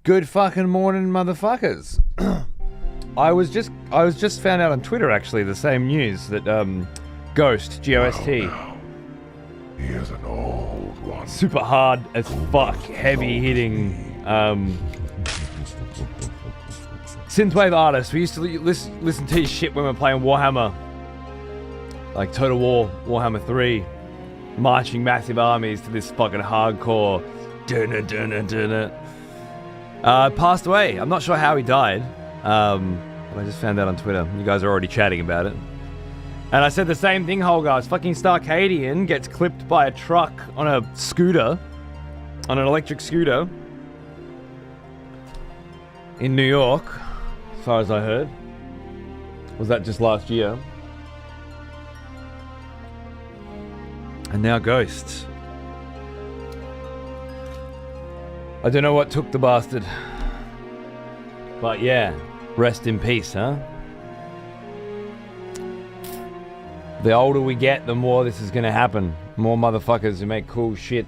Good fucking morning, motherfuckers. I was just found out on Twitter actually the same news that Ghost, G-O-S-T. He is an old one. Super hard as fuck, heavy hitting synthwave artist. We used to listen to his shit when we were playing Warhammer. Like Total War, Warhammer 3. Marching massive armies to this fucking hardcore. Passed away. I'm not sure how he died. But I just found out on Twitter. You guys are already chatting about it. And I said the same thing, Holgars. Fucking Starcadian gets clipped by a truck on a scooter. On an electric scooter. In New York. As far as I heard. Was that just last year? And now Ghosts. I don't know what took the bastard. But yeah, rest in peace, huh? The older we get, the more this is gonna happen. More motherfuckers who make cool shit,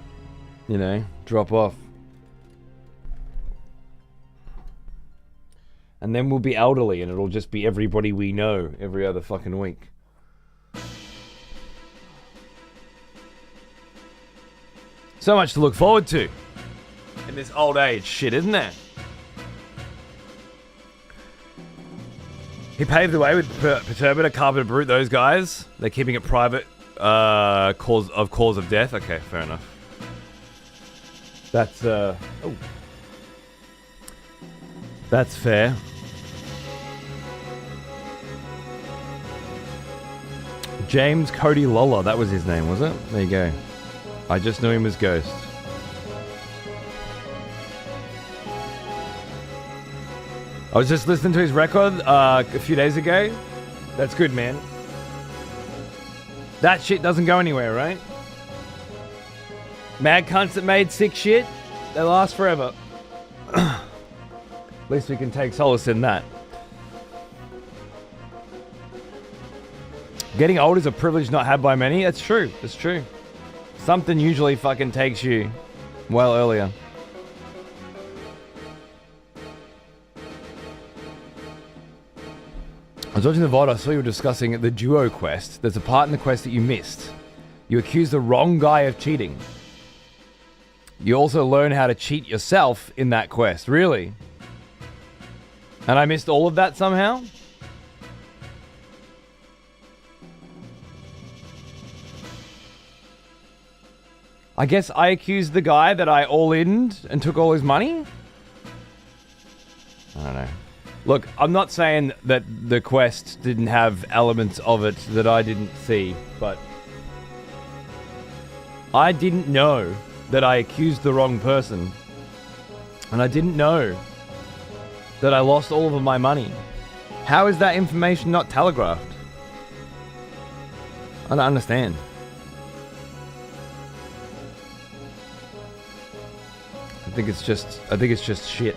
you know, drop off. And then we'll be elderly and it'll just be everybody we know every other fucking week. So much to look forward to in this old age shit, isn't there? He paved the way with Perturbator, Carpenter Brute, those guys. They're keeping it private. Cause of death. Okay, fair enough. That's that's fair. James Cody Lolla, that was his name, was it? There you go. I just knew him as Ghost. I was just listening to his record a few days ago. That's good, man. That shit doesn't go anywhere, right? Mad cunts that made sick shit, they last forever. At least we can take solace in that. Getting old is a privilege not had by many. That's true. That's true. Something usually fucking takes you well earlier. I was watching the VOD, I saw you were discussing the duo quest. There's a part in the quest that you missed. You accused the wrong guy of cheating. You also learn how to cheat yourself in that quest. Really? And I missed all of that somehow? I guess I accused the guy that I all-in'd and took all his money? I don't know. Look, I'm not saying that the quest didn't have elements of it that I didn't see, but I didn't know that I accused the wrong person. And I didn't know that I lost all of my money. How is that information not telegraphed? I don't understand. I think it's just shit.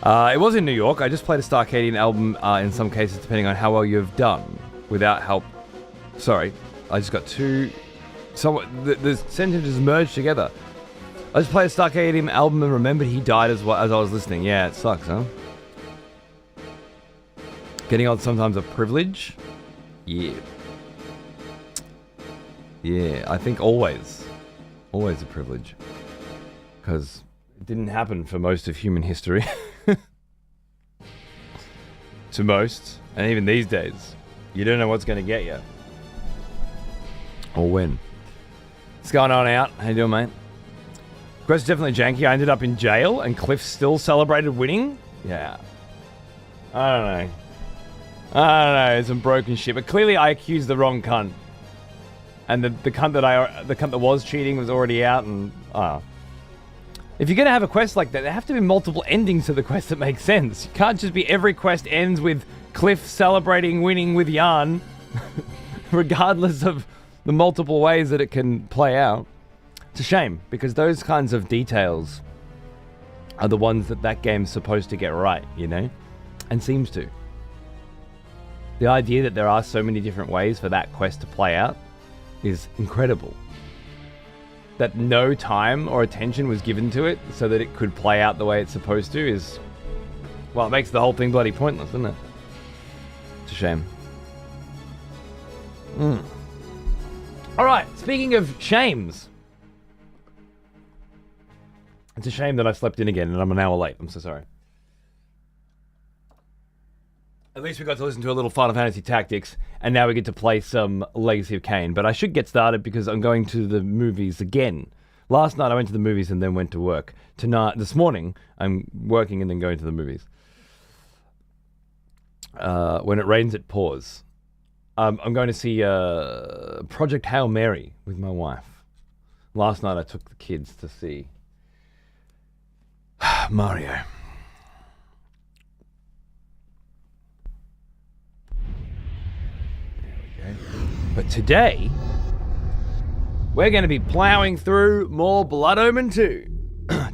It was in New York. I just played a Starcadian album in some cases, depending on how well you've done. Without help. Sorry, I just got two. The sentences merged together. I just played a Starcadian album and remembered he died as I was listening. Yeah, it sucks, huh? Getting old sometimes a privilege. Yeah. Yeah, I think always a privilege. Because it didn't happen for most of human history. To most. And even these days. You don't know what's going to get you. Or when. What's going on out? How you doing, mate? Quest is definitely janky. I ended up in jail and Cliff still celebrated winning? Yeah. I don't know. It's some broken shit. But clearly I accused the wrong cunt. And the cunt that was cheating was already out, and if you're gonna have a quest like that, there have to be multiple endings to the quest that make sense. You can't just be every quest ends with Cliff celebrating winning with Yarn, regardless of the multiple ways that it can play out. It's a shame, because those kinds of details are the ones that game's supposed to get right, you know? And seems to. The idea that there are so many different ways for that quest to play out is incredible. that no time or attention was given to it so that it could play out the way it's supposed to is, well, it makes the whole thing bloody pointless, doesn't it? It's a shame. Alright, speaking of shames. It's a shame that I slept in again and I'm an hour late. I'm so sorry. At least we got to listen to a little Final Fantasy Tactics, and now we get to play some Legacy of Kain. But I should get started because I'm going to the movies again. Last night I went to the movies and then went to work. This morning, I'm working and then going to the movies. When it rains, it pours. I'm going to see Project Hail Mary with my wife. Last night I took the kids to see Mario. But today, we're going to be plowing through more Blood Omen 2.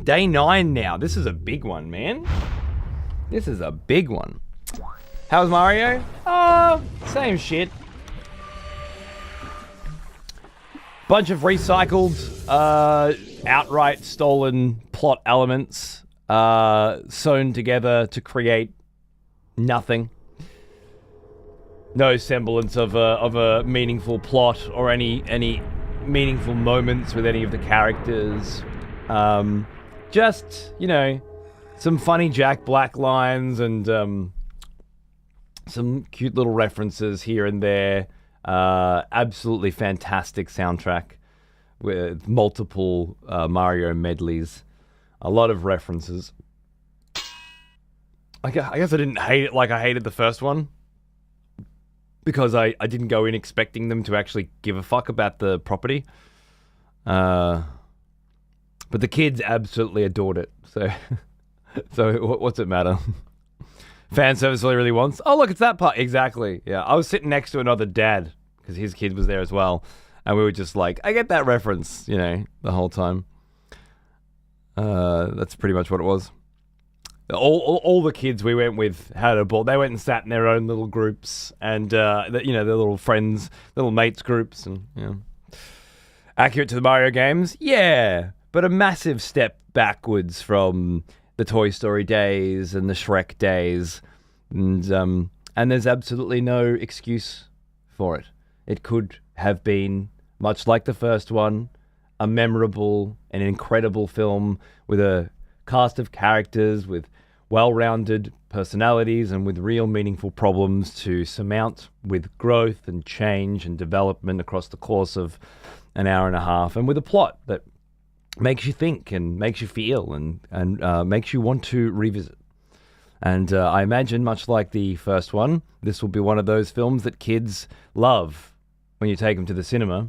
Day 9 now. This is a big one, man. This is a big one. How's Mario? Same shit. Bunch of recycled, outright stolen plot elements sewn together to create nothing. No semblance of a meaningful plot or any meaningful moments with any of the characters. Just, you know, some funny Jack Black lines and some cute little references here and there. Absolutely fantastic soundtrack with multiple Mario medleys. A lot of references. I guess I didn't hate it like I hated the first one. Because I didn't go in expecting them to actually give a fuck about the property. But the kids absolutely adored it. So what's it matter? Fan service all he really wants. Oh, look, it's that part. Exactly. Yeah, I was sitting next to another dad because his kid was there as well. And we were just like, I get that reference, you know, the whole time. That's pretty much what it was. All the kids we went with had a ball. They went and sat in their own little groups and, their little friends, little mates groups. And, you know. Accurate to the Mario games? Yeah. But a massive step backwards from the Toy Story days and the Shrek days. And there's absolutely no excuse for it. It could have been, much like the first one, a memorable and incredible film with a cast of characters with well-rounded personalities and with real meaningful problems to surmount with growth and change and development across the course of an hour and a half, and with a plot that makes you think and makes you feel and makes you want to revisit. And I imagine, much like the first one, this will be one of those films that kids love when you take them to the cinema,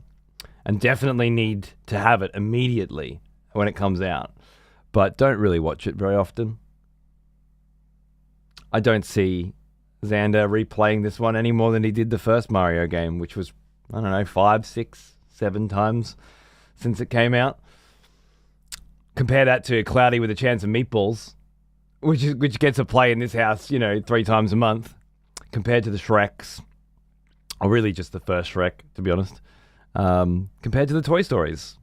and definitely need to have it immediately when it comes out, but don't really watch it very often. I don't see Xander replaying this one any more than he did the first Mario game, which was, I don't know, 5, 6, 7 times since it came out. Compare that to Cloudy with a Chance of Meatballs, which gets a play in this house, 3 times a month, compared to the Shreks, or really just the first Shrek, to be honest. Compared to the Toy Stories,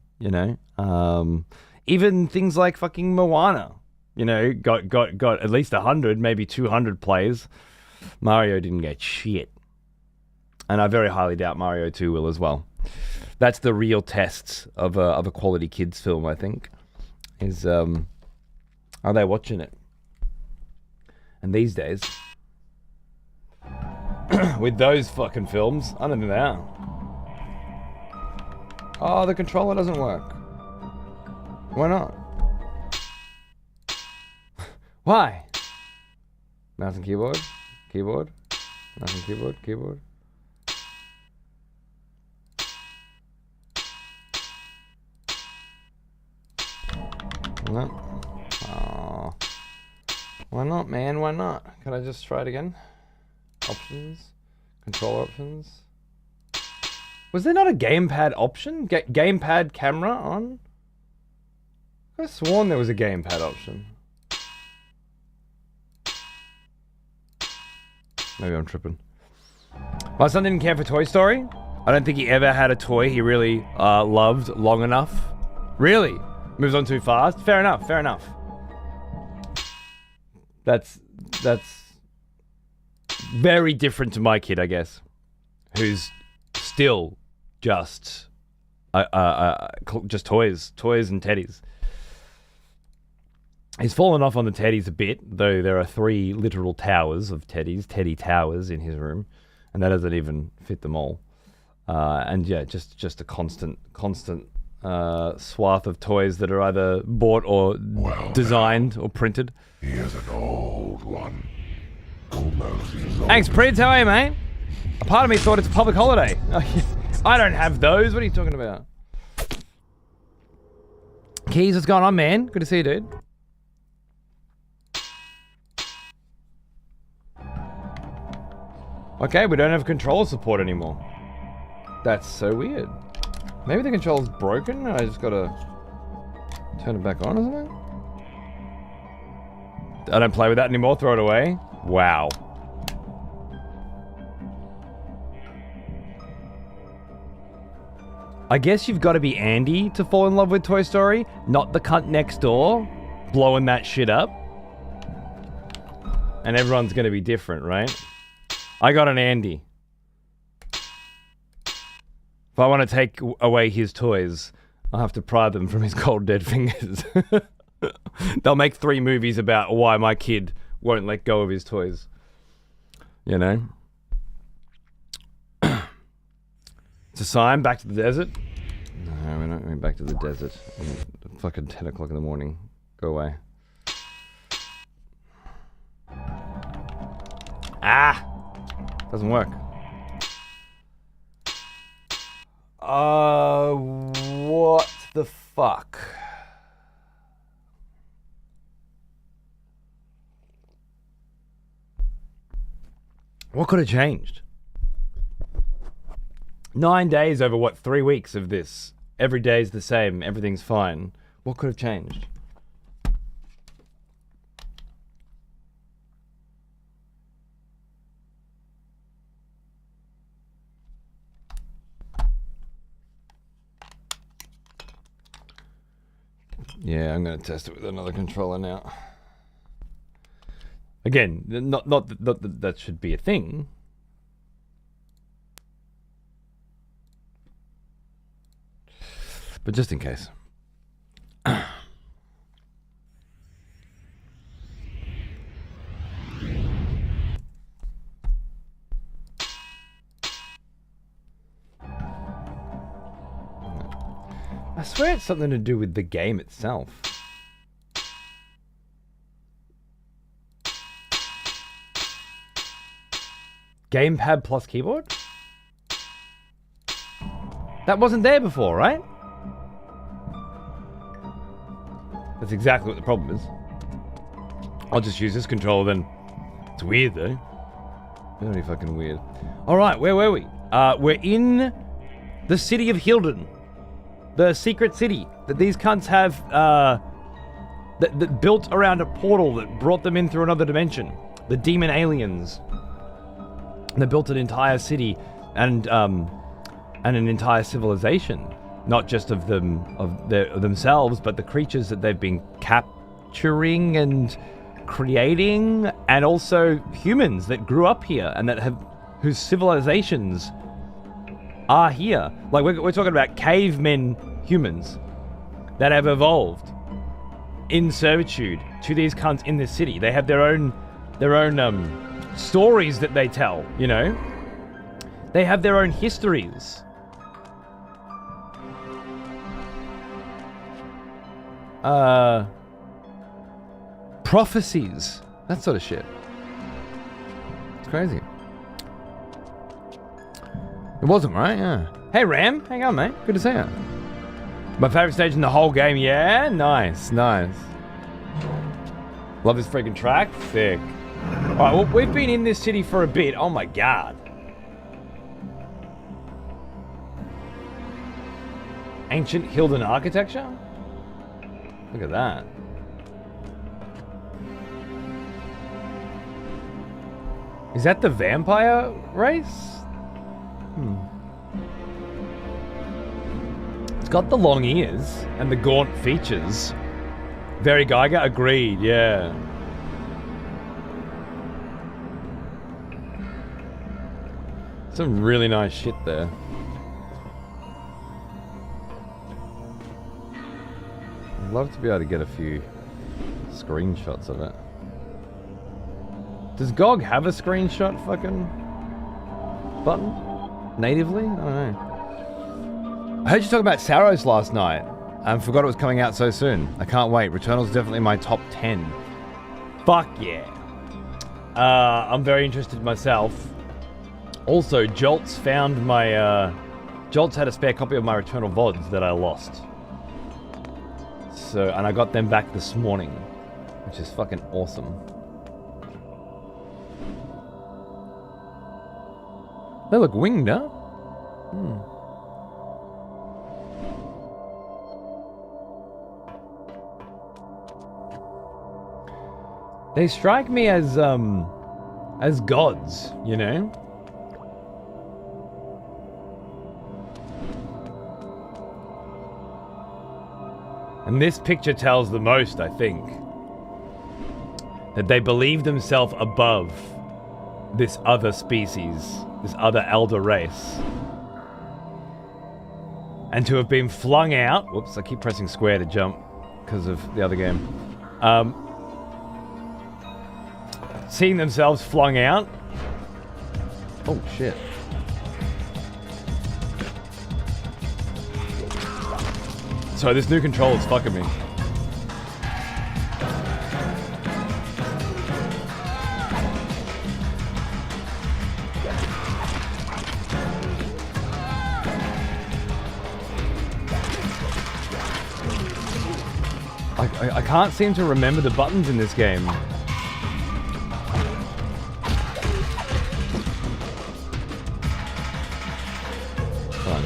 even things like fucking Moana, got at least 100, maybe 200 plays. Mario didn't get shit. And I very highly doubt Mario 2 will as well. That's the real test of a quality kids film, I think, is are they watching it? And these days, with those fucking films, I don't think they are. Oh, the controller doesn't work. Why not? Why? Mouse and keyboard? Keyboard? Mouse and keyboard? Keyboard? No. Oh. Why not, man? Why not? Can I just try it again? Options? Control options? Was there not a gamepad option? Gamepad camera on? I could have sworn there was a gamepad option. Maybe I'm tripping. My son didn't care for Toy Story. I don't think he ever had a toy he really loved long enough Really? Moves on too fast? Fair enough, fair enough. That's very different to my kid, I guess, who's still just toys and teddies. He's fallen off on the teddies a bit, though there are 3 literal towers of teddies, teddy towers in his room, and that doesn't even fit them all. And yeah, just a constant swath of toys that are either bought or designed or printed. He is an old one. Almost as old. Thanks, Prids. How are you, mate? A part of me thought it's a public holiday. I don't have those. What are you talking about? Keys, what's going on, man? Good to see you, dude. Okay, we don't have controller support anymore. That's so weird. Maybe the controller's broken and I just gotta turn it back on or something? I don't play with that anymore, throw it away. Wow. I guess you've got to be Andy to fall in love with Toy Story, not the cunt next door blowing that shit up. And everyone's gonna be different, right? I got an Andy. If I want to take away his toys, I'll have to pry them from his cold dead fingers. They'll make 3 movies about why my kid won't let go of his toys. You know? It's a sign, back to the desert. No, we're not going back to the desert. Fucking 10 o'clock in the morning. Go away. Ah! Doesn't work. What the fuck? What could have changed? 9 days over what, 3 weeks of this. Every day's the same, everything's fine. What could have changed? Yeah, I'm going to test it with another controller now. Again, not that should be a thing. But just in case. I swear it's something to do with the game itself. Gamepad plus keyboard? That wasn't there before, right? That's exactly what the problem is. I'll just use this controller then. It's weird though. Very fucking weird. Alright, where were we? We're in the city of Hilden. The secret city that these cunts have that built around a portal that brought them in through another dimension. The demon aliens. And they built an entire city and an entire civilization. Not just of themselves, but the creatures that they've been capturing and creating, and also humans that grew up here and whose civilizations are here. Like we're talking about cavemen humans that have evolved in servitude to these cunts in this city. They have their own stories that they tell, you know? They have their own histories. Prophecies. That sort of shit. It's crazy. It wasn't, right? Yeah. Hey, Ram. Hang on, mate. Good to see you. My favorite stage in the whole game. Yeah? Nice. Nice. Love this freaking track. Sick. Alright, well, we've been in this city for a bit. Oh my god. Ancient Hilden architecture? Look at that. Is that the vampire race? got the long ears and the gaunt features. Very Geiger, agreed, yeah. Some really nice shit there. I'd love to be able to get a few screenshots of it. Does GOG have a screenshot fucking button? Natively? I don't know. I heard you talk about Saros last night. I forgot it was coming out so soon. I can't wait. Returnal's definitely my top 10. Fuck yeah. I'm very interested myself. Also, Jolt's found my... Jolt's had a spare copy of my Returnal VODs that I lost. So, and I got them back this morning, which is fucking awesome. They look winged, huh? They strike me as gods, you know? And this picture tells the most, I think. That they believe themselves above this other species, this other elder race. And to have been flung out... Whoops, I keep pressing square to jump because of the other game. Seeing themselves flung out. Oh, shit. Sorry, this new control is fucking me. I can't seem to remember the buttons in this game. Fun.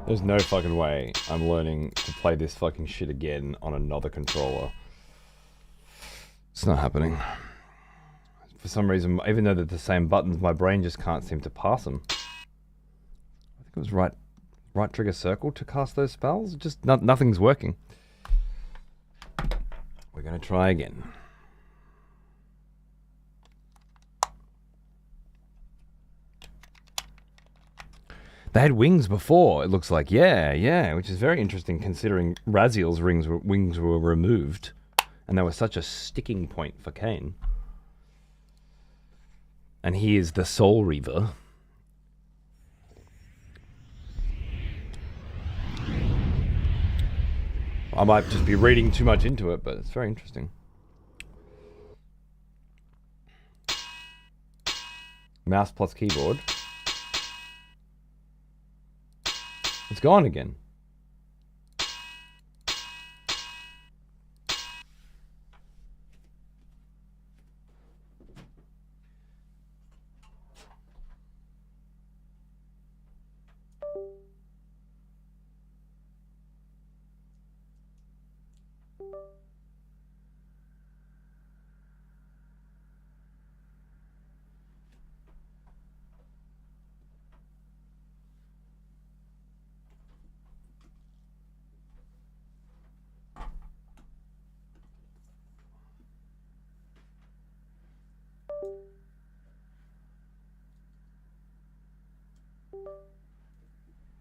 There's no fucking way I'm learning to play this fucking shit again on another controller. It's not happening. For some reason, even though they're the same buttons, my brain just can't seem to pass them. I think it was right trigger circle to cast those spells. Just nothing's working. We're gonna try again. They had wings before, it looks like. Yeah, which is very interesting considering Raziel's wings were removed. And they were such a sticking point for Kain. And he is the Soul Reaver. I might just be reading too much into it, but it's very interesting. Mouse plus keyboard. It's gone again.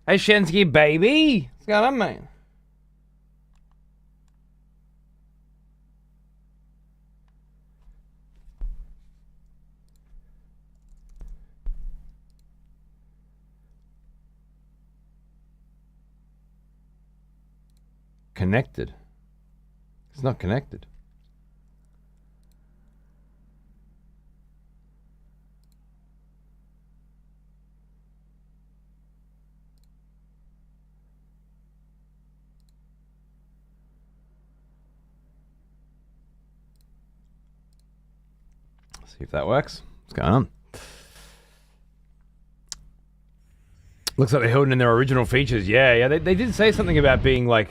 Hey, Shensky, baby! What's going on, mate? Connected. It's not connected. See if that works. What's going on? Looks like they're holding in their original features. Yeah. They did say something about being like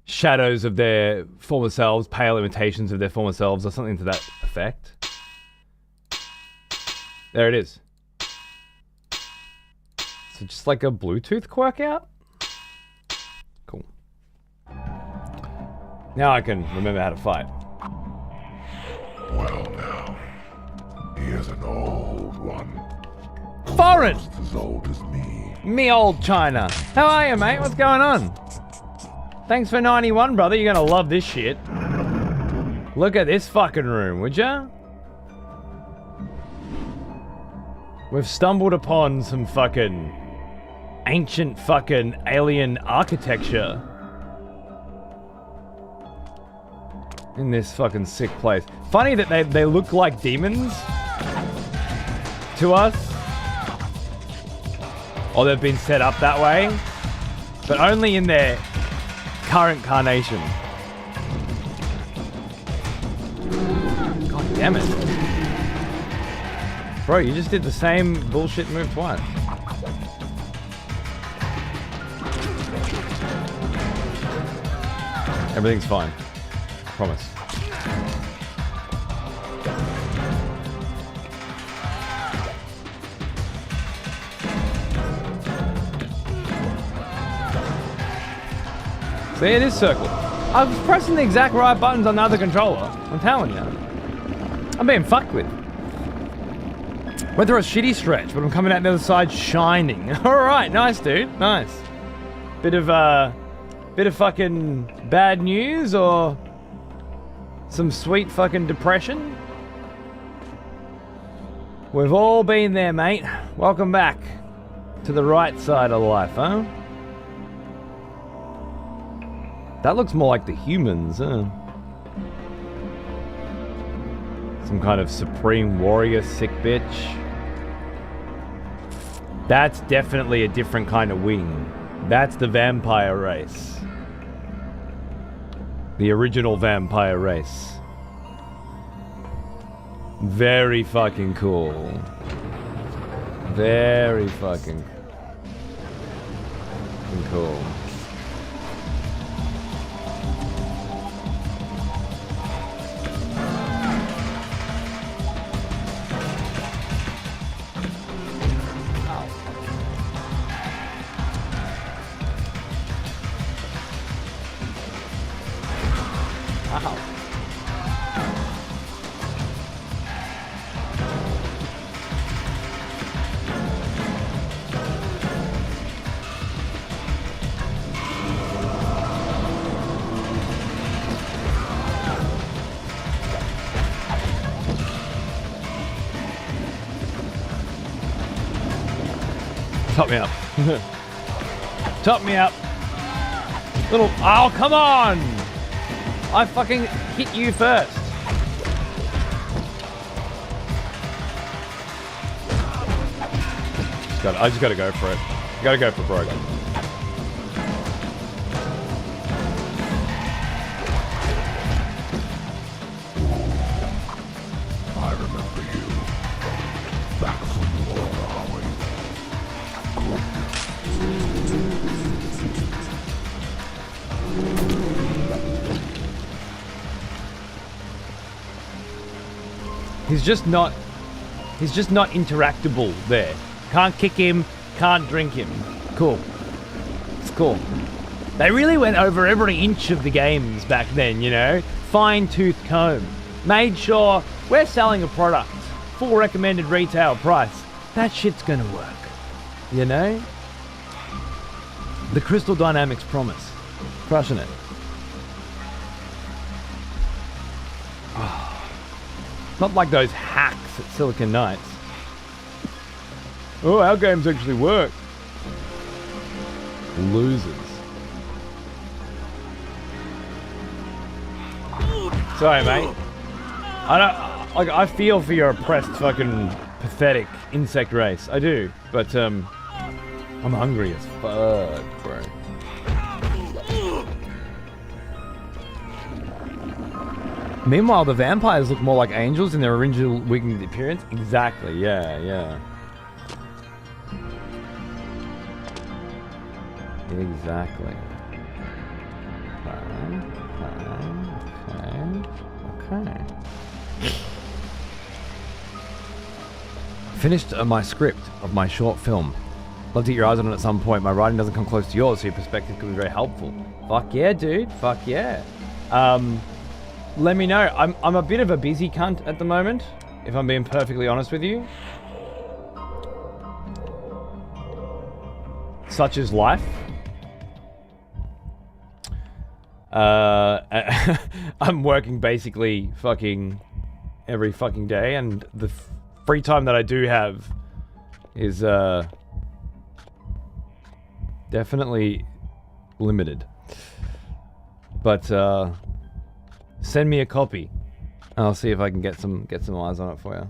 shadows of their former selves, pale imitations of their former selves, or something to that effect. There it is. So just like a Bluetooth quirk out? Cool. Now I can remember how to fight. Well now, he is an old one. Foreign! Almost as old as me. Me old China. How are you, mate? What's going on? Thanks for 91, brother. You're gonna love this shit. Look at this fucking room, would ya? We've stumbled upon some fucking ancient fucking alien architecture in this fucking sick place. Funny that they look like demons to us. Or they've been set up that way. But only in their current carnation. God damn it. Bro, you just did the same bullshit move twice. Everything's fine. Promise. See, it is circle. I was pressing the exact right buttons on the other controller. I'm telling you. I'm being fucked with. Went through a shitty stretch, but I'm coming out the other side shining. Alright, nice dude. Nice. Bit of fucking bad news or some sweet fucking depression. We've all been there, mate. Welcome back to the right side of life, huh? That looks more like the humans, huh? Some kind of supreme warrior sick bitch. That's definitely a different kind of wing. That's the vampire race. The original vampire race. Very fucking cool. Very fucking cool. Top me up. Top me up. Little... Oh, come on! I fucking hit you first. I just gotta go for it. Gotta go for broke. I remember you. Back from the highway. He's just not interactable there. Can't kick him, can't drink him. Cool. It's cool. They really went over every inch of the games back then, you know? Fine-tooth comb. Made sure we're selling a product. Full recommended retail price. That shit's gonna work. You know? The Crystal Dynamics promise. Crushing it. Not like those hacks at Silicon Knights. Oh, our games actually work. Losers. Sorry, mate. I feel for your oppressed, fucking pathetic insect race. I do, but I'm hungry as fuck, bro. Meanwhile, the vampires look more like angels in their original winged appearance. Exactly, yeah. Exactly. Okay. Finished my script of my short film. Love to get your eyes on it at some point. My writing doesn't come close to yours, so your perspective could be very helpful. Fuck yeah, dude. Fuck yeah. Let me know. I'm a bit of a busy cunt at the moment, if I'm being perfectly honest with you. Such is life. I'm working basically fucking every fucking day, and the free time that I do have is definitely limited. But send me a copy, and I'll see if I can get some eyes on it for you.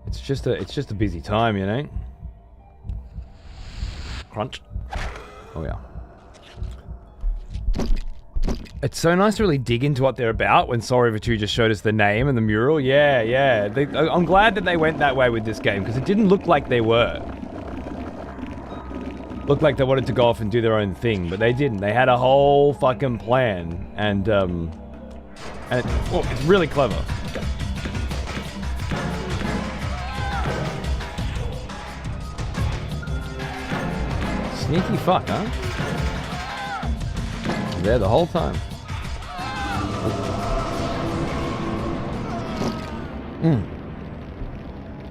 It's just a busy time, you know. Crunch. Oh yeah. It's so nice to really dig into what they're about when Soul Reaver 2 just showed us the name and the mural. Yeah. I'm glad that they went that way with this game, because it didn't look like they were. Looked like they wanted to go off and do their own thing, but they didn't. They had a whole fucking plan, and it's really clever. Sneaky fuck, huh? There the whole time.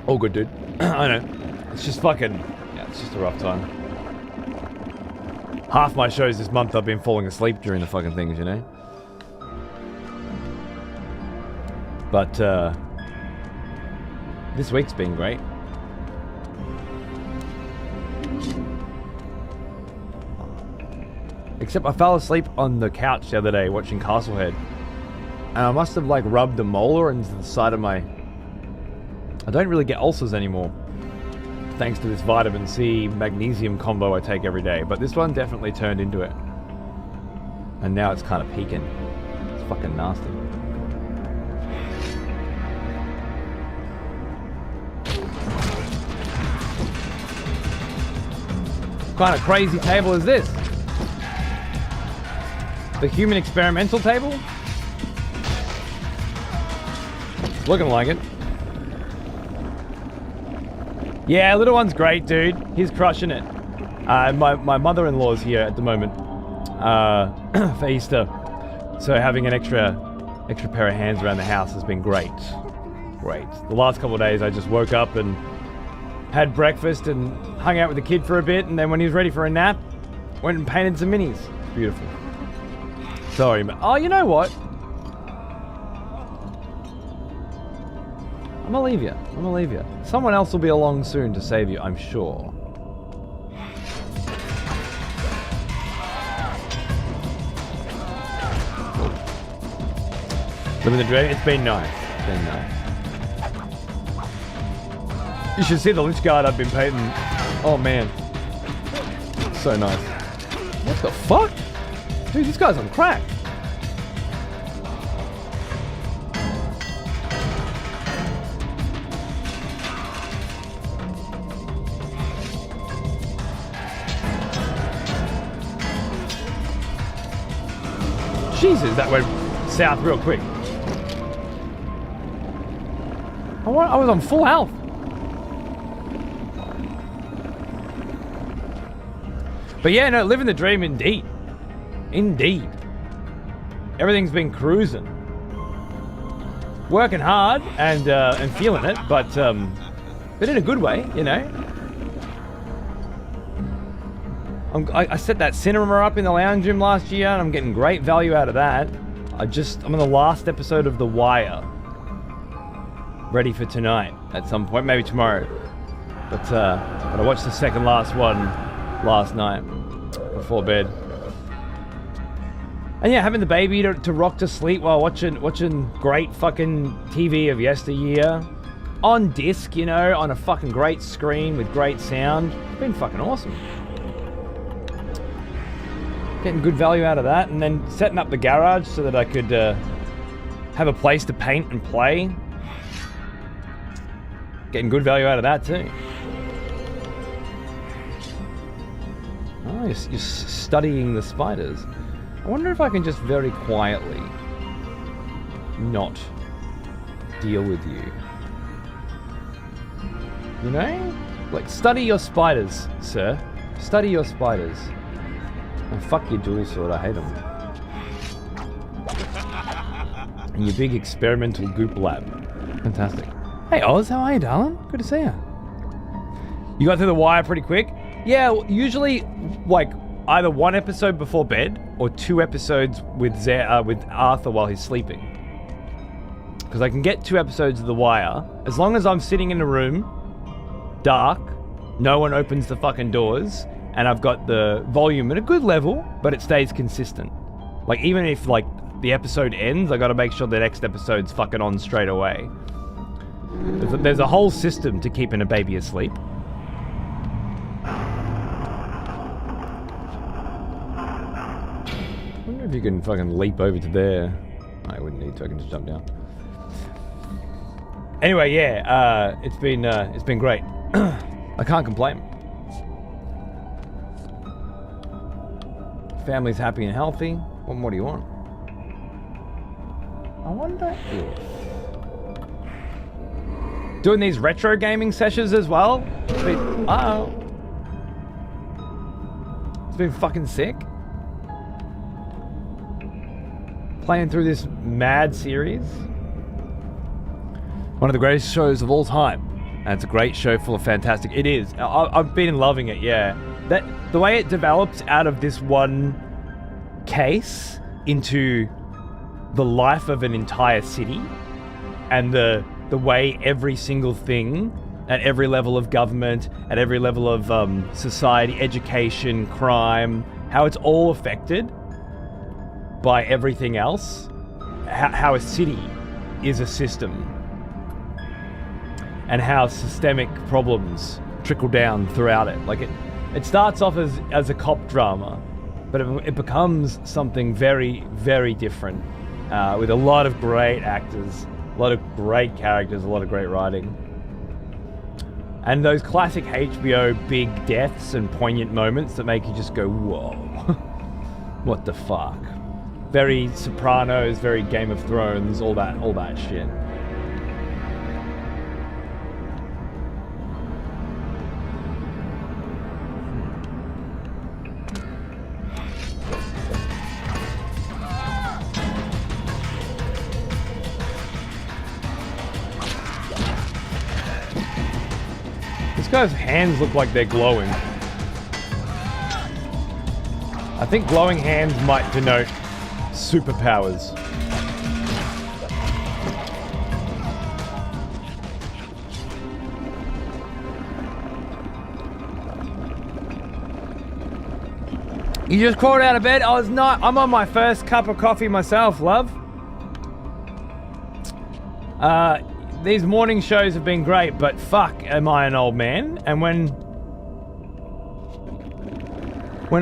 All good, dude. I know. It's just fucking... Yeah, it's just a rough time. Half my shows this month I've been falling asleep during the fucking things, you know? But, this week's been great. Except I fell asleep on the couch the other day watching Castlehead. And I must have like rubbed a molar into the side of my... I don't really get ulcers anymore, thanks to this vitamin C magnesium combo I take every day. But this one definitely turned into it. And now it's kind of peaking. It's fucking nasty. What kind of crazy table is this? The human experimental table? It's looking like it. Yeah, little one's great, dude. He's crushing it. My mother-in-law's here at the moment for Easter, so having an extra pair of hands around the house has been great. Great. The last couple of days I just woke up and had breakfast and hung out with the kid for a bit, and then when he was ready for a nap, went and painted some minis. It's beautiful. Sorry, man. Oh, you know what? I'm gonna leave you. Someone else will be along soon to save you, I'm sure. Living the dream. It's been nice. You should see the Lich Guard I've been painting. Oh man, so nice. What the fuck? Dude, this guy's on crack. Jesus, that went south real quick. I was on full health. But yeah, no, living the dream indeed. Indeed. Everything's been cruising. Working hard and feeling it, but in a good way, you know. I set that cinema up in the lounge room last year, and I'm getting great value out of that. I'm on the last episode of The Wire. Ready for tonight at some point, maybe tomorrow. But I watched the second last one last night before bed. And yeah, having the baby to rock to sleep while watching great fucking TV of yesteryear on disc, you know, on a fucking great screen with great sound. It's been fucking awesome. Getting good value out of that, and then setting up the garage so that I could have a place to paint and play. Getting good value out of that too. you're studying the spiders. I wonder if I can just very quietly not deal with you. You know? Like, study your spiders, sir. Study your spiders. Oh, fuck your dual sword, I hate them. And your big experimental goop lab. Fantastic. Hey Oz, how are you, darling? Good to see you. You got through the wire pretty quick? Yeah, usually, like, either one episode before bed or 2 episodes with Arthur while he's sleeping. Because I can get 2 episodes of The Wire as long as I'm sitting in a room, dark, no one opens the fucking doors, and I've got the volume at a good level, but it stays consistent. Like, even if, like, the episode ends, I gotta make sure the next episode's fucking on straight away. There's a whole system to keeping a baby asleep. I wonder if you can fucking leap over to there. I wouldn't need to, I can just jump down. Anyway, yeah, it's been great. I can't complain. Family's happy and healthy. What more do you want? I wonder if... Doing these retro gaming sessions as well? It's been fucking sick. Playing through this mad series. One of the greatest shows of all time. And it's a great show full of fantastic... It is. I've been loving it, yeah. The way it develops out of this one case into the life of an entire city, and the way every single thing at every level of government, at every level of society, education, crime, how it's all affected by everything else, how a city is a system, and how systemic problems trickle down throughout it. Like it starts off as a cop drama, but it becomes something very, very different, with a lot of great actors, a lot of great characters, a lot of great writing. And those classic HBO big deaths and poignant moments that make you just go, whoa, what the fuck? Very Sopranos, very Game of Thrones, all that shit. This guy's hands look like they're glowing. I think glowing hands might denote superpowers. You just crawled out of bed? I'm on my first cup of coffee myself, love. These morning shows have been great, but fuck, am I an old man? And when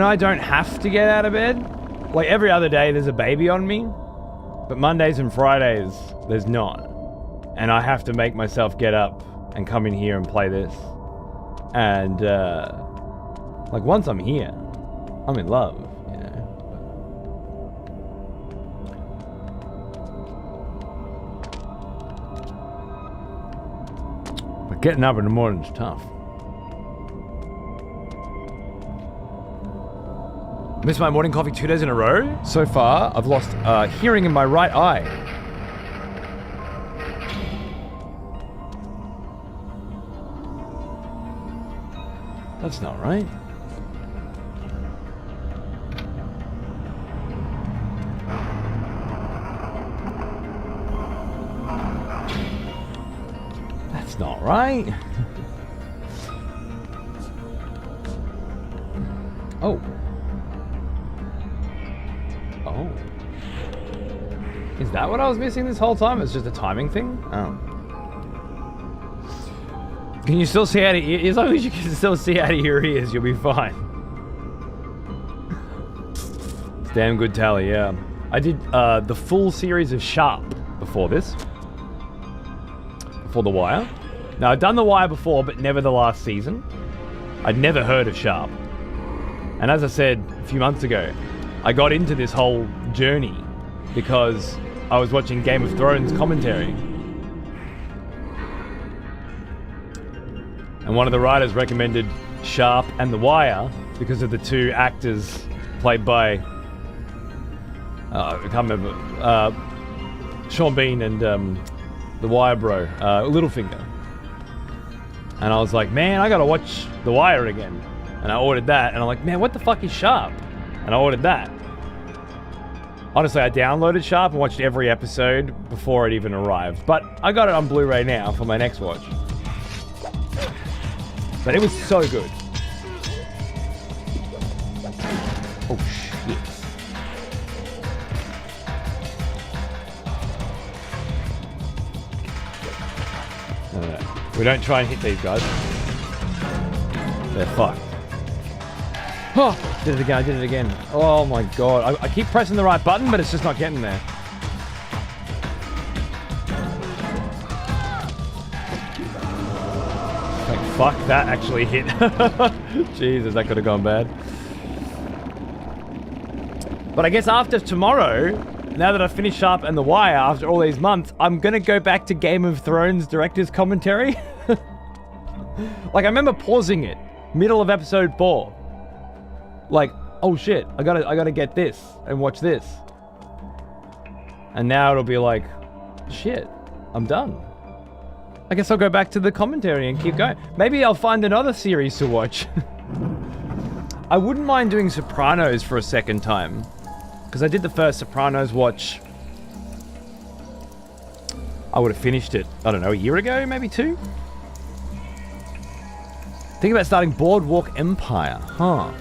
I don't have to get out of bed, like every other day there's a baby on me, but Mondays and Fridays there's not. And I have to make myself get up and come in here and play this. And like once I'm here, I'm in love, you know. But getting up in the morning's tough. Missed my morning coffee 2 days in a row. So far, I've lost hearing in my right eye. That's not right. That's not right. Oh. Oh. Is that what I was missing this whole time? It's just a timing thing? Oh. Can you still see out of your ears? As long as you can still see out of your ears, you'll be fine. It's damn good tally, yeah. I did the full series of Sharp before this. Before The Wire. Now, I'd done The Wire before, but never the last season. I'd never heard of Sharp. And as I said a few months ago, I got into this whole journey because I was watching Game of Thrones commentary. And one of the writers recommended Sharp and The Wire because of the two actors played by, I can't remember, Sean Bean and The Wire bro, Littlefinger. And I was like, man, I gotta watch The Wire again. And I ordered that, and I'm like, man, what the fuck is Sharp? And I ordered that. Honestly, I downloaded Sharp and watched every episode before it even arrived. But I got it on Blu-ray now for my next watch. But it was so good. Oh, shit. No. We don't try and hit these guys. They're fucked. Oh, did it again. Oh my god. I keep pressing the right button, but it's just not getting there. Like, fuck, that actually hit. Jesus, that could have gone bad. But I guess after tomorrow, now that I've finished Sharp and The Wire after all these months, I'm gonna go back to Game of Thrones director's commentary. Like, I remember pausing it, middle of episode 4. Like, oh shit, I gotta get this and watch this. And now it'll be like, shit, I'm done. I guess I'll go back to the commentary and keep going. Maybe I'll find another series to watch. I wouldn't mind doing Sopranos for a second time. Because I did the first Sopranos watch. I would have finished it, I don't know, a year ago, maybe 2? Think about starting Boardwalk Empire, huh?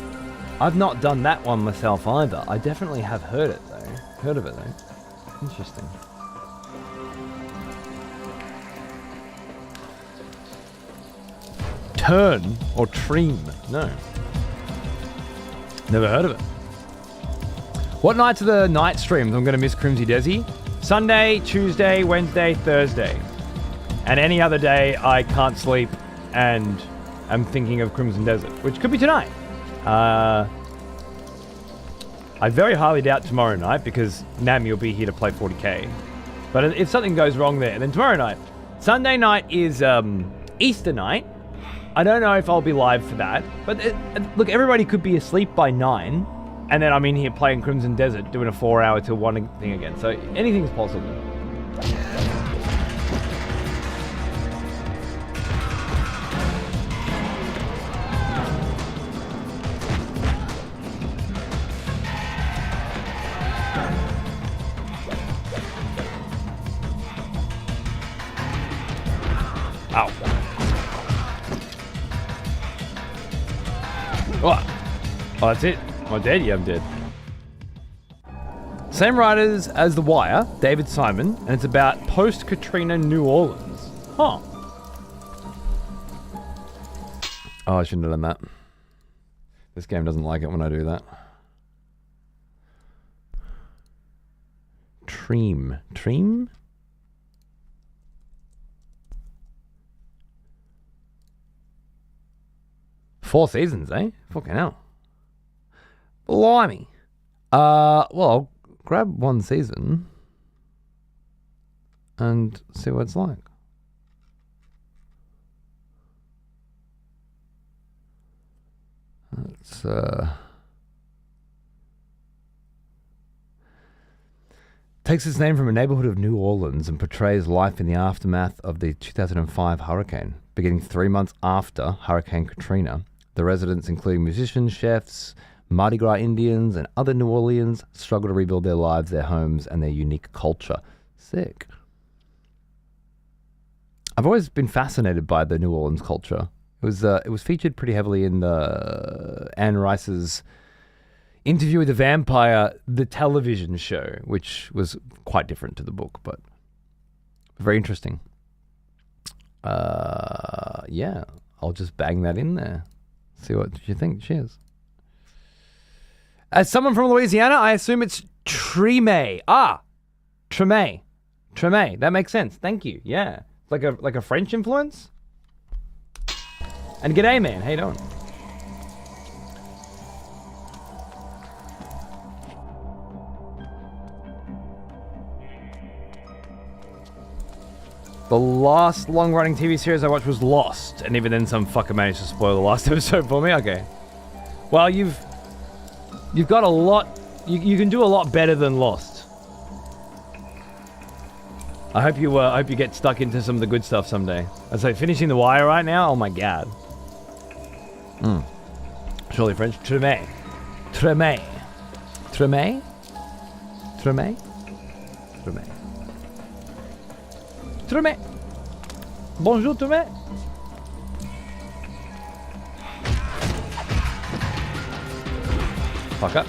I've not done that one myself either. I definitely have heard it though. Heard of it though. Interesting. Turn or Tream? No. Never heard of it. What nights are the night streams? I'm going to miss Crimsy Desi. Sunday, Tuesday, Wednesday, Thursday. And any other day I can't sleep and I'm thinking of Crimson Desert, which could be tonight. I very highly doubt tomorrow night because Nami will be here to play 40k. But if something goes wrong there, then tomorrow night. Sunday night is Easter night. I don't know if I'll be live for that. But look, everybody could be asleep by 9. And then I'm in here playing Crimson Desert, doing a 4-hour till 1 thing again. So anything's possible. Ow. What? Oh, that's it. Am I dead? Yeah, I'm dead. Same writers as The Wire, David Simon, and it's about post-Katrina New Orleans. Huh. Oh, I shouldn't have done that. This game doesn't like it when I do that. Tream. Tream? Four seasons, eh? Fucking hell. Blimey. Well, I'll grab one season and see what it's like. It's takes its name from a neighborhood of New Orleans and portrays life in the aftermath of the 2005 hurricane. Beginning 3 months after Hurricane Katrina, the residents, including musicians, chefs, Mardi Gras Indians, and other New Orleans, struggle to rebuild their lives, their homes, and their unique culture. Sick. I've always been fascinated by the New Orleans culture. It was featured pretty heavily in the Anne Rice's Interview with the Vampire, the television show, which was quite different to the book, but very interesting. Yeah, I'll just bang that in there. See what you think. Cheers. As someone from Louisiana, I assume it's Treme. Treme. Treme. That makes sense. Thank you. Yeah. It's like a French influence. And g'day, man. How you doing? The last long-running TV series I watched was Lost, and even then some fucker managed to spoil the last episode for me. Okay. Well, you've got a lot. You can do a lot better than Lost. I hope you get stuck into some of the good stuff someday. I say finishing The Wire right now. Oh my god. Surely French. Treme. Bonjour Treme. Fuck up.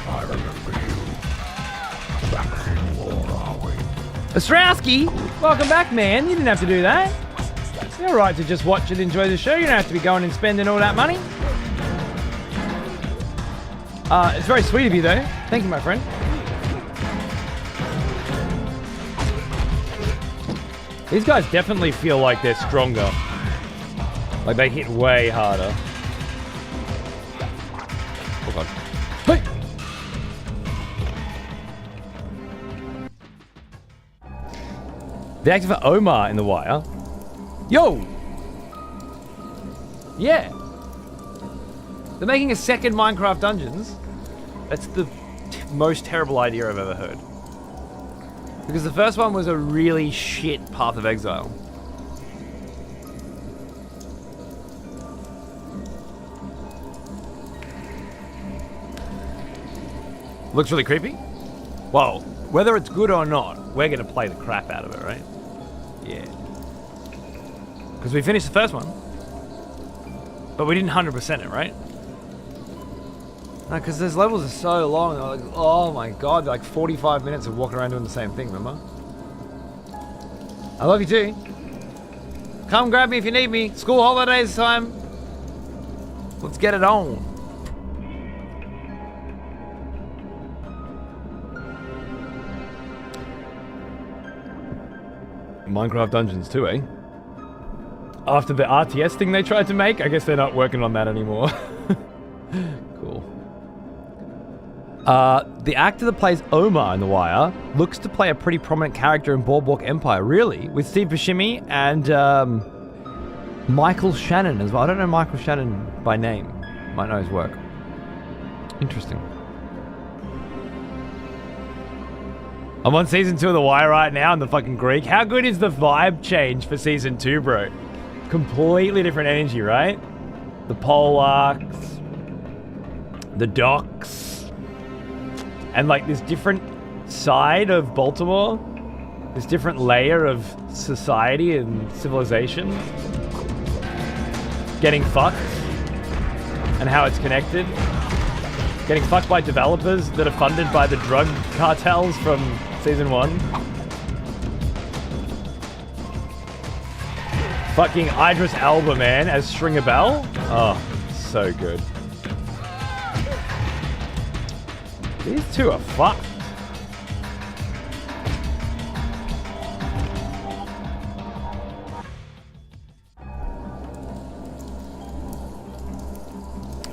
I remember you. Back from war, are we? Ostrowski, welcome back, man. You didn't have to do that. You're right to just watch and enjoy the show. You don't have to be going and spending all that money. It's very sweet of you, though. Thank you, my friend. These guys definitely feel like they're stronger. Like they hit way harder. Oh god. Hey! The actor for Omar in The Wire. Yo! Yeah. They're making a second Minecraft Dungeons. That's the most terrible idea I've ever heard. Because the first one was a really shit Path of Exile. Looks really creepy. Well, whether it's good or not, we're gonna play the crap out of it, right? Yeah. Because we finished the first one. But we didn't 100% it, right? No, because those levels are so long. They're like, oh my god, they're like 45 minutes of walking around doing the same thing, remember? I love you too. Come grab me if you need me. School holidays time. Let's get it on. Minecraft Dungeons too, eh? After the RTS thing they tried to make, I guess they're not working on that anymore. Cool. The actor that plays Omar in The Wire looks to play a pretty prominent character in Boardwalk Empire, really, with Steve Buscemi and Michael Shannon as well. I don't know Michael Shannon by name. Might know his work. Interesting. I'm on season 2 of The Wire right now in the fucking Greek. How good is the vibe change for season 2, bro? Completely different energy, right? The polearchs, the docks, and like this different side of Baltimore, this different layer of society and civilization getting fucked, and how it's connected. Getting fucked by developers that are funded by the drug cartels from season 1. Fucking Idris Elba, man, as Stringer Bell. Oh, so good. These two are fucked.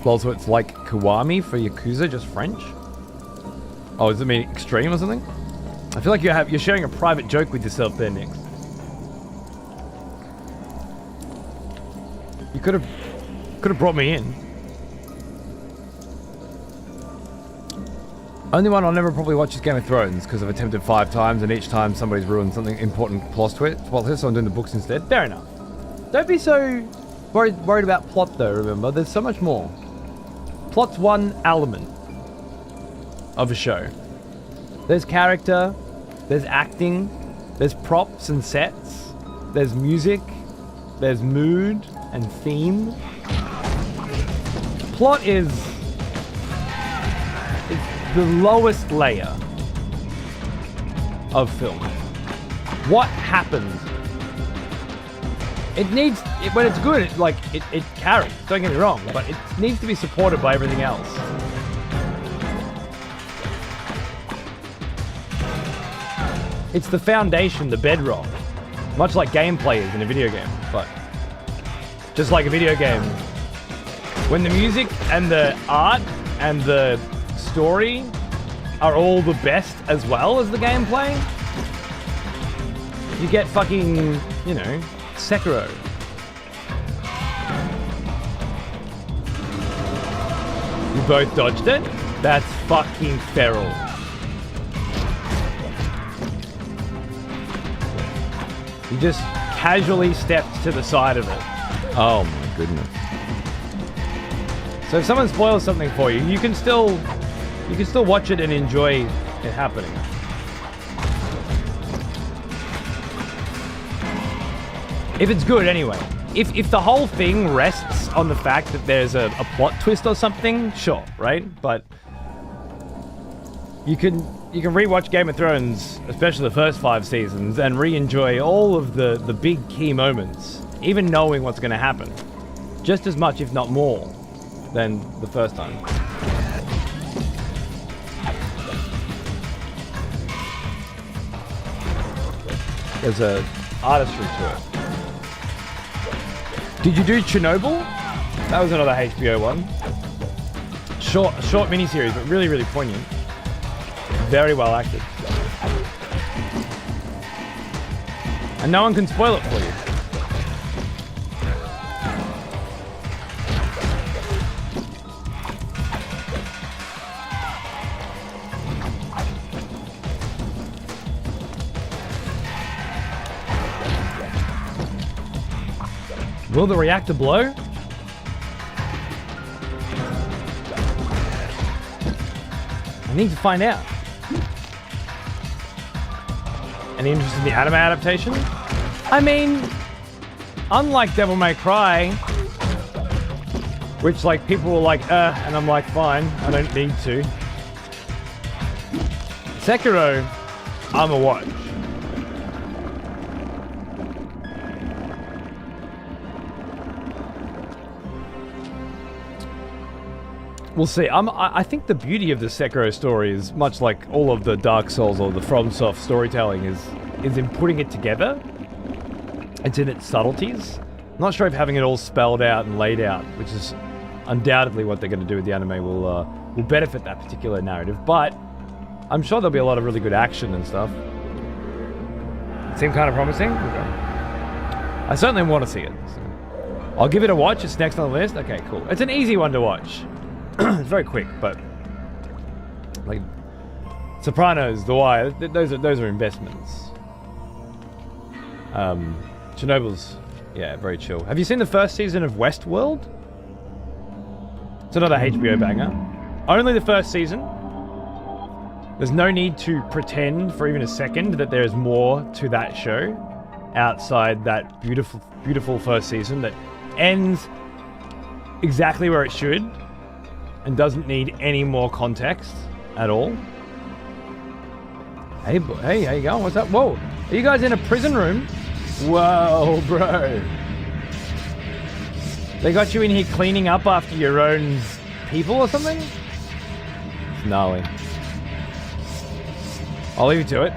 Well, so it's like Kiwami for Yakuza, just French? Oh, does it mean extreme or something? I feel like you're sharing a private joke with yourself there, Nix. You could have brought me in. Only one I'll never probably watch is Game of Thrones because I've attempted 5 times and each time somebody's ruined something important plot twist. Well, so I'm doing the books instead. Fair enough. Don't be so worried about plot though, remember. There's so much more. Plot's one element of a show. There's character, there's acting, there's props and sets, there's music, there's mood and theme. Plot is the lowest layer of film. What happens? It needs, when it's good, it carries, don't get me wrong, but it needs to be supported by everything else. It's the foundation, the bedrock. Much like gameplay is in a video game, but just like a video game, When the music and the art and the story are all the best as well as the gameplay, you get fucking, you know, Sekiro. You both dodged it? That's fucking feral. You just casually stepped to the side of it. Oh my goodness. So if someone spoils something for you, you can still watch it and enjoy it happening. If it's good anyway. If the whole thing rests on the fact that there's a plot twist or something, sure, right? But you can rewatch Game of Thrones, especially the first 5 seasons, and re-enjoy all of the big key moments, even knowing what's going to happen. Just as much, if not more, than the first time. There's a artistry to it. Did you do Chernobyl? That was another HBO one. Short miniseries, but really, really poignant. Very well acted. And no one can spoil it for you. Will the reactor blow? I need to find out. Any interest in the anime adaptation? I mean, unlike Devil May Cry, which like people were like, and I'm like, fine, I don't need to. Sekiro, I'm a watch. We'll see. I think the beauty of the Sekiro story is much like all of the Dark Souls or the FromSoft storytelling is in putting it together. It's in its subtleties. I'm not sure if having it all spelled out and laid out, which is undoubtedly what they're going to do with the anime, will benefit that particular narrative. But I'm sure there'll be a lot of really good action and stuff. Seem kind of promising? Okay. I certainly want to see it. So I'll give it a watch. It's next on the list. Okay, cool. It's an easy one to watch. It's very quick, but like Sopranos, The Wire, those are investments. Chernobyl's, yeah, very chill. Have you seen the first season of Westworld? It's another HBO banger. Only the first season. There's no need to pretend for even a second that there is more to that show outside that beautiful, beautiful first season that ends exactly where it should. And doesn't need any more context at all. Hey, how you going? What's up? Whoa, are you guys in a prison room? Whoa, bro. They got you in here cleaning up after your own people or something? It's gnarly. I'll leave you to it.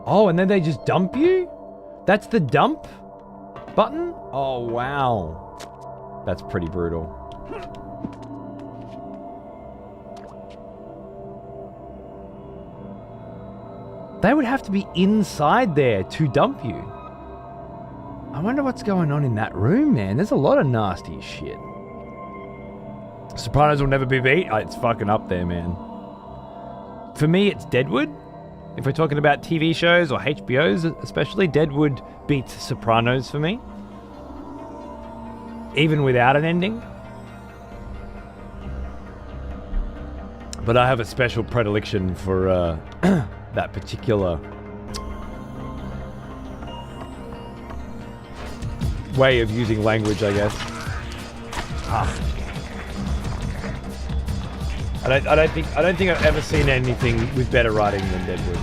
Oh, and then they just dump you? That's the dump button? Oh, wow. That's pretty brutal. They would have to be inside there to dump you. I wonder what's going on in that room, man. There's a lot of nasty shit. Sopranos will never be beat. Oh, it's fucking up there, man. For me, it's Deadwood. If we're talking about TV shows or HBOs especially, Deadwood beats Sopranos for me. Even without an ending. But I have a special predilection for that particular way of using language, I guess. I don't think I've ever seen anything with better writing than Deadwood.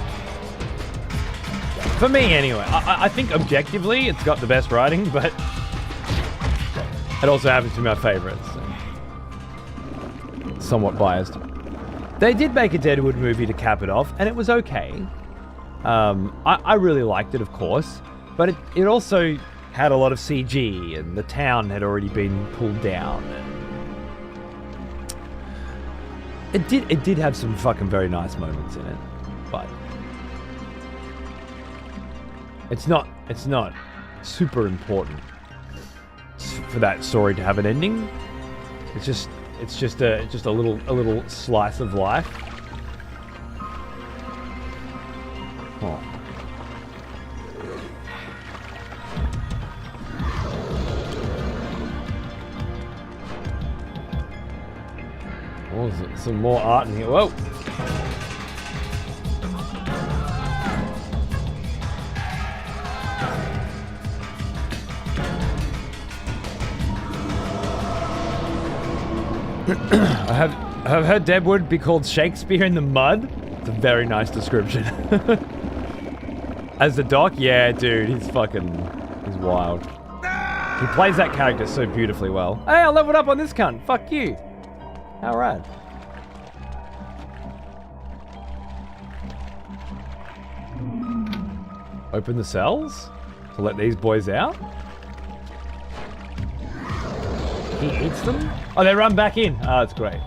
For me, anyway. I think objectively it's got the best writing, but it also happens to be my favorite. So. Somewhat biased. They did make a Deadwood movie to cap it off, and it was okay. I really liked it, of course, but it also had a lot of CG, and the town had already been pulled down. And it did have some fucking very nice moments in it, but it's not super important for that story to have an ending. It's just a little slice of life. Oh. Oh, some more art in here. Whoa. I have heard Deadwood be called Shakespeare in the mud. It's a very nice description. As the Doc, yeah, dude, he's wild. He plays that character so beautifully well. Hey, I leveled up on this cunt. Fuck you. How rad. Open the cells to let these boys out. He eats them? Oh, they run back in. Oh, that's great.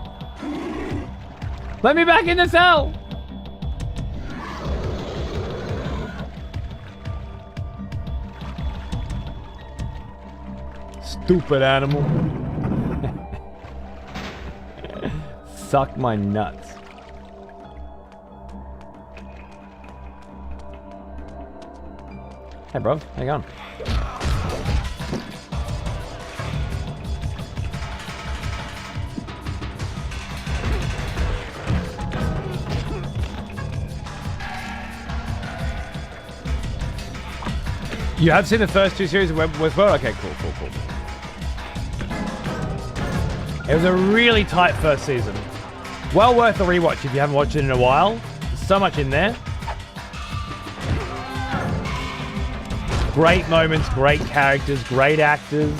Let me back in the cell! Stupid animal. Suck my nuts. Hey, bro. How you going? You have seen the first two series of Westworld? Okay, cool. It was a really tight first season. Well worth a rewatch if you haven't watched it in a while. There's so much in there. Great moments, great characters, great actors.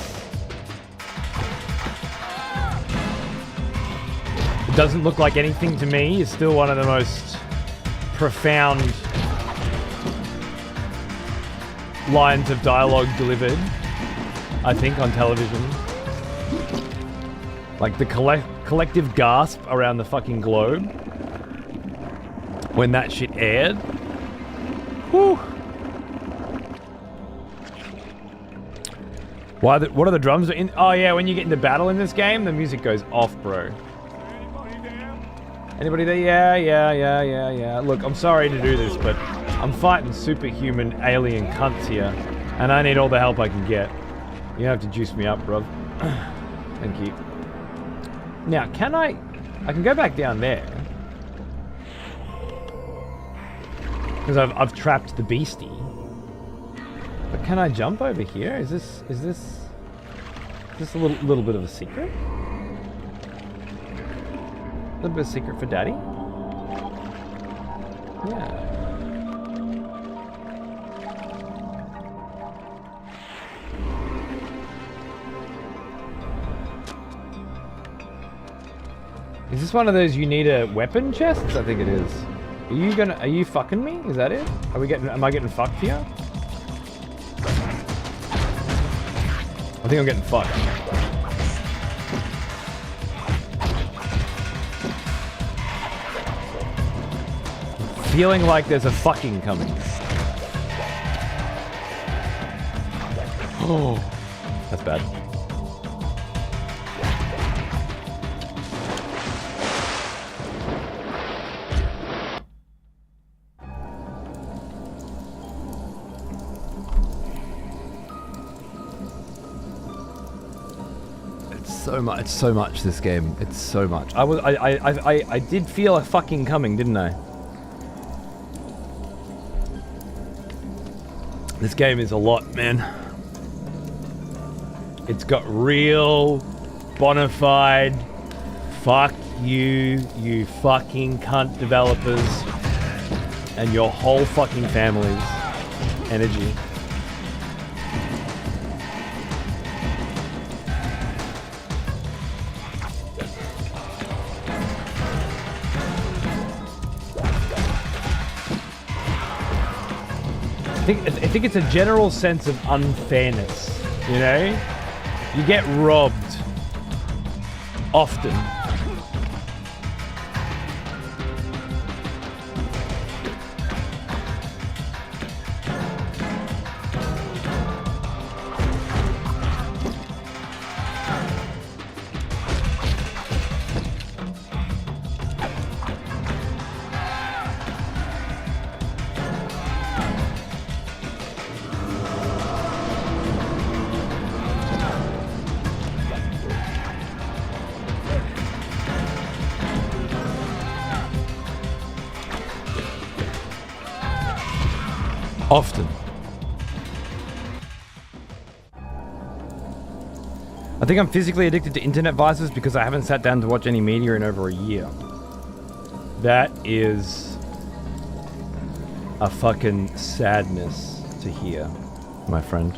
It doesn't look like anything to me. It's still one of the most profound lines of dialogue delivered, I think, on television. Like the collective gasp around the fucking globe when that shit aired. Whew. What are the drums in? Oh yeah, when you get into battle in this game, the music goes off, bro. Anybody there? Yeah. Look, I'm sorry to do this, but I'm fighting superhuman alien cunts here, and I need all the help I can get. You have to juice me up, bruv. Thank you. Now, I can go back down there. Because I've trapped the beastie. But can I jump over here? Is this a little bit of a secret? A little bit of secret for Daddy? Yeah. Is this one of those you need a weapon chests? I think it is. Are you fucking me? Is that it? Am I getting fucked here? I think I'm getting fucked. Feeling like there's a fucking coming. Oh, that's bad. It's so much this game. It's so much. I did feel a fucking coming, didn't I? This game is a lot, man. It's got real bona fide fuck you fucking cunt developers and your whole fucking family's energy. I think it's a general sense of unfairness, you know? You get robbed often. Often. I think I'm physically addicted to internet vices because I haven't sat down to watch any media in over a year. That is a fucking sadness to hear, my friend.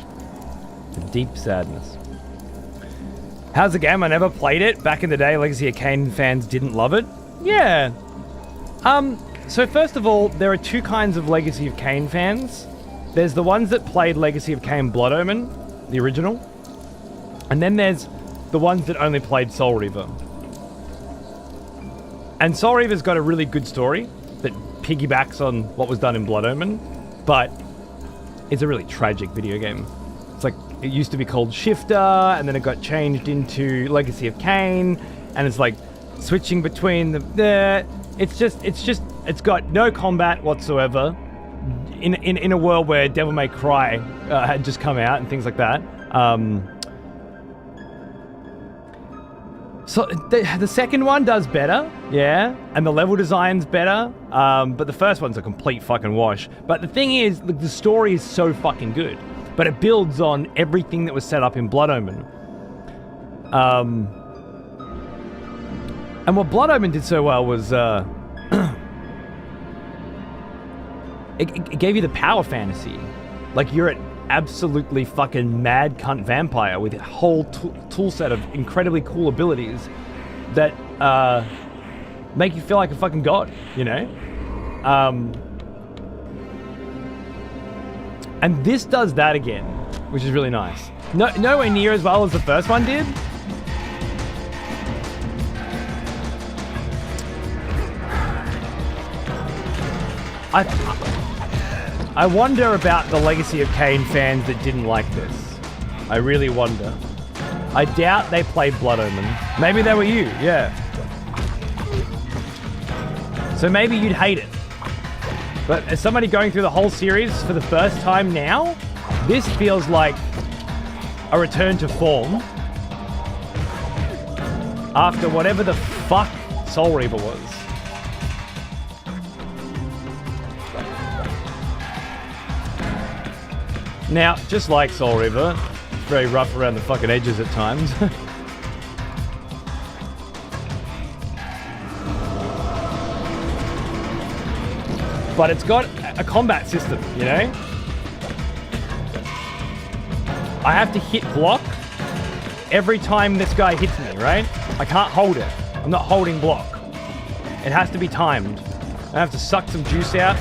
A deep sadness. How's the game? I never played it. Back in the day, Legacy of Kain fans didn't love it. Yeah. So first of all, there are two kinds of Legacy of Kain fans. There's the ones that played Legacy of Kain Blood Omen, the original. And then there's the ones that only played Soul Reaver. And Soul Reaver's got a really good story that piggybacks on what was done in Blood Omen, but it's a really tragic video game. It's like, it used to be called Shifter, and then it got changed into Legacy of Kain, and it's like switching between the it's got no combat whatsoever in a world where Devil May Cry had just come out and things like that. So the second one does better, yeah, and the level design's better, but the first one's a complete fucking wash. But the thing is, the story is so fucking good, but it builds on everything that was set up in Blood Omen. And what Blood Omen did so well was it gave you the power fantasy. Like, you're an absolutely fucking mad cunt vampire with a whole tool set of incredibly cool abilities that make you feel like a fucking god, you know? And this does that again, which is really nice. Nowhere near as well as the first one did. I wonder about the Legacy of Kain fans that didn't like this. I really wonder. I doubt they played Blood Omen. Maybe they were you, yeah. So maybe you'd hate it. But as somebody going through the whole series for the first time now, this feels like a return to form after whatever the fuck Soul Reaver was. Now, just like Soul Reaver, it's very rough around the fucking edges at times. But it's got a combat system, you know? I have to hit block every time this guy hits me, right? I can't hold it. I'm not holding block. It has to be timed. I have to suck some juice out.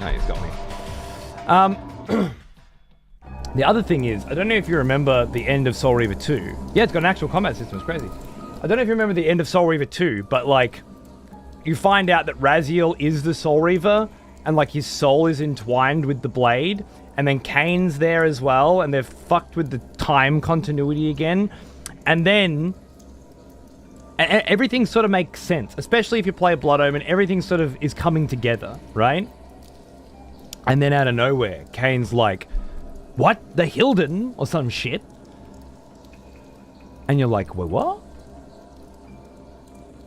No, he's got me. The other thing is, I don't know if you remember the end of Soul Reaver 2. Yeah, it's got an actual combat system, it's crazy. I don't know if you remember the end of Soul Reaver 2, but like, you find out that Raziel is the Soul Reaver, and like his soul is entwined with the blade, and then Kain's there as well, and they're fucked with the time continuity again, and then everything sort of makes sense, especially if you play Blood Omen, everything sort of is coming together, right? And then out of nowhere, Kain's like, what? The Hilden? Or some shit. And you're like, wait, what?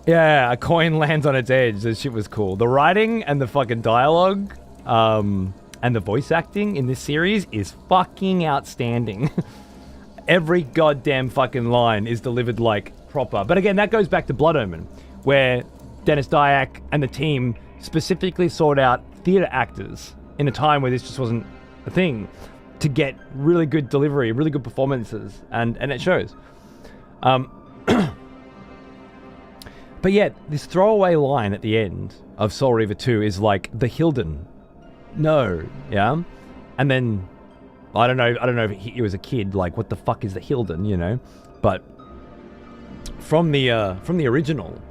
Yeah, a coin lands on its edge. This shit was cool. The writing and the fucking dialogue, and the voice acting in this series is fucking outstanding. Every goddamn fucking line is delivered like proper. But again, that goes back to Blood Omen, where Dennis Dyack and the team specifically sought out theater actors in a time where this just wasn't a thing, to get really good delivery, really good performances, and it shows. But yeah, this throwaway line at the end of Soul Reaver 2 is like, the Hilden. no, yeah? And then, I don't know if he was a kid, like, what the fuck is the Hilden, you know? But from the original,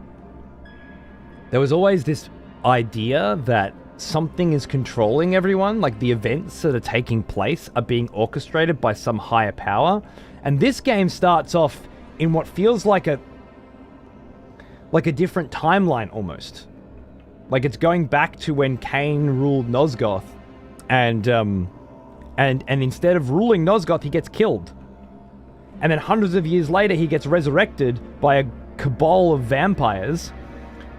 there was always this idea that something is controlling everyone, like the events that are taking place are being orchestrated by some higher power. And this game starts off in what feels like a different timeline almost. Like it's going back to when Kain ruled Nosgoth, and instead of ruling Nosgoth, he gets killed. And then hundreds of years later, he gets resurrected by a cabal of vampires.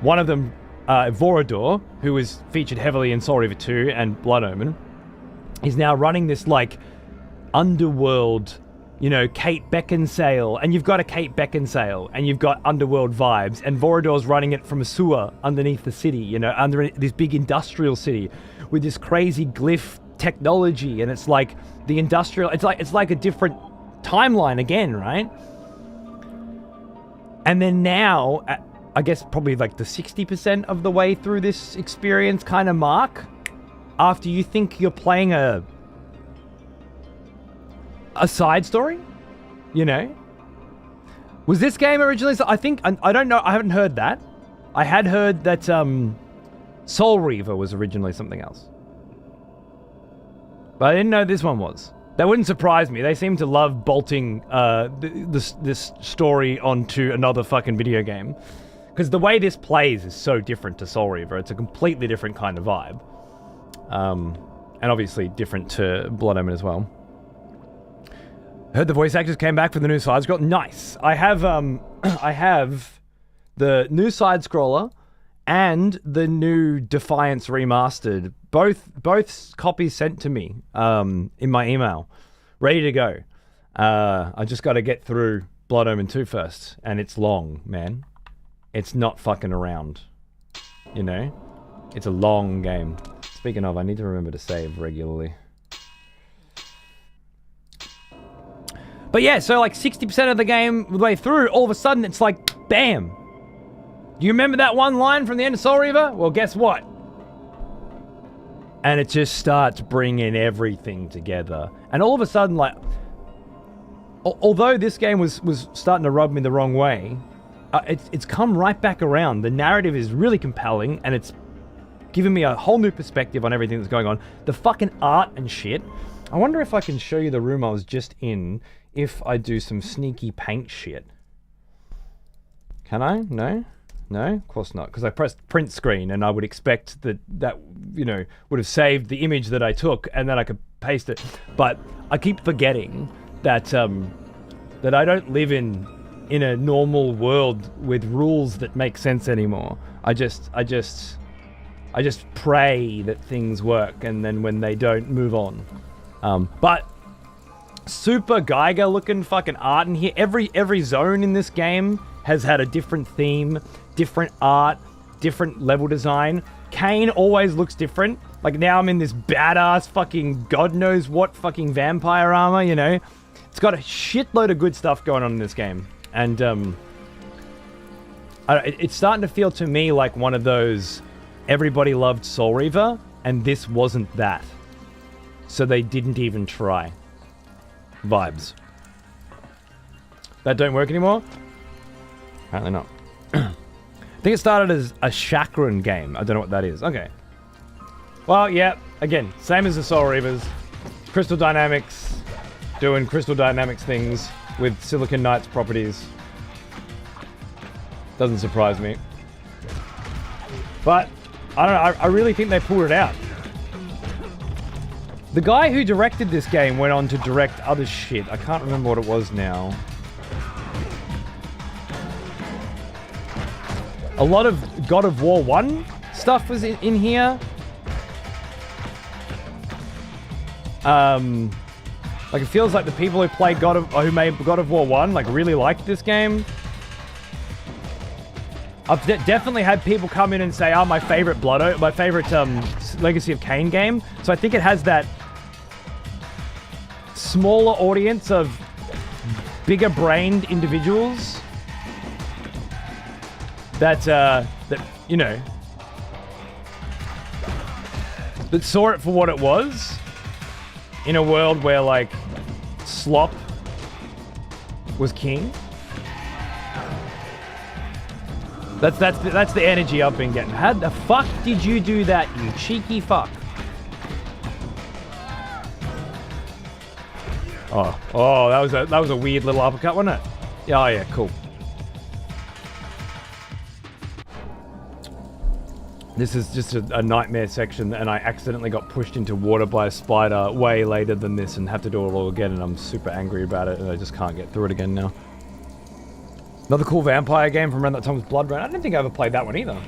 One of them, Vorador, who was featured heavily in Soul Reaver 2 and Blood Omen, is now running this, like, underworld, you know, Kate Beckinsale. And you've got a Kate Beckinsale, and you've got underworld vibes. And Vorador's running it from a sewer underneath the city, you know, under this big industrial city with this crazy glyph technology. And it's like the industrial... It's like a different timeline again, right? And then now... I guess probably like the 60% of the way through this experience kind of mark, after you think you're playing a side story, you know? Was this game originally... I think... I don't know. I haven't heard that. I had heard that Soul Reaver was originally something else. But I didn't know this one was. That wouldn't surprise me. They seem to love bolting this story onto another fucking video game. Because the way this plays is so different to Soul Reaver. It's a completely different kind of vibe. And obviously different to Blood Omen as well. Heard the voice actors came back for the new side-scroller. Nice. I have the new side-scroller and the new Defiance Remastered. Both copies sent to me in my email. Ready to go. I just got to get through Blood Omen 2 first. And it's long, man. It's not fucking around, you know? It's a long game. Speaking of, I need to remember to save regularly. But yeah, so like 60% of the game, the way through, all of a sudden it's like, bam! Do you remember that one line from the end of Soul Reaver? Well, guess what? And it just starts bringing everything together. And all of a sudden, like... Although this game was starting to rub me the wrong way... It's come right back around. The narrative is really compelling, and it's given me a whole new perspective on everything that's going on. The fucking art and shit. I wonder if I can show you the room I was just in if I do some sneaky paint shit. Can I? No? No? Of course not, because I pressed print screen, and I would expect that, you know, would have saved the image that I took, and then I could paste it. But I keep forgetting that, that I don't live in a normal world with rules that make sense anymore. I just pray that things work, and then when they don't, move on. But super Geiger looking fucking art in here. Every zone in this game has had a different theme, different art, different level design. Kain always looks different. Like now I'm in this badass fucking god knows what fucking vampire armor, you know? It's got a shitload of good stuff going on in this game. And it's starting to feel to me like one of those everybody loved Soul Reaver, and this wasn't that. So they didn't even try. Vibes. That don't work anymore? Apparently not. I think it started as a Chakran game. I don't know what that is. Okay. Well, yeah. Again, same as the Soul Reavers. Crystal Dynamics doing Crystal Dynamics things with Silicon Knights properties. Doesn't surprise me. But, I don't know, I really think they pulled it out. The guy who directed this game went on to direct other shit. I can't remember what it was now. A lot of God of War 1 stuff was in here. Like, it feels like the people who made God of War 1, like, really liked this game. I've definitely had people come in and say, oh, my favorite Legacy of Kain game. So I think it has that smaller audience of bigger-brained individuals that, you know, that saw it for what it was in a world where, like, slop was king. That's the energy I've been getting. How the fuck did you do that, you cheeky fuck? Oh, that was a weird little uppercut, wasn't it? Yeah, oh yeah, cool. This is just a nightmare section, and I accidentally got pushed into water by a spider way later than this and have to do it all again, and I'm super angry about it, and I just can't get through it again now. Another cool vampire game from around that time was Blood Rain. I don't think I ever played that one either.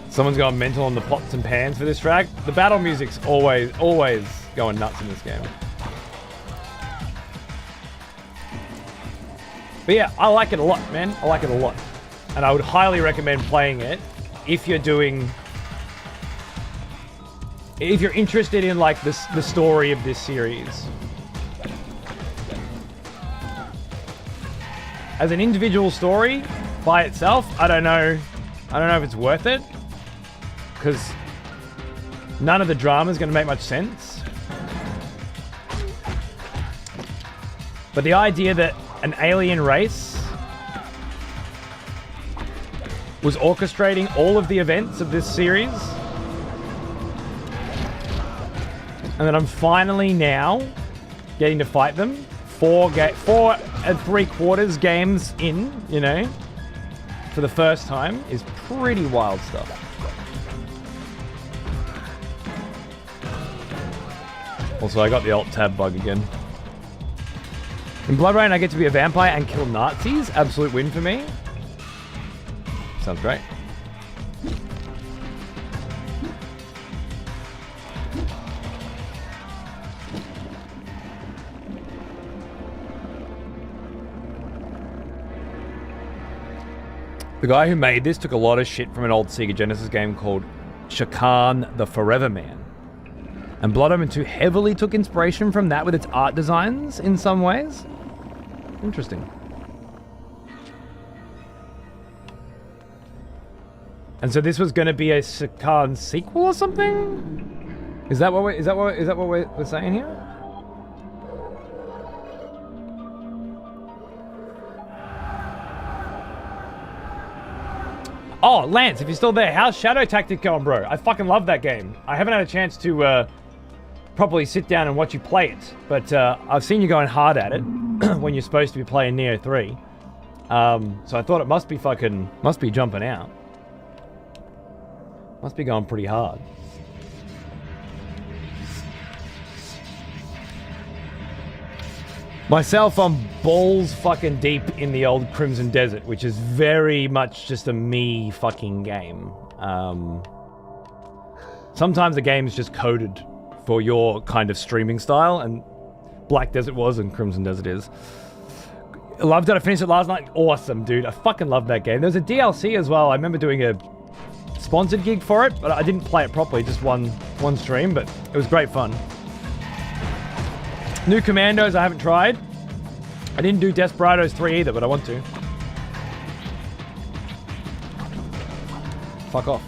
Someone's going mental on the pots and pans for this track. The battle music's always going nuts in this game. But yeah, I like it a lot, man. I like it a lot. And I would highly recommend playing it if you're interested in, like, the story of this series. As an individual story by itself, I don't know if it's worth it, because none of the drama is going to make much sense. But the idea that an alien race was orchestrating all of the events of this series, and that I'm finally now getting to fight them 4 3/4 games in, you know, for the first time, is pretty wild stuff. Also, I got the alt-tab bug again. In Blood Rain, I get to be a vampire and kill Nazis. Absolute win for me. Sounds great. The guy who made this took a lot of shit from an old Sega Genesis game called Shakan the Forever Man. And Blood Omen 2 heavily took inspiration from that with its art designs in some ways. Interesting. And so this was going to be a Shakan sequel or something? Is that what we're saying here? Oh, Lance, if you're still there, how's Shadow Tactic going, bro? I fucking love that game. I haven't had a chance to properly sit down and watch you play it, but I've seen you going hard at it when you're supposed to be playing Neo 3. So I thought it must be jumping out. Must be going pretty hard. Myself, I'm balls fucking deep in the old Crimson Desert, which is very much just a me fucking game. Sometimes the game is just coded for your kind of streaming style, and Black Desert was and Crimson Desert is. Loved it. I finished it last night. Awesome, dude. I fucking love that game. There's a DLC as well. I remember doing a sponsored gig for it, but I didn't play it properly, just one stream, but it was great fun. New Commandos I haven't tried. I didn't do Desperados 3 either, but I want to. Fuck off.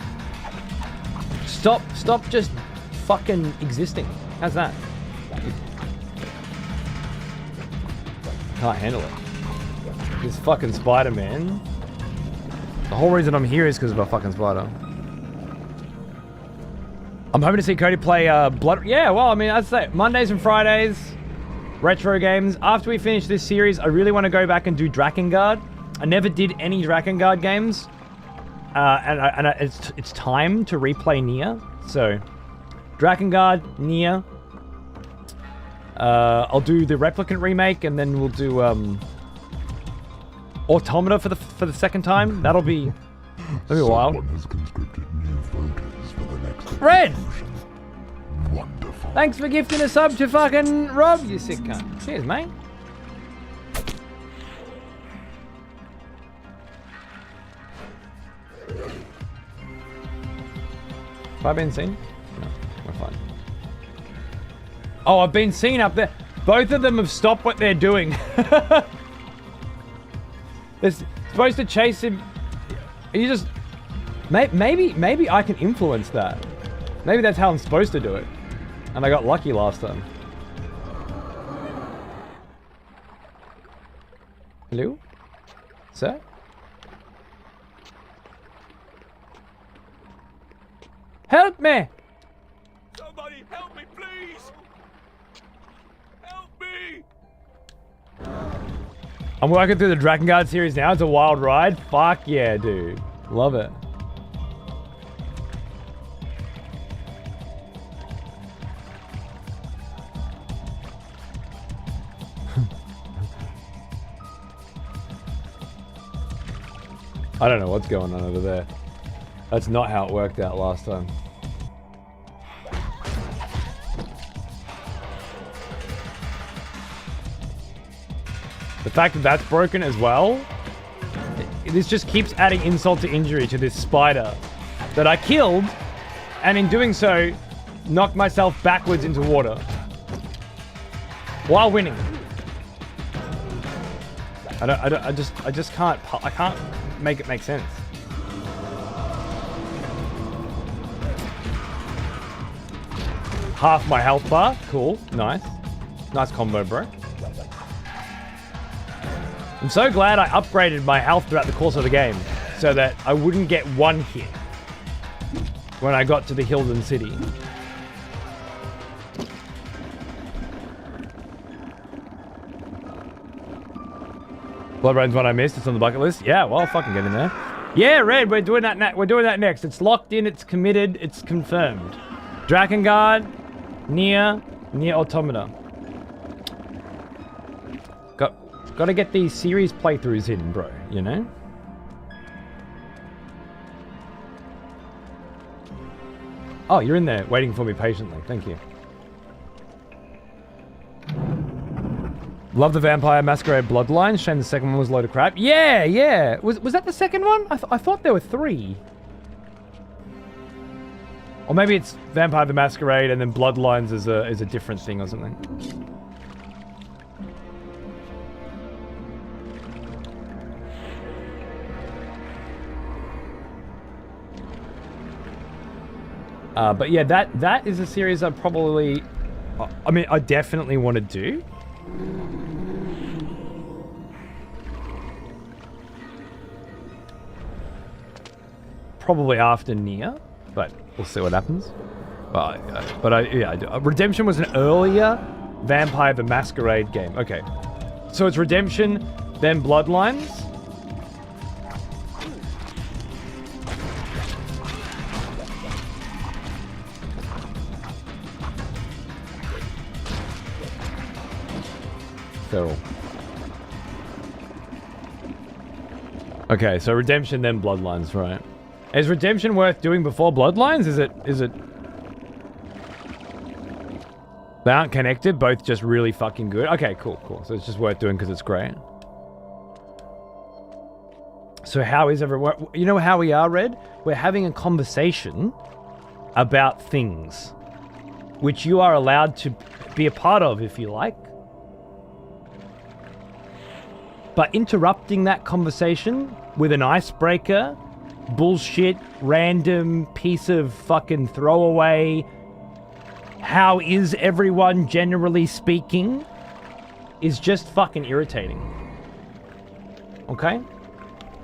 Stop just fucking existing. How's that? Can't handle it. This fucking Spider-Man. The whole reason I'm here is because of a fucking spider. I'm hoping to see Cody play Blood... Yeah, well, I mean, I'd say Mondays and Fridays, retro games. After we finish this series, I really want to go back and do Drakengard. I never did any Drakengard games. And it's time to replay Nier. So, Drakengard, Nier. I'll do the Replicant remake, and then we'll do Automata for the second time. That'll be wild. Someone has conscripted new voters for the next Red! revolution. Wonderful. Thanks for gifting a sub to fucking Rob, you sick cunt. Cheers, mate. Have I been seen? No, we're fine. Oh, I've been seen up there. Both of them have stopped what they're doing. They're supposed to chase him. You just... Maybe I can influence that. Maybe that's how I'm supposed to do it. And I got lucky last time. Hello? Sir? Help me! Somebody help me, please! Help me! I'm working through the Drakengard series now. It's a wild ride. Fuck yeah, dude. Love it. I don't know what's going on over there. That's not how it worked out last time. The fact that that's broken as well, this just keeps adding insult to injury to this spider that I killed, and in doing so, knocked myself backwards into water while winning. I just can't make it make sense. Half my health bar, cool, nice combo, bro. I'm so glad I upgraded my health throughout the course of the game so that I wouldn't get one hit when I got to the Hilden City. Bloodbrain's one I missed. It's on the bucket list. Yeah, well, I'll fucking get in there. Yeah, Red, we're doing that. We're doing that next. It's locked in. It's committed. It's confirmed. Drakengard, Nier Automata. Got to get these series playthroughs in, bro. You know. Oh, you're in there, waiting for me patiently. Thank you. Love the Vampire Masquerade Bloodlines. Shame the second one was a load of crap. Yeah. Was that the second one? I thought there were 3. Or maybe it's Vampire the Masquerade and then Bloodlines is a different thing or something. But yeah, that is a series I probably... I mean, I definitely want to do. Probably after Nier, but we'll see what happens. But Redemption was an earlier Vampire the Masquerade game. Okay, so it's Redemption, then Bloodlines. Feral. Okay, so Redemption, then Bloodlines, right? Is Redemption worth doing before Bloodlines? Is it... They aren't connected, both just really fucking good. Okay, cool. So it's just worth doing because it's great. So how is everyone... You know how we are, Red? We're having a conversation about things, which you are allowed to be a part of if you like. But interrupting that conversation with an icebreaker, bullshit, random piece of fucking throwaway, how is everyone generally speaking, is just fucking irritating. Okay?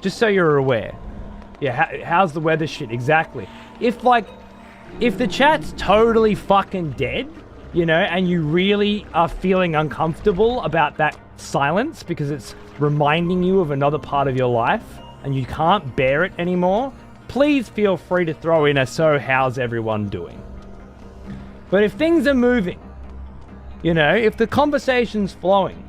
Just so you're aware. Yeah, how's the weather shit? Exactly. If the chat's totally fucking dead, you know, and you really are feeling uncomfortable about that silence because it's reminding you of another part of your life and you can't bear it anymore, please feel free to throw in a "so how's everyone doing?" But if things are moving, you know, if the conversation's flowing,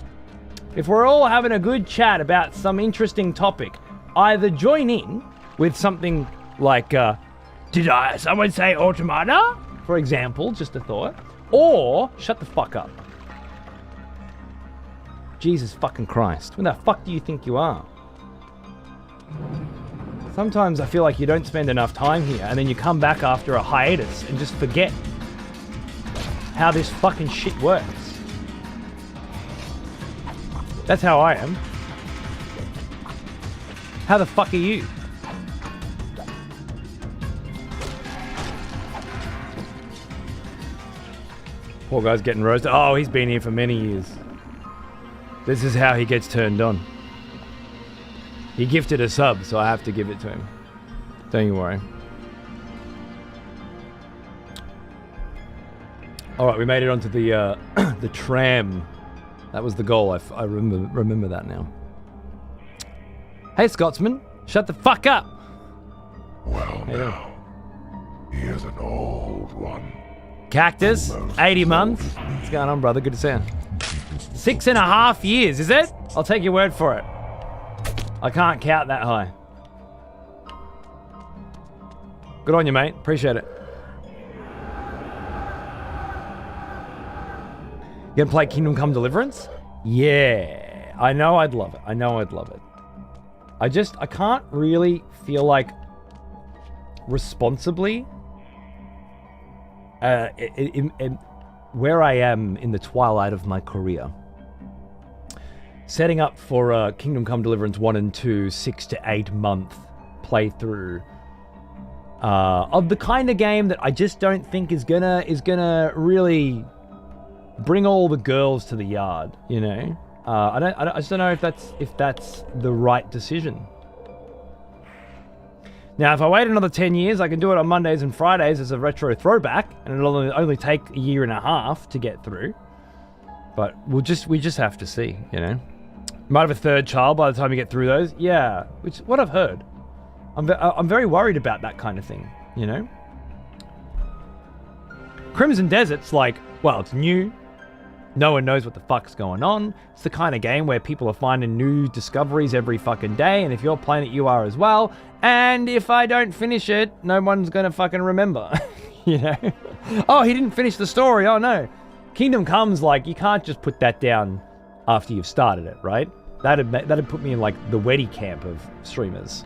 if we're all having a good chat about some interesting topic, either join in with something like, did someone say automata? For example, just a thought. Or shut the fuck up. Jesus fucking Christ. Who the fuck do you think you are? Sometimes I feel like you don't spend enough time here and then you come back after a hiatus and just forget how this fucking shit works. That's how I am. How the fuck are you? Poor guy's getting roasted. Oh, he's been here for many years. This is how he gets turned on. He gifted a sub, so I have to give it to him. Don't you worry. Alright, we made it onto the the tram. That was the goal. I remember that now. Hey, Scotsman. Shut the fuck up! Well, now, he is an old one. Cactus, 80 months. What's going on, brother? Good to see you. 6.5 years, is it? I'll take your word for it. I can't count that high. Good on you, mate. Appreciate it. You gonna play Kingdom Come Deliverance? Yeah. I know I'd love it. I know I'd love it. I can't really feel like responsibly where I am in the twilight of my career. Setting up for Kingdom Come Deliverance 1 and 2 6 to 8 month playthrough of the kind of game that I just don't think is gonna really bring all the girls to the yard, you know. I just don't know if that's the right decision. Now, if I wait another 10 years, I can do it on Mondays and Fridays as a retro throwback, and it'll only take a year and a half to get through. But we just have to see, you know. Might have a third child by the time you get through those. Yeah, which is what I've heard. I'm very worried about that kind of thing, you know. Crimson Desert's like, well, it's new. No one knows what the fuck's going on. It's the kind of game where people are finding new discoveries every fucking day, and if you're playing it, you are as well. And if I don't finish it, no one's gonna fucking remember. You know? Oh, he didn't finish the story. Oh no. Kingdom Come's like, you can't just put that down after you've started it, right? That'd put me in like the Weddy camp of streamers.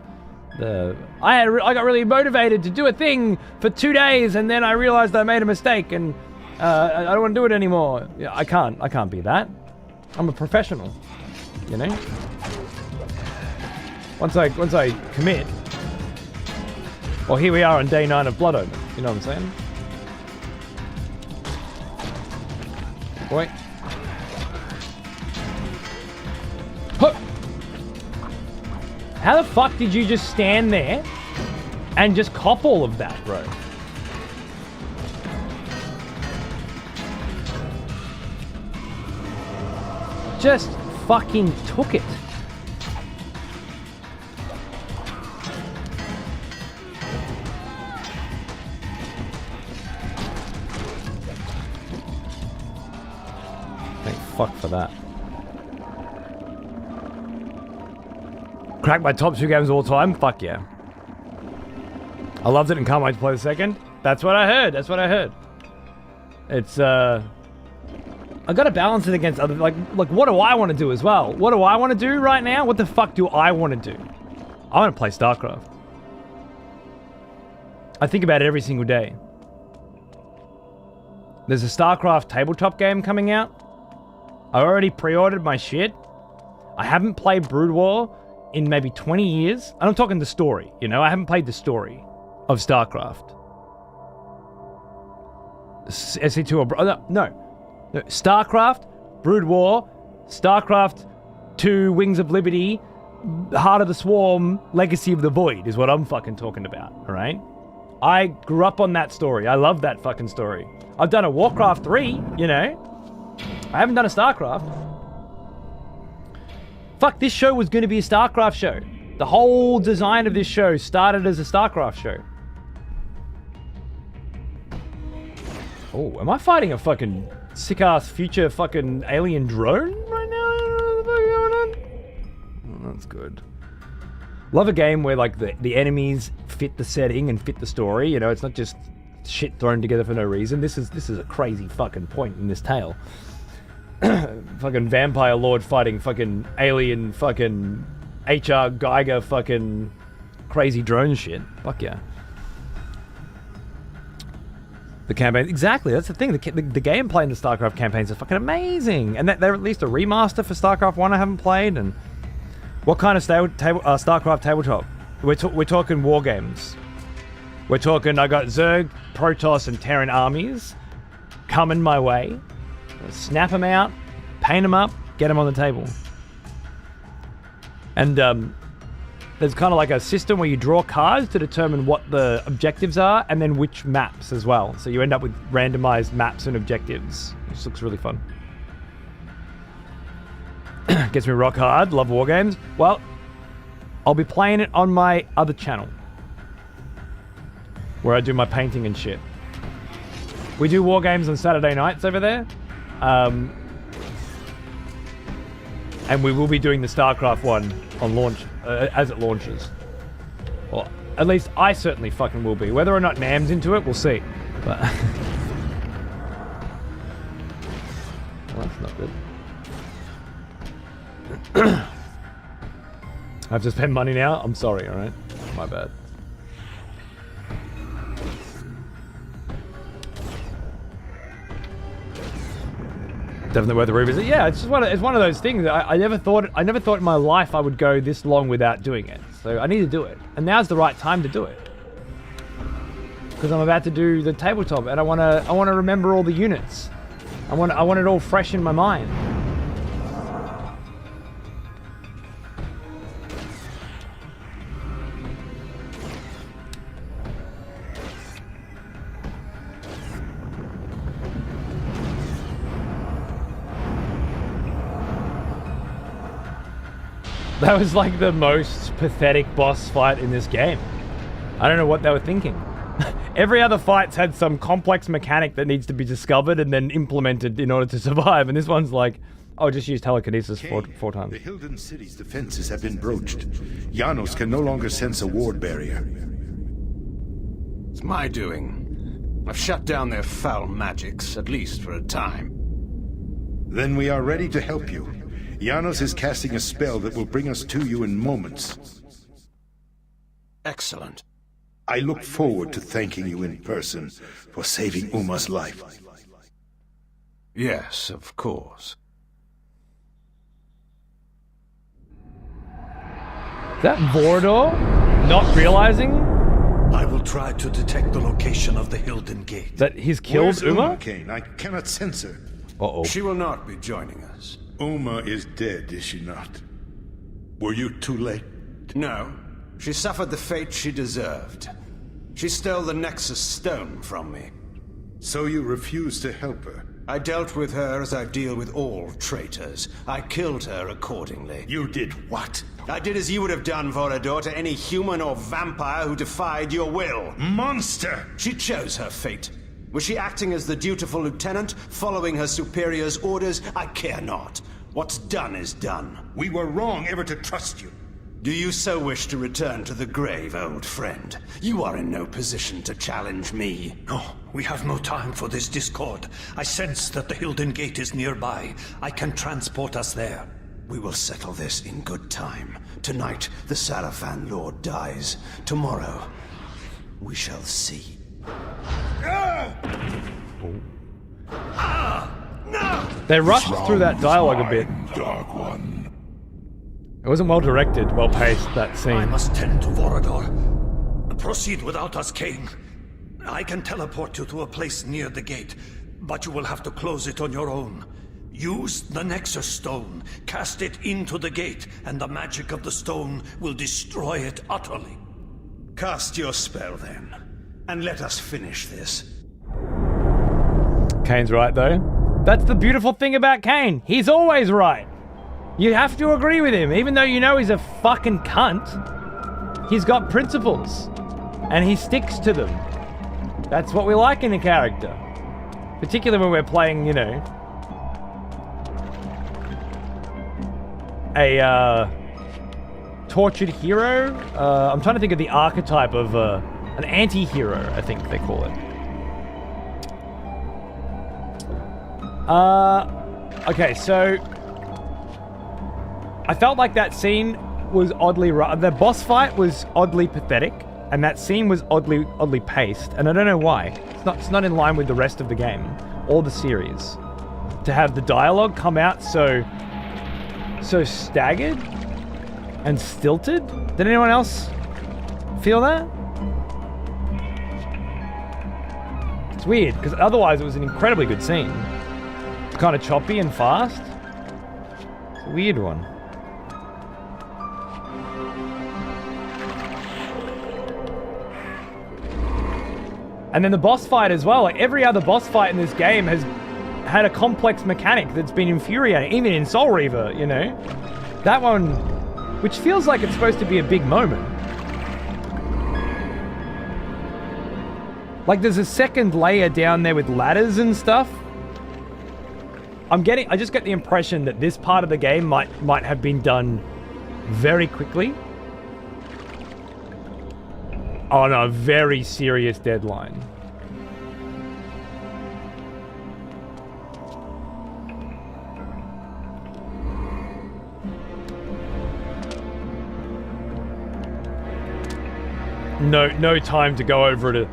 I got really motivated to do a thing for 2 days, and then I realized I made a mistake, and I don't want to do it anymore. Yeah, I can't be that. I'm a professional, you know. Once I commit. Well, here we are on day 9 of Blood Omen. You know what I'm saying? Boy. Huh. How the fuck did you just stand there and just cop all of that, bro? Just fucking took it. Thank fuck for that. Crack my top 2 games of all time? Fuck yeah. I loved it and can't wait to play the second. That's what I heard. That's what I heard. It's I gotta balance it against other, like what do I want to do as well? What do I want to do right now? What the fuck do I want to do? I want to play StarCraft. I think about it every single day. There's a StarCraft tabletop game coming out. I already pre-ordered my shit. I haven't played Brood War in maybe 20 years. And I'm talking the story, you know? I haven't played the story of StarCraft. SC2 or... No. StarCraft, Brood War, StarCraft 2, Wings of Liberty, Heart of the Swarm, Legacy of the Void is what I'm fucking talking about, alright? I grew up on that story. I love that fucking story. I've done a Warcraft 3, you know? I haven't done a StarCraft. Fuck, this show was going to be a StarCraft show. The whole design of this show started as a StarCraft show. Oh, am I fighting a fucking sick-ass future fucking alien drone right now? What the fuck is going on? Oh, that's good. Love a game where like the enemies fit the setting and fit the story. You know, it's not just shit thrown together for no reason. This is a crazy fucking point in this tale. Fucking vampire lord fighting fucking alien fucking HR Geiger fucking crazy drone shit. Fuck yeah. The campaign, exactly. That's the thing. The gameplay in the StarCraft campaigns are fucking amazing, and they're at least a remaster for StarCraft 1 I haven't played. And what kind of StarCraft tabletop? We're talking war games. We're talking. I got Zerg, Protoss, and Terran armies coming my way. Snap them out, paint them up, get them on the table. And there's kind of like a system where you draw cards to determine what the objectives are, and then which maps as well. So you end up with randomized maps and objectives, which looks really fun. Gets me rock hard. Love war games. Well, I'll be playing it on my other channel, where I do my painting and shit. We do war games on Saturday nights over there. And we will be doing the StarCraft one on launch, as it launches. Well, at least I certainly fucking will be. Whether or not Nam's into it, we'll see. But well, that's not good. I have to spend money now? I'm sorry, alright? My bad. Definitely worth a revisit. Yeah, it's just one of those things that I never thought in my life I would go this long without doing it. So I need to do it, and now's the right time to do it because I'm about to do the tabletop, and I want to remember all the units. I want it all fresh in my mind. That was like the most pathetic boss fight in this game. I don't know what they were thinking. Every other fight's had some complex mechanic that needs to be discovered and then implemented in order to survive, and this one's like, oh, just use telekinesis Kain, four times. The Hilden city's defenses have been broached. Janos can no longer sense a ward barrier. It's my doing. I've shut down their foul magics, at least for a time. Then we are ready to help you. Janos is casting a spell that will bring us to you in moments. Excellent. I look forward to thanking you in person for saving Uma's life. Yes, of course. That Vordor not realizing I will try to detect the location of the Hilden Gate. that he's killed Where's Uma? Kain? I cannot sense her. Uh-oh. She will not be joining us. Uma is dead, is she not? Were you too late? No. She suffered the fate she deserved. She stole the Nexus Stone from me. So you refused to help her? I dealt with her as I deal with all traitors. I killed her accordingly. You did what? I did as you would have done, Vorador, to any human or vampire who defied your will. Monster! She chose her fate. Was she acting as the dutiful lieutenant, following her superior's orders? I care not. What's done is done. We were wrong ever to trust you. Do you so wish to return to the grave, old friend? You are in no position to challenge me. No, we have no time for this discord. I sense that the Hilden Gate is nearby. I can transport us there. We will settle this in good time. Tonight, the Sarafan Lord dies. Tomorrow, we shall see. They rushed through that dialogue a bit. Dark One. It wasn't well directed, well paced, that I scene. must tend to Vorador. Proceed without us, Kain. I can teleport you to a place near the gate, but you will have to close it on your own. Use the Nexus Stone, cast it into the gate, and the magic of the stone will destroy it utterly. Cast your spell, then, and let us finish this. Kane's right, though. That's the beautiful thing about Kain. He's always right. You have to agree with him, even though you know he's a fucking cunt. He's got principles, and he sticks to them. That's what we like in a character. Particularly when we're playing, you know, a tortured hero. I'm trying to think of the archetype of an anti-hero, I think they call it. Okay, so I felt like that scene was oddly the boss fight was oddly pathetic and that scene was oddly paced, and I don't know why. It's not in line with the rest of the game or the series. To have the dialogue come out so staggered and stilted. Did anyone else feel that? It's weird, because otherwise it was an incredibly good scene. It's kind of choppy and fast. It's a weird one. And then the boss fight as well. Like every other boss fight in this game has had a complex mechanic that's been infuriating, even in Soul Reaver, you know? That one, which feels like it's supposed to be a big moment. Like there's a second layer down there with ladders and stuff. I just get the impression that this part of the game might have been done very quickly on a very serious deadline. No time to go over it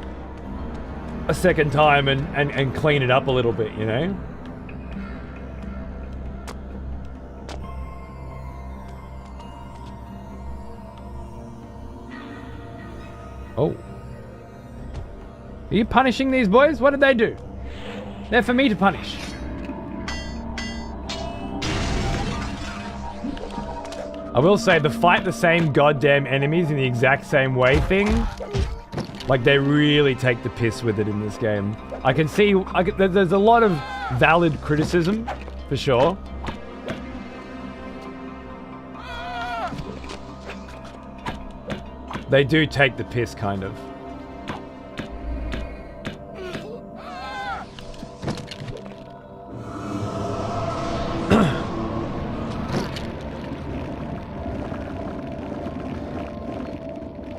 a second time and clean it up a little bit, you know? Oh. Are you punishing these boys? What did they do? They're for me to punish. I will say the fight the same goddamn enemies in the exact same way thing, like they really take the piss with it in this game. I can see there's a lot of valid criticism, for sure. They do take the piss, kind of.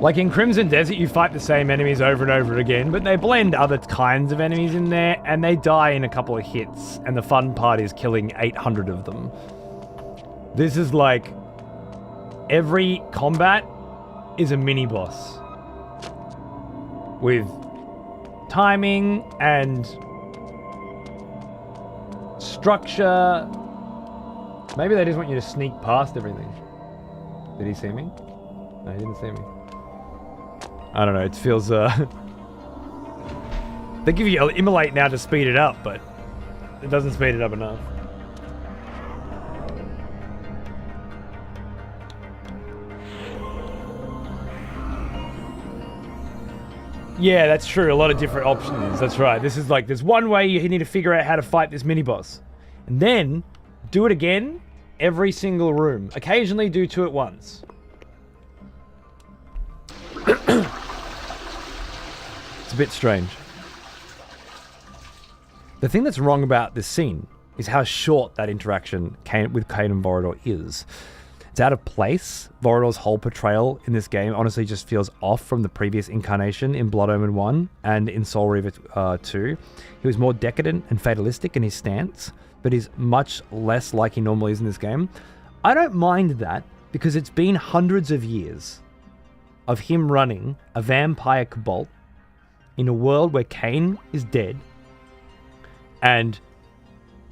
Like in Crimson Desert, you fight the same enemies over and over again, but they blend other kinds of enemies in there, and they die in a couple of hits, and the fun part is killing 800 of them. This is like, every combat is a mini-boss. With timing and structure. Maybe they just want you to sneak past everything. Did he see me? No, he didn't see me. I don't know, it feels, they give you Immolate now to speed it up, but it doesn't speed it up enough. Yeah, that's true, a lot of different options, that's right. This is like, there's one way you need to figure out how to fight this mini-boss. And then, do it again, every single room. Occasionally do two at once. It's a bit strange. The thing that's wrong about this scene is how short that interaction with Kain and Vorador is. It's out of place. Vorador's whole portrayal in this game honestly just feels off from the previous incarnation in Blood Omen 1 and in Soul Reaver 2. He was more decadent and fatalistic in his stance, but he's much less like he normally is in this game. I don't mind that because it's been hundreds of years of him running a vampire cabal in a world where Kain is dead and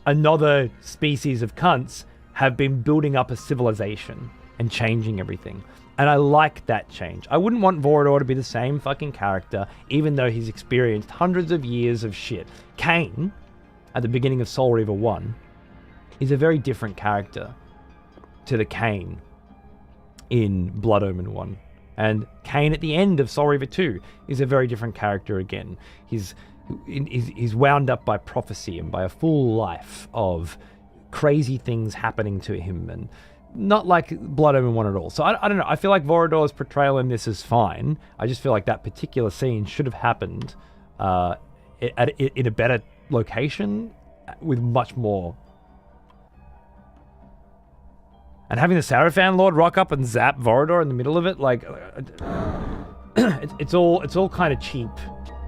another species of cunts have been building up a civilization and changing everything. And I like that change. I wouldn't want Vorador to be the same fucking character, even though he's experienced hundreds of years of shit. Kain, at the beginning of Soul Reaver 1, is a very different character to the Kain in Blood Omen 1. And Kain at the end of Soul Reaver 2 is a very different character again. He's wound up by prophecy and by a full life of crazy things happening to him, and not like Blood Omen 1 at all. So I don't know. I feel like Vorador's portrayal in this is fine. I just feel like that particular scene should have happened in a better location with much more. And having the Sarafan Lord rock up and zap Vorador in the middle of it, like, it's all kind of cheap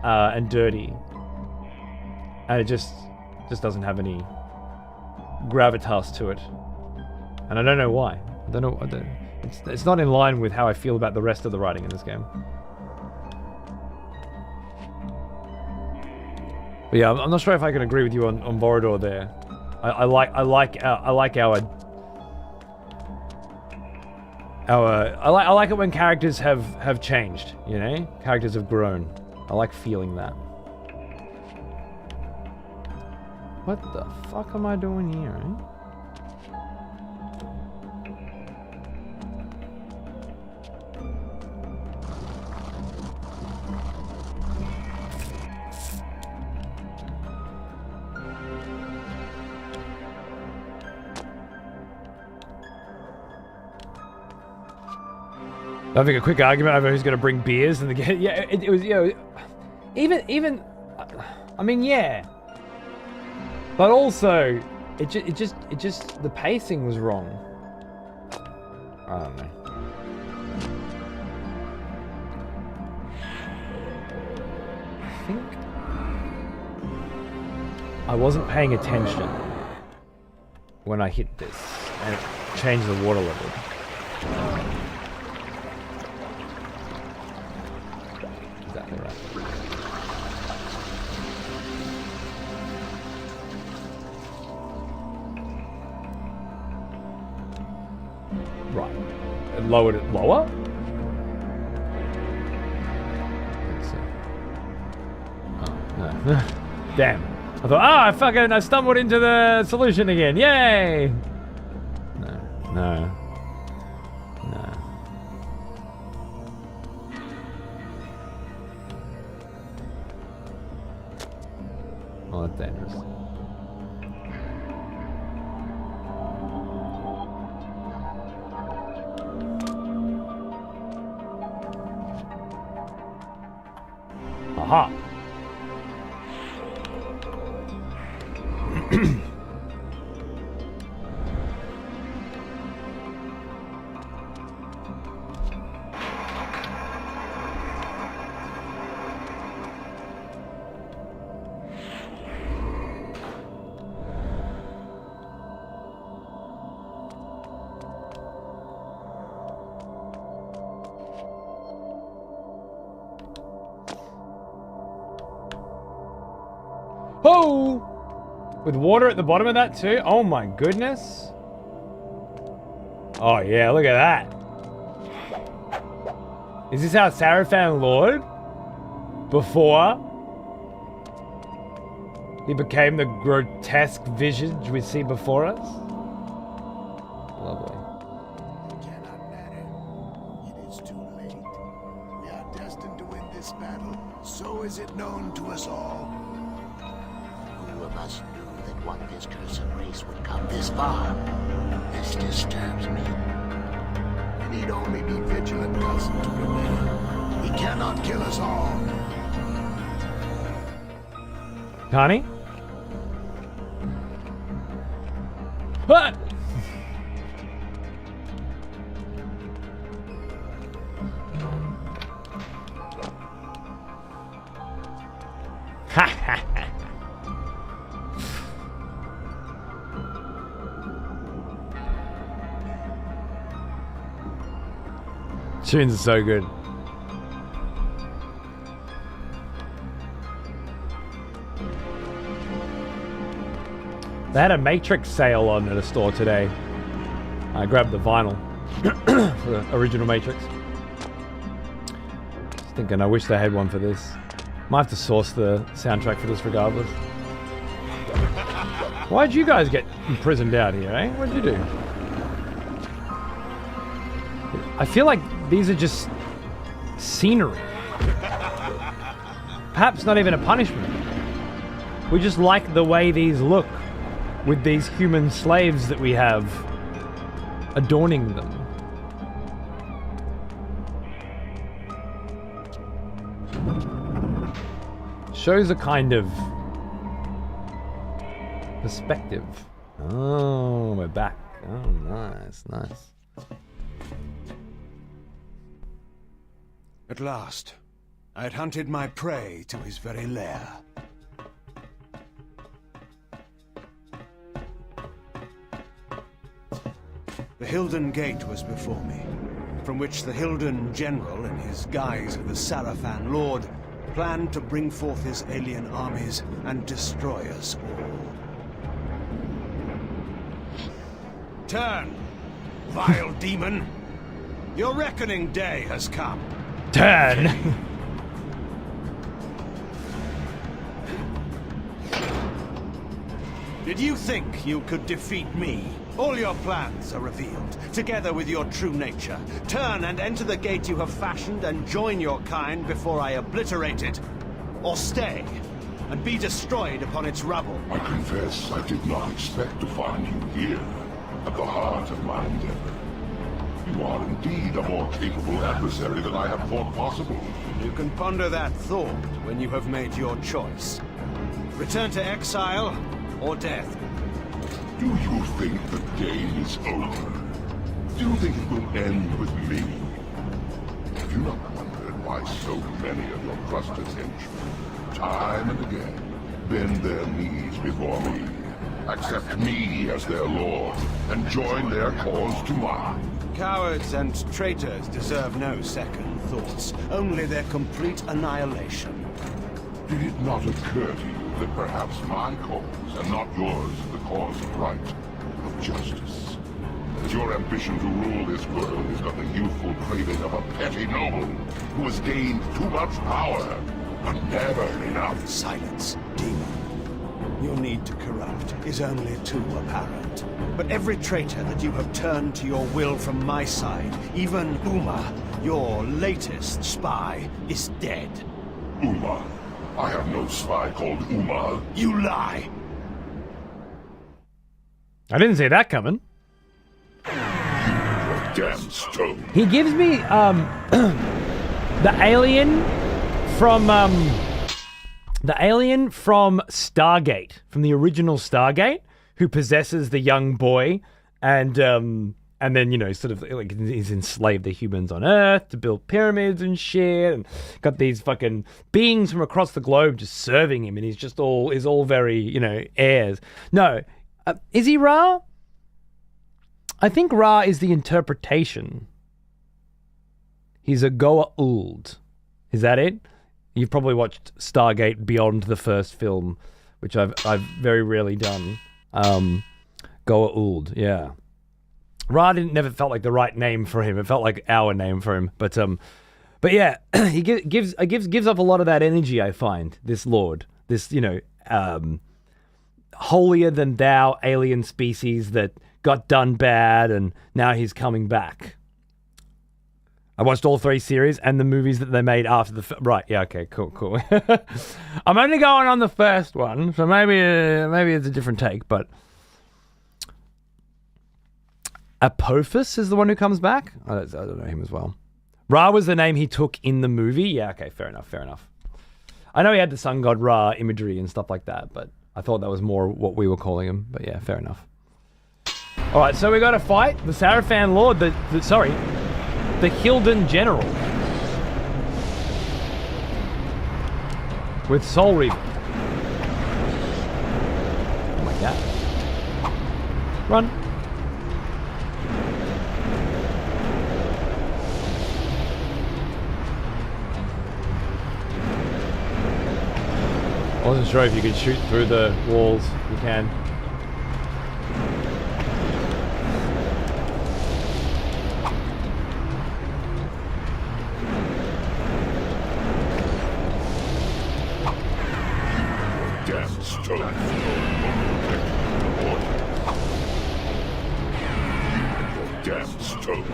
and dirty, and it just doesn't have any gravitas to it, and I don't know why. It's not in line with how I feel about the rest of the writing in this game. But yeah, I'm not sure if I can agree with you on Vorador there. I like it when characters have changed, you know? Characters have grown. I like feeling that. What the fuck am I doing here, eh? Having a quick argument over who's going to bring beers in the game. Yeah, it was, you know, even, I mean, yeah. But also, it just, the pacing was wrong. I don't know. I think I wasn't paying attention when I hit this and it changed the water level. Exactly right. Right. It lowered it lower? Let's see. Oh, no. Damn. I thought, I stumbled into the solution again. Yay! No. Oh, that's dangerous. Aha! Oh! With water at the bottom of that too? Oh my goodness. Oh yeah, look at that. Is this our Sarafan Lord? Before he became the grotesque visage we see before us? Lovely. It cannot matter. It is too late. We are destined to win this battle. So is it known to us all. Who of us knew that one this cursed race would come this far? This disturbs me. We need only be vigilant, cousin, to prevail. He cannot kill us all. Connie? What? Ha ha ha. Tunes are so good. They had a Matrix sale on at a store today. I grabbed the vinyl for the original Matrix. Just thinking, I wish they had one for this. Might have to source the soundtrack for this regardless. Why'd you guys get imprisoned out here, eh? What'd you do? I feel like these are just scenery. Perhaps not even a punishment. We just like the way these look with these human slaves that we have adorning them. Shows a kind of perspective. Oh, we're back. Oh, nice, nice. At last, I had hunted my prey to his very lair. The Hilden Gate was before me, from which the Hilden General, in his guise of the Sarafan Lord, planned to bring forth his alien armies and destroy us all. Turn, vile demon! Your reckoning day has come. Turn! Did you think you could defeat me? All your plans are revealed, together with your true nature. Turn and enter the gate you have fashioned and join your kind before I obliterate it. Or stay, and be destroyed upon its rubble. I confess I did not expect to find you here, at the heart of my endeavor. You are indeed a more capable adversary than I have thought possible. You can ponder that thought when you have made your choice. Return to exile, or death. Do you think the game is over? Do you think it will end with me? Have you not wondered why so many of your trusted henchmen, time and again, bend their knees before me, accept me as their lord, and join their cause to mine? Cowards and traitors deserve no second thoughts, only their complete annihilation. Did it not occur to you that perhaps my cause, and not yours, is the cause of right, of justice? That your ambition to rule this world is but the youthful craving of a petty noble who has gained too much power, but never enough. Silence, demon. Your need to corrupt is only too apparent. But every traitor that you have turned to your will from my side, even Uma, your latest spy, is dead. Uma? I have no spy called Uma. You lie! I didn't see that coming. Damn stone. He gives me the alien from Stargate, from the original Stargate, who possesses the young boy and then, you know, sort of like he's enslaved the humans on Earth to build pyramids and shit, and got these fucking beings from across the globe just serving him, and he's just all very, you know, heirs. No, is he Ra? I think Ra is the interpretation. He's a Goa'uld. Is that it? You've probably watched Stargate beyond the first film, which I've very rarely done. Goa'uld, yeah. Ra never felt like the right name for him. It felt like our name for him. But yeah, he gives up a lot of that energy. I find this Lord, this, you know, holier than thou alien species that got done bad, and now he's coming back. I watched all 3 series and the movies that they made after the... Right, yeah, okay, cool. I'm only going on the first one, so maybe it's a different take, but... Apophis is the one who comes back? I don't know him as well. Ra was the name he took in the movie? Yeah, okay, fair enough. I know he had the sun god Ra imagery and stuff like that, but I thought that was more what we were calling him, but yeah, fair enough. Alright, so we got to fight the Sarafan Lord, the Hilden General. With Soul Reaver. Oh my god. Run. I wasn't sure if you could shoot through the walls. You can. Damn stone. Damn stone.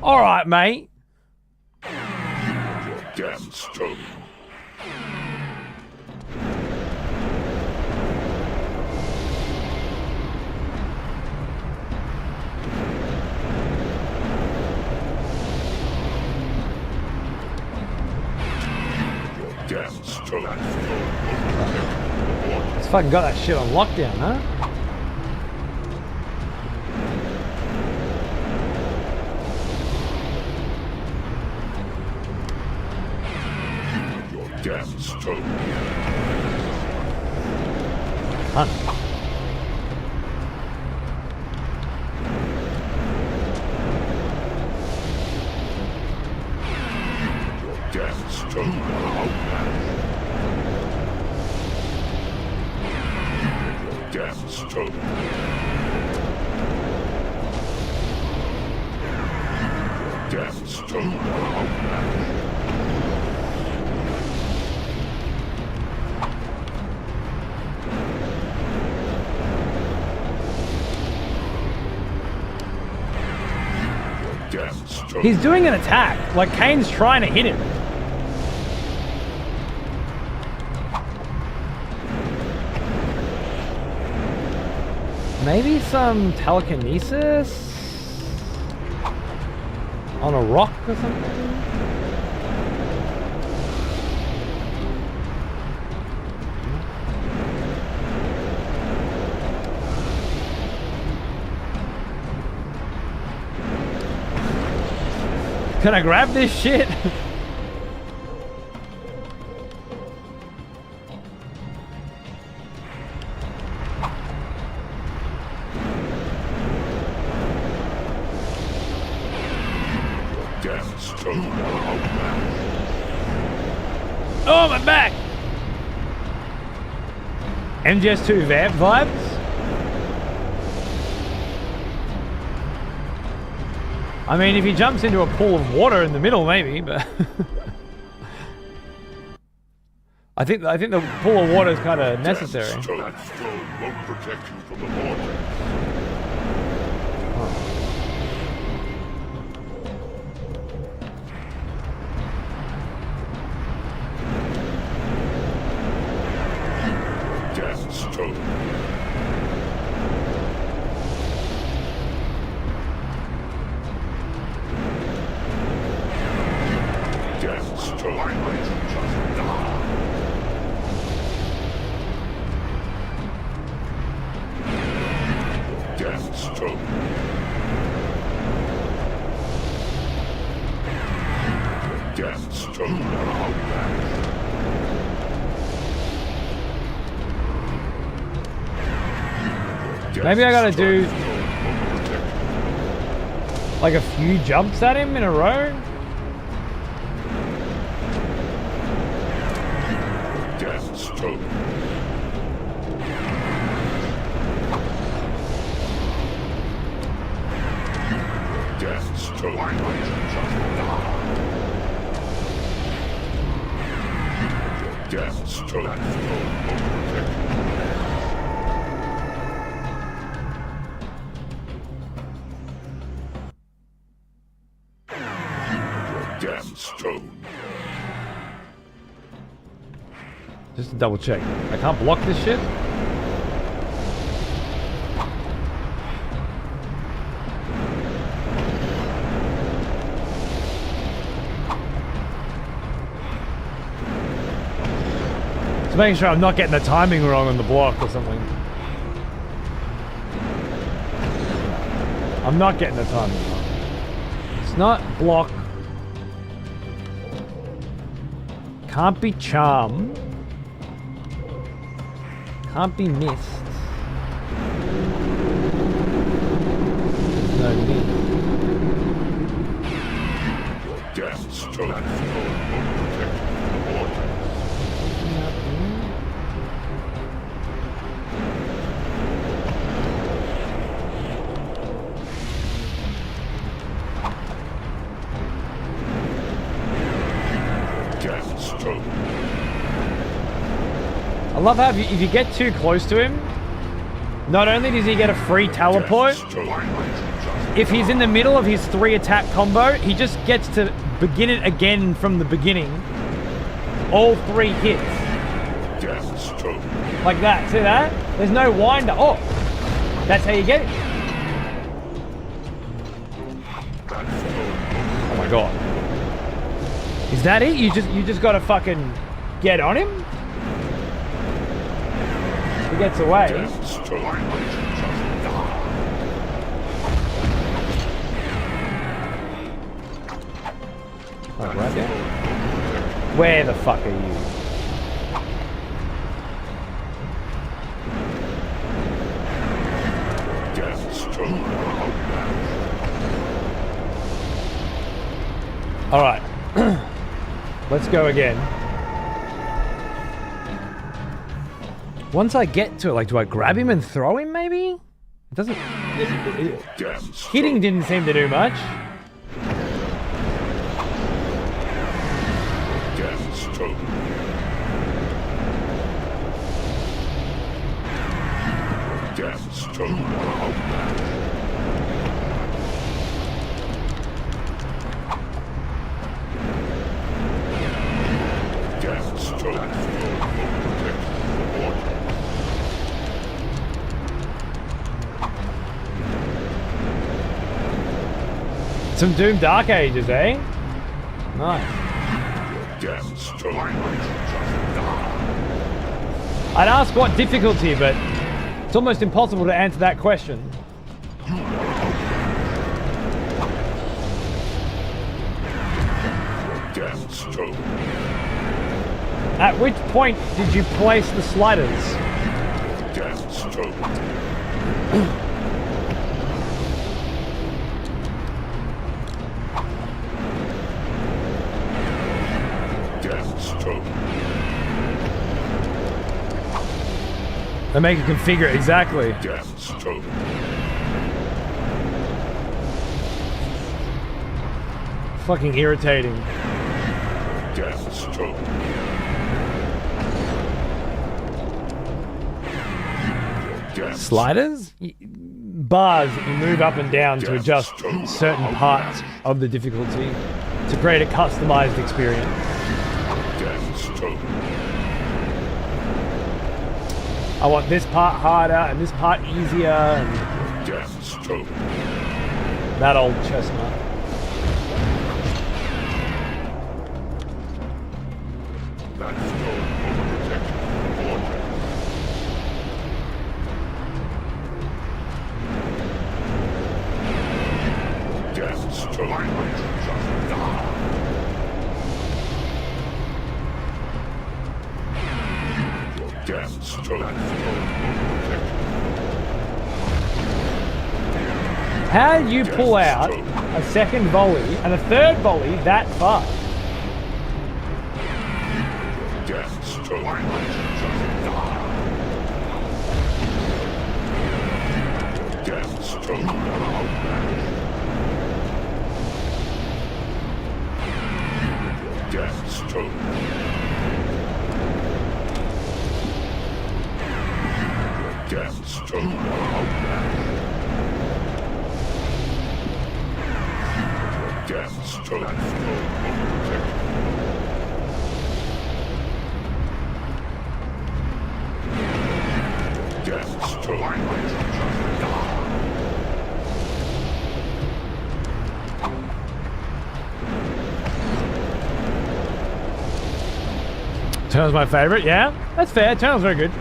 All right, mate. Damn stone. fucking got that shit on lockdown, huh? Your damn stone. Huh. Damn stone. Damn stone. Damn stone. Damn stone. He's doing an attack. Like Kain's trying to hit him. Maybe some telekinesis on a rock or something? Can I grab this shit? Damn stone. Oh, my back! MGS2 vamp vibes? I mean, if he jumps into a pool of water in the middle, maybe, but... I think the pool of water is kind of necessary. That stone won't protect you from the vortex. Damn stone. Damn stone. Why might you just die? Damn stone. Damn stone. Maybe I gotta do like a few jumps at him in a row? Damn stone. Damn stone. Why might you just die? Damn stone. That stone won't protect you. Damn stone. Just to double check. I can't block this shit? Just making sure I'm not getting the timing wrong on the block or something. I'm not getting the timing wrong. It's not block. Can't be charm. Can't be missed. No miss. Damn stone. That stone won't protect you from the vortex. Damn stone. I love how if you get too close to him, not only does he get a free teleport, if he's in the middle of his 3 attack combo, he just gets to begin it again from the beginning. All 3 hits. Damn stone. Like that. See that? There's no winder. Oh! That's how you get it. Oh my god. Is that it? You just gotta fucking get on him? gets away. Oh, right there. Where the fuck are you? All right. Let's go again. Once I get to it, like, do I grab him and throw him, maybe? It doesn't... Hitting didn't seem to do much. Some Doom Dark Ages, eh? Nice. I'd ask what difficulty, but it's almost impossible to answer that question. At which point did you place the sliders? They make you configure it exactly. Fucking irritating. Sliders? Bars that you move up and down to adjust certain parts of the difficulty to create a customized experience. I want this part harder and this part easier. And that old chestnut. How do you pull out a second volley and a third volley that far? Tunnel's my favorite, yeah? That's fair, Tunnel's very good.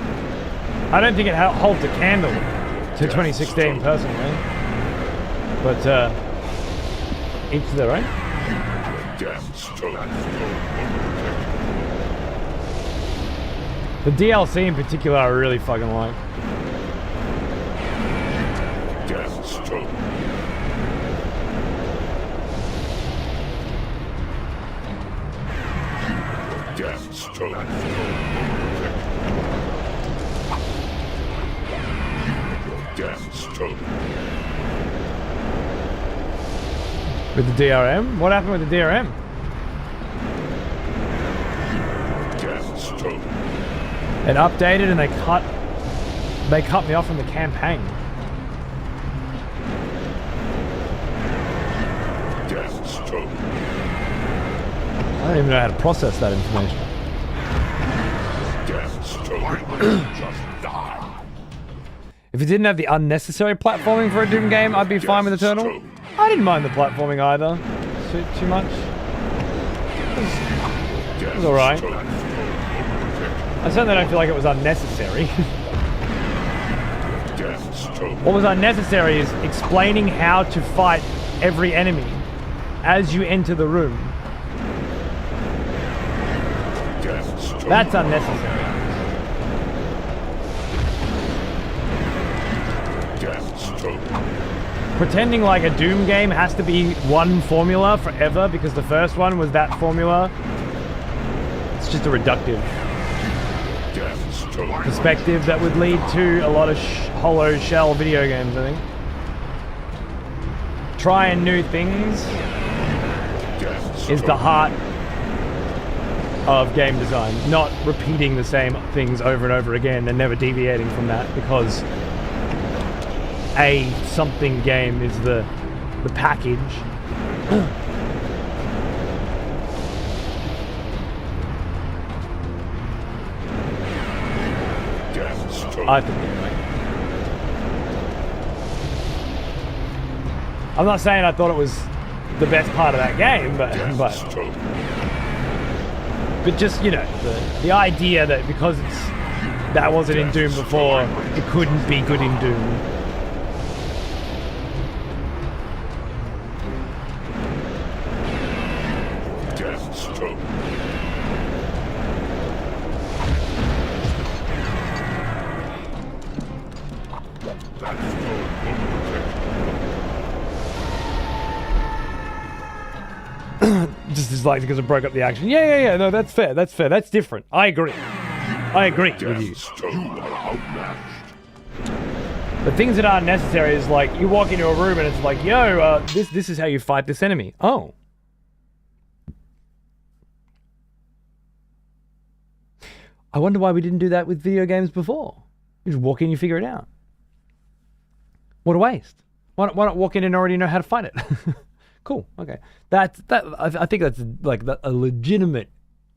I don't think it holds a candle to 2016 personally. But, each to their own. The DLC in particular I really fucking like. With the DRM? What happened with the DRM? It updated and they cut me off from the campaign. I don't even know how to process that information. If it didn't have the unnecessary platforming for a Doom game, I'd be fine with Eternal. I didn't mind the platforming either. Too much. It was alright. I certainly don't feel like it was unnecessary. What was unnecessary is explaining how to fight every enemy as you enter the room. That's unnecessary. Pretending like a Doom game has to be one formula forever because the first one was that formula. It's just a reductive perspective that would lead to a lot of hollow shell video games, I think. Trying new things is the heart of game design, not repeating the same things over and over again and never deviating from that because a something game is the package. I think anyway. I'm not saying I thought it was the best part of that game, but just, you know, the idea that because that wasn't in Doom before, it couldn't be good in Doom. Just as like because it broke up the action. Yeah. No, that's fair. That's fair. That's different. I agree with you. The things that aren't necessary is like you walk into a room and it's like, yo, this is how you fight this enemy. Oh. I wonder why we didn't do that with video games before. You just walk in, you figure it out. What a waste. Why not walk in and already know how to fight it? Cool. Okay. I think that's like a legitimate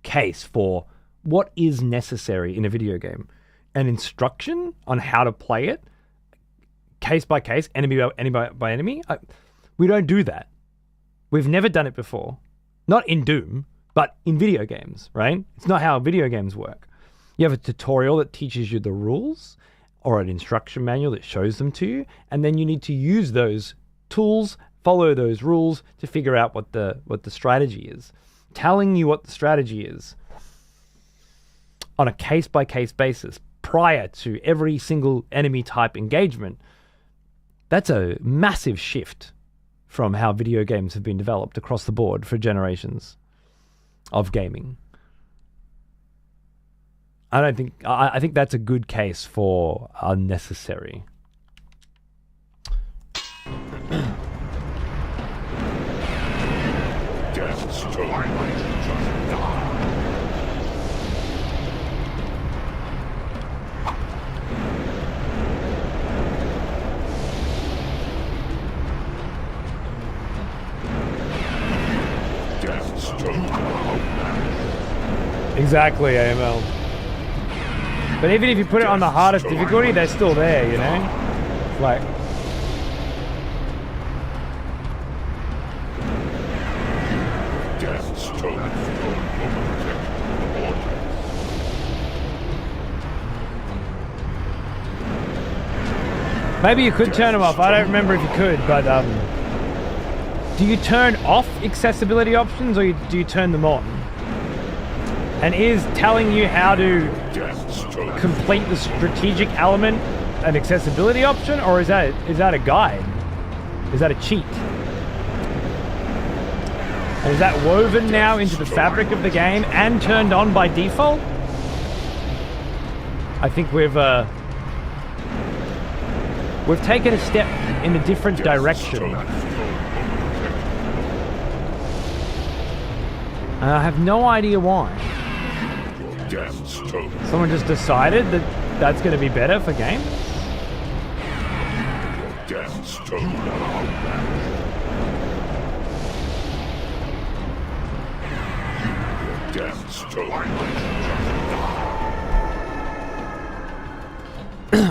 case for what is necessary in a video game. An instruction on how to play it, case by case, enemy by enemy. We don't do that. We've never done it before. Not in Doom, but in video games, right? It's not how video games work. You have a tutorial that teaches you the rules or an instruction manual that shows them to you, and then you need to use those tools, follow those rules to figure out what the strategy is. Telling you what the strategy is on a case-by-case basis prior to every single enemy type engagement, that's a massive shift from how video games have been developed across the board for generations of gaming. I think that's a good case for unnecessary. Exactly, AML. But even if you put it on the hardest difficulty, they're still there, you know? Like... Maybe you could turn them off. I don't remember if you could, but do you turn off accessibility options or do you turn them on? And is telling you how to complete the strategic element an accessibility option, or is that a guide? Is that a cheat? And is that woven now into the fabric of the game and turned on by default? I think we've taken a step in a different direction. And I have no idea why. Someone just decided that that's going to be better for games?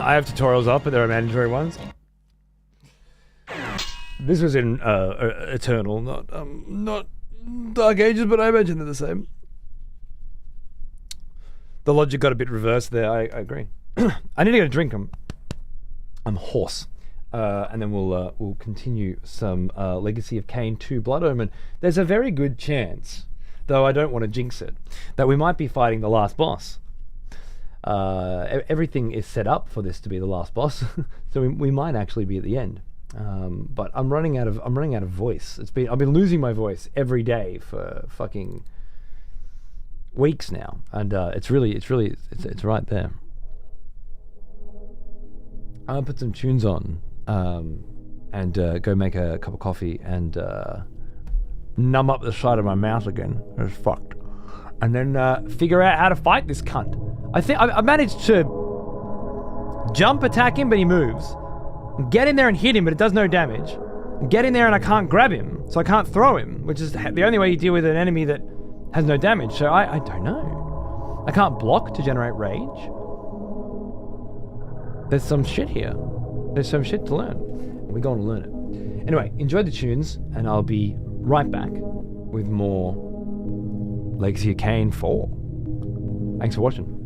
I have tutorials up, but there are mandatory ones. This was in Eternal, not Dark Ages, but I imagine they're the same. The logic got a bit reversed there. I agree. I need to get a drink. I'm hoarse. And then we'll continue some Legacy of Kain 2 Blood Omen. There's a very good chance, though I don't want to jinx it, that we might be fighting the last boss. Everything is set up for this to be the last boss, so we might actually be at the end. But I'm running out of voice. I've been losing my voice every day for fucking weeks now, and it's right there. I'll put some tunes on and go make a cup of coffee and numb up the side of my mouth again. It's fucked. And then figure out how to fight this cunt. I think I managed to jump attack him, but he moves. Get in there and hit him, but it does no damage. Get in there and I can't grab him, so I can't throw him, which is the only way you deal with an enemy that has no damage. So I don't know. I can't block to generate rage. There's some shit here. There's some shit to learn. We're going to learn it. Anyway, enjoy the tunes, and I'll be right back with more Legacy of Kain 4. Thanks for watching.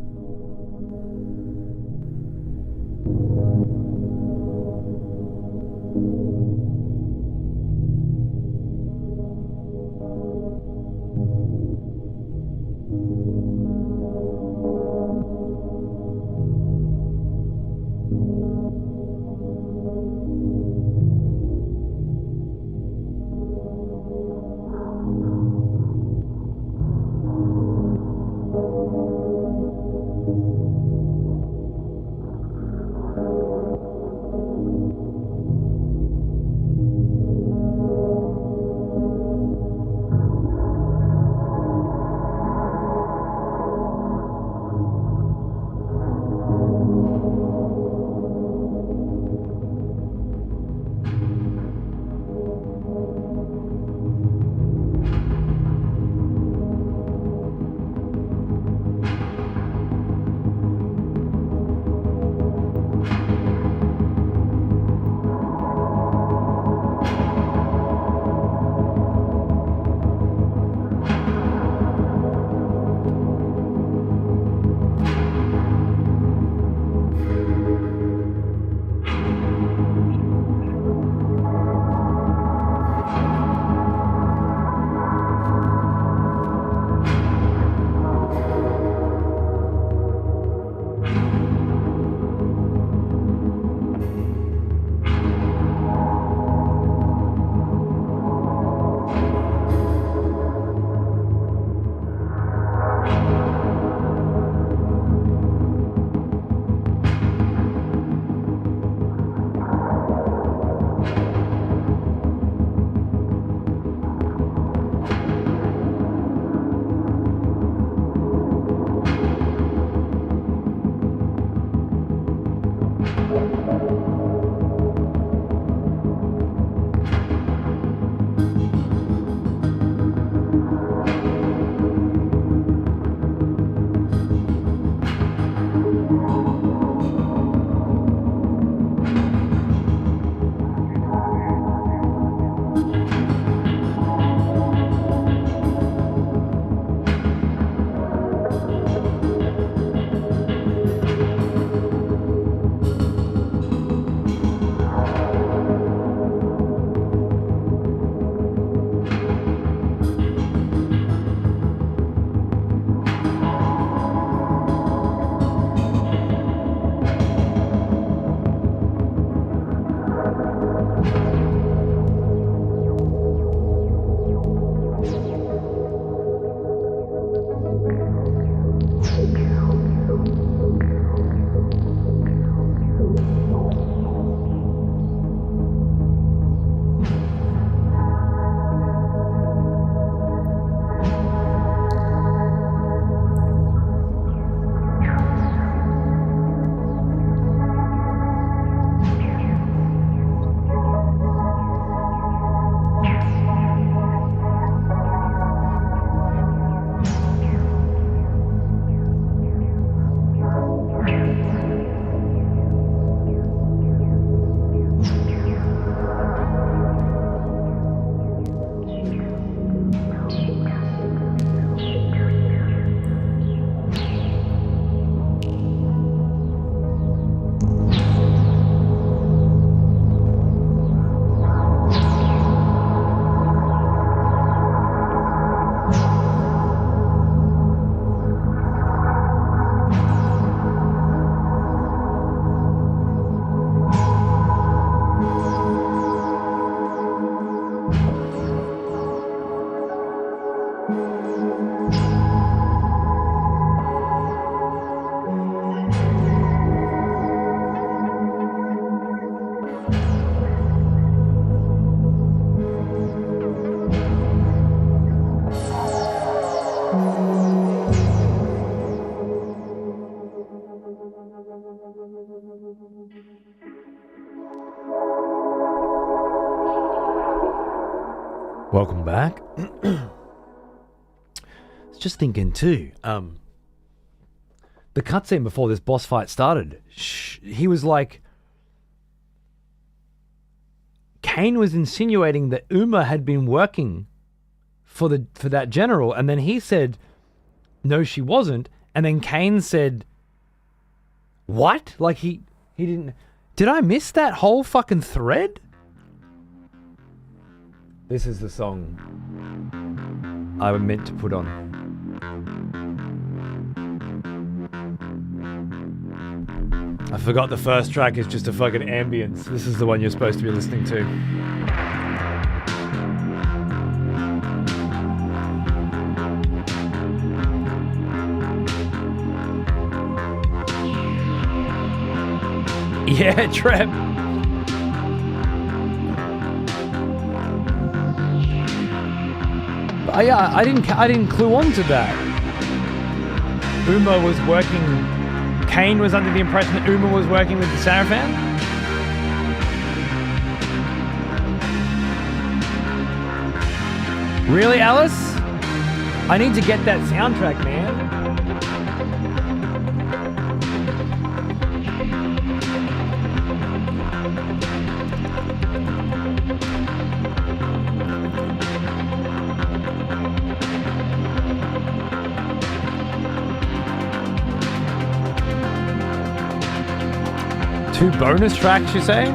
Welcome back. Just thinking too, the cutscene before this boss fight started, he was like, Kain was insinuating that Uma had been working for that general, and then he said, no, she wasn't, and then Kain said, what? Like he didn't. Did I miss that whole fucking thread? This is the song I meant to put on. I forgot the first track is just a fucking ambience. This is the one you're supposed to be listening to. Yeah, Trep. Yeah, I didn't clue on to that. Uma was working. Kain was under the impression that Uma was working with the Sarafan. Really, Alice? I need to get that soundtrack, man. Two bonus tracks, you say?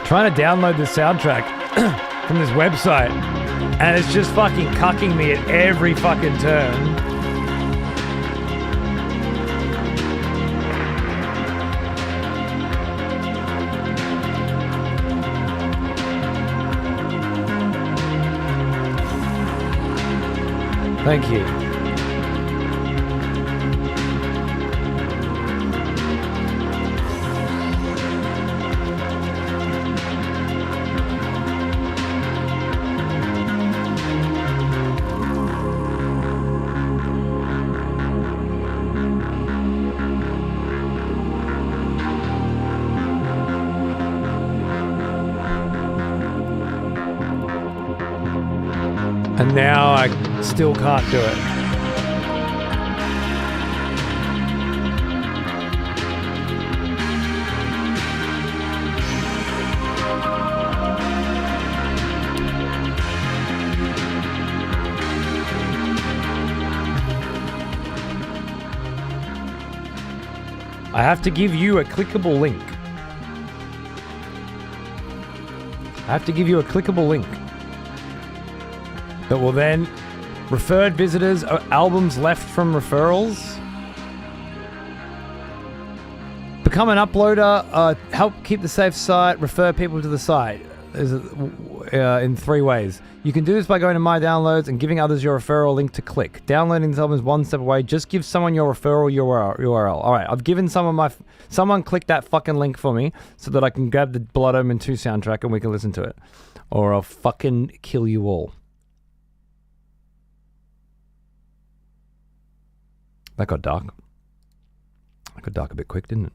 Trying to download the soundtrack from this website, and it's just fucking cucking me at every fucking turn. Thank you. And now I still can't do it. I have to give you a clickable link. I have to give you a clickable link that will then referred visitors, albums left from referrals, become an uploader, help keep the safe site, refer people to the site. There's in 3 ways. You can do this by going to My Downloads and giving others your referral link to click. Downloading this album is one step away. Just give someone your referral URL. All right, I've given someone click that fucking link for me so that I can grab the Blood Omen 2 soundtrack and we can listen to it. Or I'll fucking kill you all. That got dark. That got dark a bit quick, didn't it?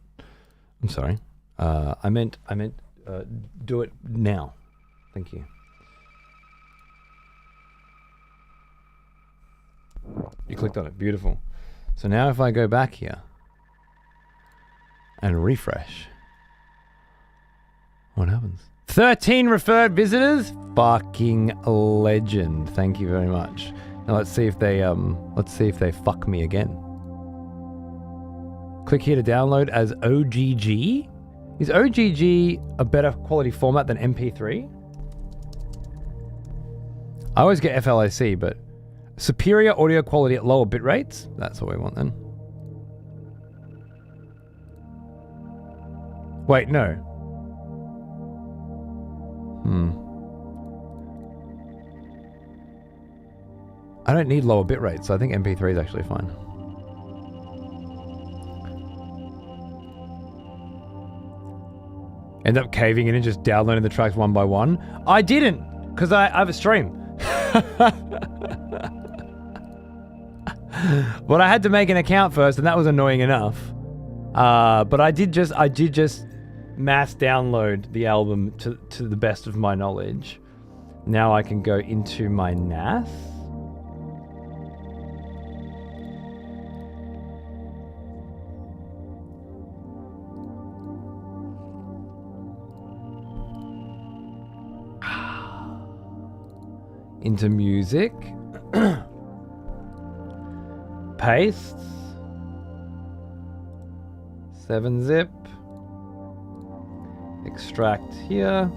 I'm sorry. I meant do it now. Thank you. You clicked on it. Beautiful. So now if I go back here and refresh, what happens? 13 referred visitors? Fucking legend. Thank you very much. Now let's see if they fuck me again. Click here to download as OGG. Is OGG a better quality format than MP3? I always get FLAC, but superior audio quality at lower bit rates? That's what we want then. Wait, no. I don't need lower bit rates, so I think MP3 is actually fine. End up caving in and just downloading the tracks one by one. I didn't, because I have a stream. But I had to make an account first, and that was annoying enough. But I did just mass download the album to the best of my knowledge. Now I can go into my NAS. Into music. Pastes. 7-zip. Extract here.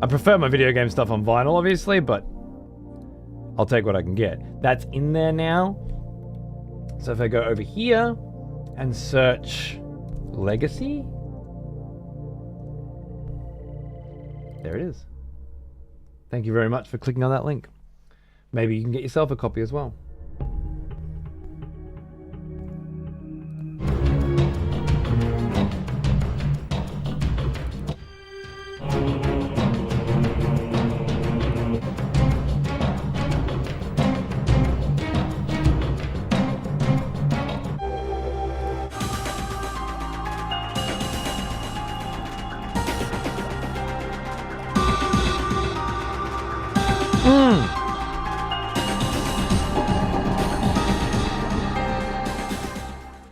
I prefer my video game stuff on vinyl, obviously, but I'll take what I can get. That's in there now. So if I go over here and search Legacy, there it is. Thank you very much for clicking on that link. Maybe you can get yourself a copy as well.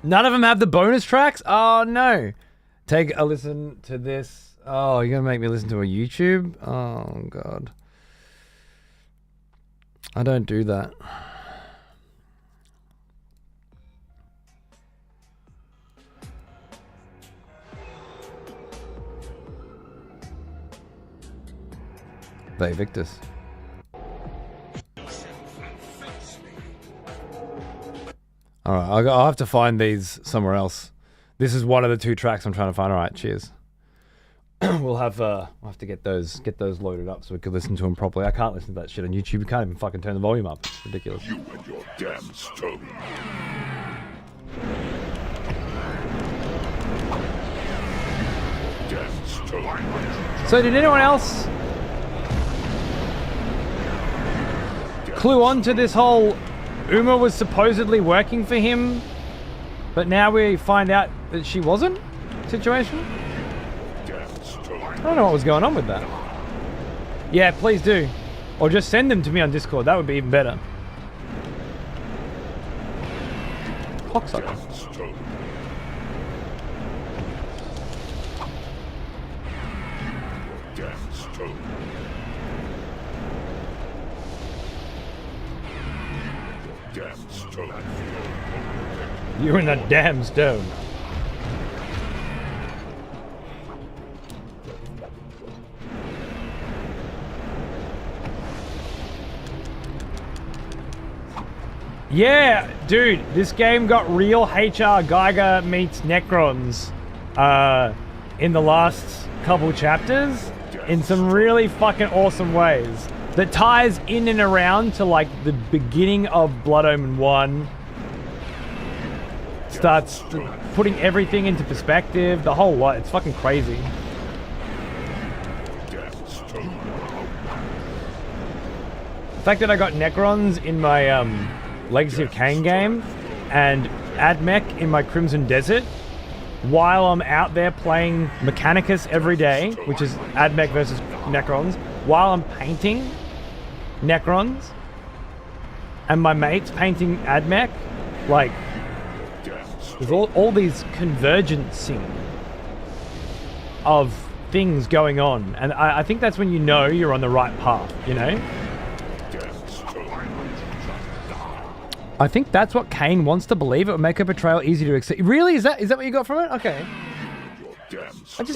None of them have the bonus tracks? Oh, no. Take a listen to this. Oh, you're going to make me listen to a YouTube? Oh, God. I don't do that. They Victus. Alright, I'll have to find these somewhere else. This is one of the two tracks I'm trying to find. Alright, cheers. we'll have to get those loaded up so we can listen to them properly. I can't listen to that shit on YouTube. You can't even fucking turn the volume up. It's ridiculous. You and your damn stone. Damn stone. So did anyone else clue on to this whole Uma was supposedly working for him, but now we find out that she wasn't situation? I don't know what was going on with that. Yeah, please do. Or just send them to me on Discord. That would be even better. Cocksucker. You're in a damn stone. Yeah, dude, this game got real HR Geiger meets Necrons in the last couple chapters in some really fucking awesome ways. That ties in and around to like the beginning of Blood Omen 1. Starts putting everything into perspective, the whole lot. It's fucking crazy. The fact that I got Necrons in my Legacy of Kain game and Admech in my Crimson Desert while I'm out there playing Mechanicus every day, which is Admech versus Necrons, while I'm painting Necrons and my mate's painting Admech, like, there's all these convergencing of things going on. And I think that's when you know you're on the right path, you know? I think that's what Kain wants to believe. It would make a betrayal easy to accept. Really? Is that what you got from it? Okay.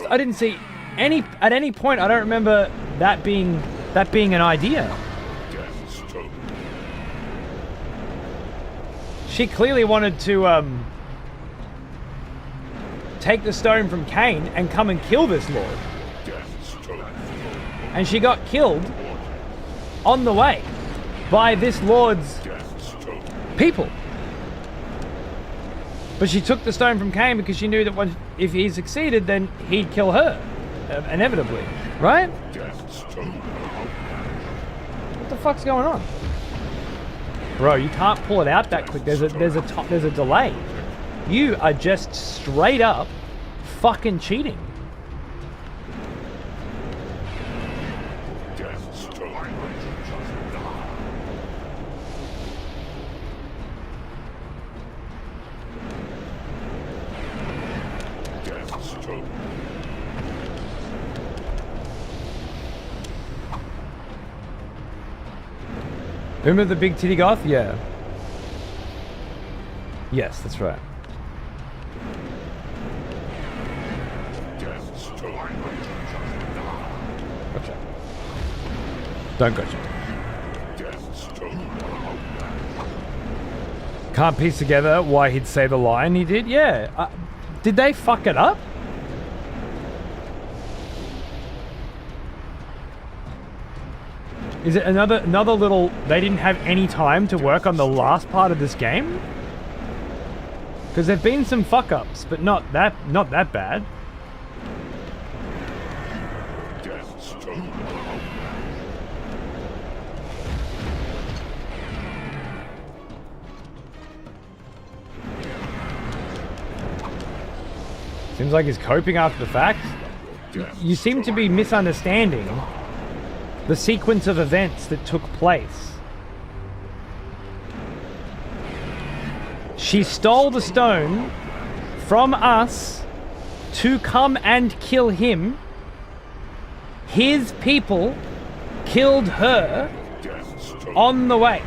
I didn't see at any point. I don't remember that being an idea. She clearly wanted to take the stone from Kain and come and kill this lord. And she got killed on the way by this lord's people. But she took the stone from Kain because she knew that if he succeeded, then he'd kill her, inevitably, right? What the fuck's going on, bro? You can't pull it out that quick. There's a delay. You are just straight up fucking cheating. Remember the big titty goth? Yeah. Yes, that's right. Gotcha. Don't gotcha. Can't piece together why he'd say the line he did? Yeah. Did they fuck it up? Is it another little... They didn't have any time to work on the last part of this game? Because there've been some fuck-ups, but not that bad. Seems like he's coping after the fact. You seem to be misunderstanding the sequence of events that took place. She stole the stone from us to come and kill him. His people killed her on the way.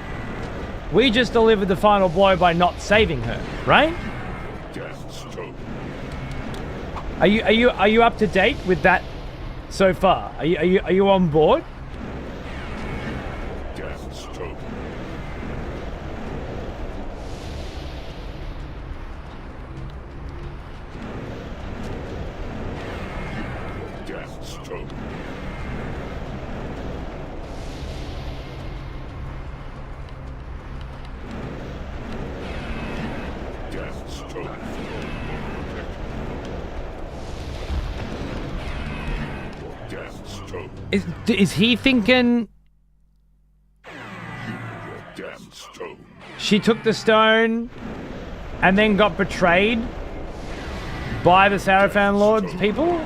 We just delivered the final blow by not saving her, right? Are you up to date with that so far? Are you on board? Is he thinking she took the stone and then got betrayed by the Sarafan Lord's people?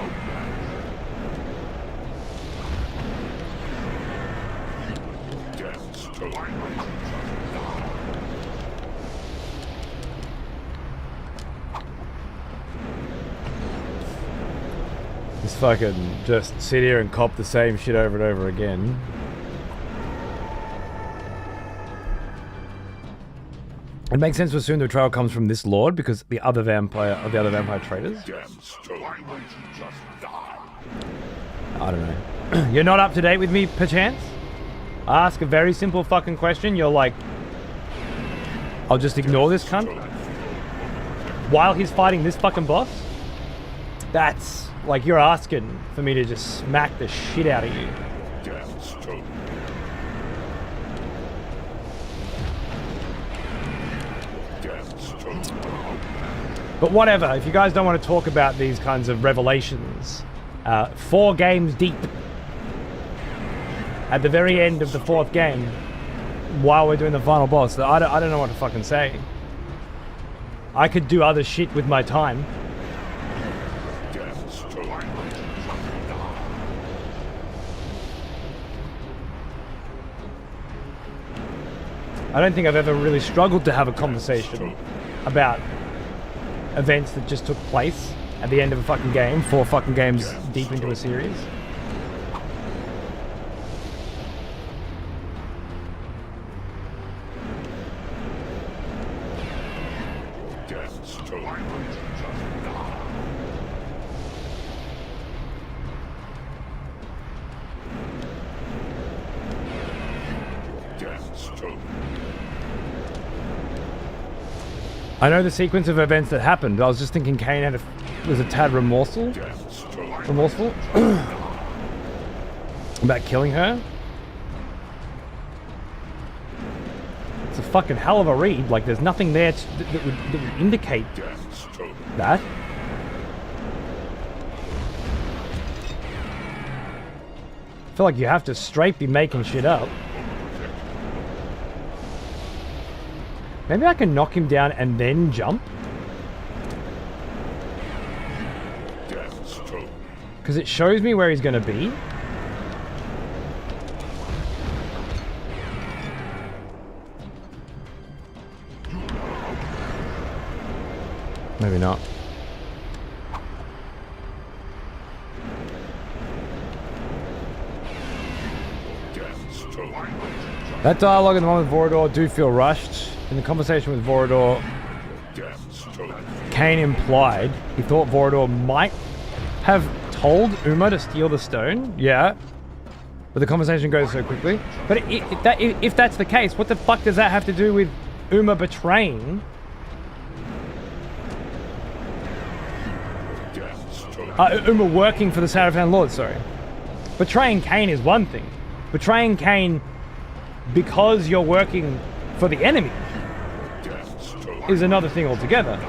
Fucking just sit here and cop the same shit over and over again. It makes sense to assume the betrayal comes from this lord because the other vampire traders. I don't know. You're not up to date with me, perchance? I ask a very simple fucking question. You're like, I'll just ignore this cunt while he's fighting this fucking boss? That's like you're asking for me to just smack the shit out of you. But whatever, if you guys don't want to talk about these kinds of revelations, 4 games deep, at the very end of the 4th game, while we're doing the final boss, I don't know what to fucking say. I could do other shit with my time. I don't think I've ever really struggled to have a conversation about events that just took place at the end of a fucking game, 4 fucking games deep into a series. I know the sequence of events that happened. I was just thinking Kain was a tad remorseful about killing her. It's a fucking hell of a read. Like, there's nothing there that would indicate that. I feel like you have to straight be making shit up. Maybe I can knock him down and then jump? Because it shows me where he's going to be. Maybe not. That dialogue in the one with Vorador do feel rushed. In the conversation with Vorador, Kain implied he thought Vorador might have told Uma to steal the stone. Yeah. But the conversation goes so quickly. But if that's the case, what the fuck does that have to do with Uma betraying? Uma working for the Sarafan Lord, sorry. Betraying Kain is one thing. Betraying Kain because you're working for the enemy is another thing altogether.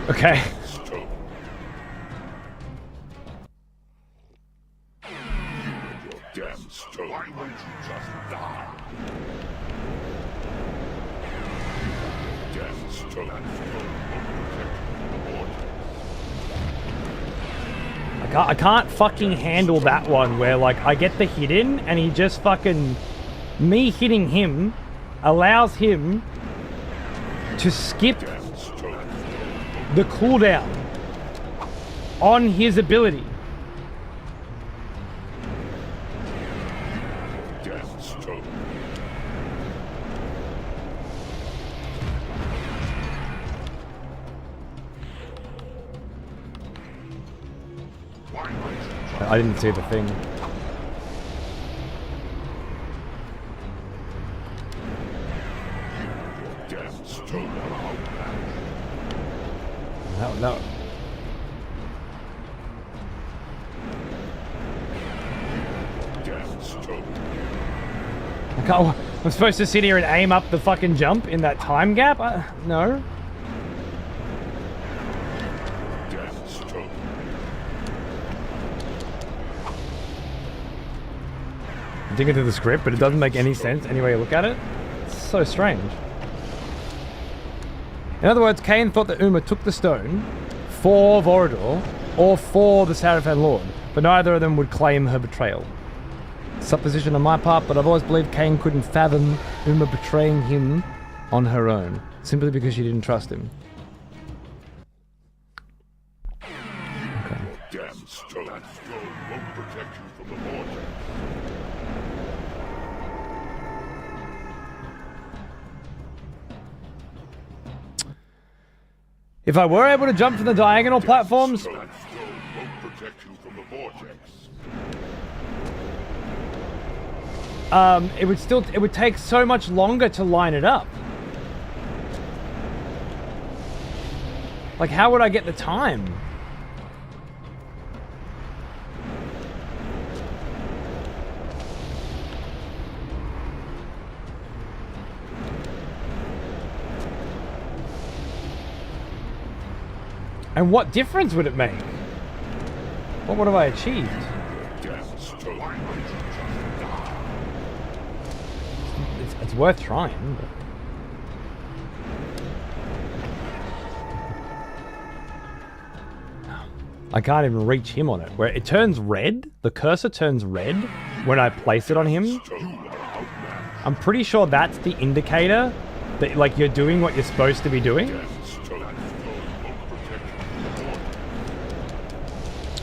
Okay. I can't fucking handle that one where, like, I get the hit in and he just fucking... Me hitting him allows him to skip the cooldown on his ability. I didn't see the thing. No. I'm supposed to sit here and aim up the fucking jump in that time gap? No. I'm digging through the script, but it doesn't make any sense any way you look at it. It's so strange. In other words, Kain thought that Uma took the stone for Vorador or for the Sarafan Lord, but neither of them would claim her betrayal. Supposition on my part, but I've always believed Kain couldn't fathom Uma betraying him on her own, simply because she didn't trust him. Okay. Damn stone. That stone won't protect you from the vortex. If I were able to jump from the diagonal platforms... That stone won't protect you from the vortex. it would take so much longer to line it up. Like, how would I get the time? And what difference would it make? What have I achieved? It's worth trying. But... I can't even reach him on it. Where it turns red, the cursor turns red when I place it on him. I'm pretty sure that's the indicator that, like, you're doing what you're supposed to be doing.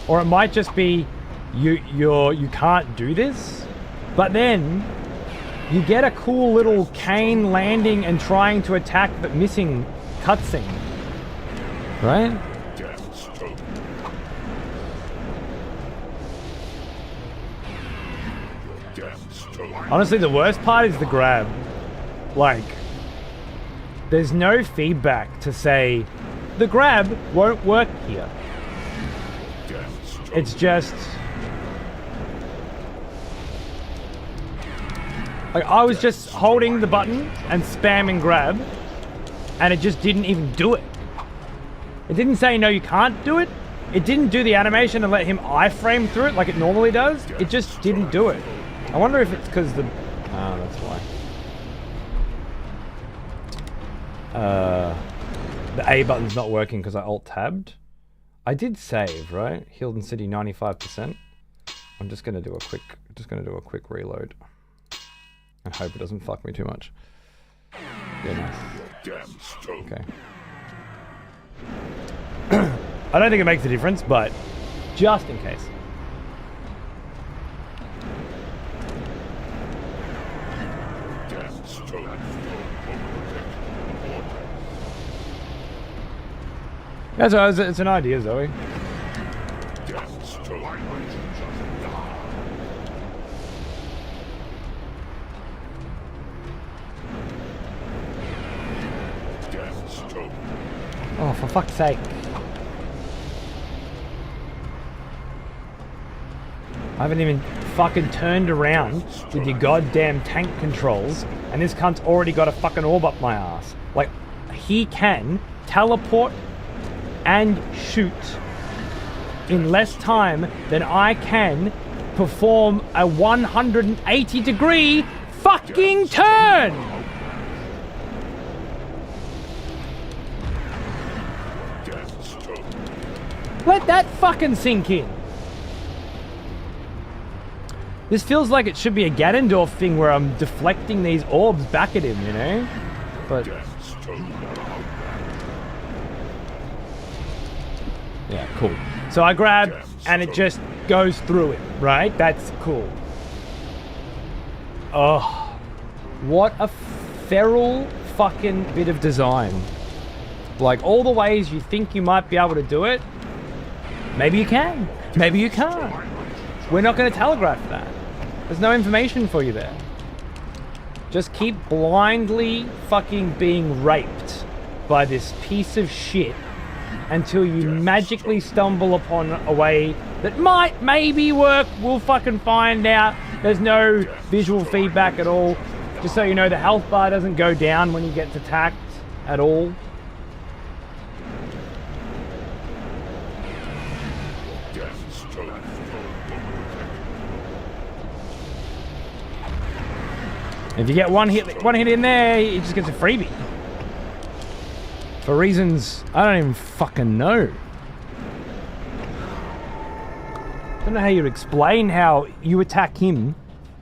Or it might just be you can't do this, but then you get a cool little Kain landing and trying to attack but missing cutscene, right? Honestly, the worst part is the grab. Like, there's no feedback to say the grab won't work here. It's just... like, I was just holding the button and spamming grab, and it just didn't even do it. It didn't say, no, you can't do it. It didn't do the animation and let him iframe through it like it normally does. It just didn't do it. I wonder if it's because the... oh, that's why. The A button's not working because I alt-tabbed. I did save, right? Hilden City 95%. I'm just gonna do a quick reload. I hope it doesn't fuck me too much. Yeah, nice. Okay. I don't think it makes a difference, but just in case. Yeah, so it's an idea, Zoe. Oh, for fuck's sake. I haven't even fucking turned around with your goddamn tank controls, and this cunt's already got a fucking orb up my ass. Like, he can teleport and shoot in less time than I can perform a 180-degree fucking turn! Let that fucking sink in. This feels like it should be a Ganondorf thing where I'm deflecting these orbs back at him, you know? But... yeah, cool. So I grab and it just goes through it, right? That's cool. Oh, what a feral fucking bit of design. Like, all the ways you think you might be able to do it, maybe you can, maybe you can't. We're not going to telegraph that. There's no information for you there. Just keep blindly fucking being raped by this piece of shit until you magically stumble upon a way that might maybe work. We'll fucking find out. There's no visual feedback at all. Just so you know, the health bar doesn't go down when you get attacked at all. If you get one hit in there, he just gets a freebie. For reasons I don't even fucking know. I don't know how you'd explain how you attack him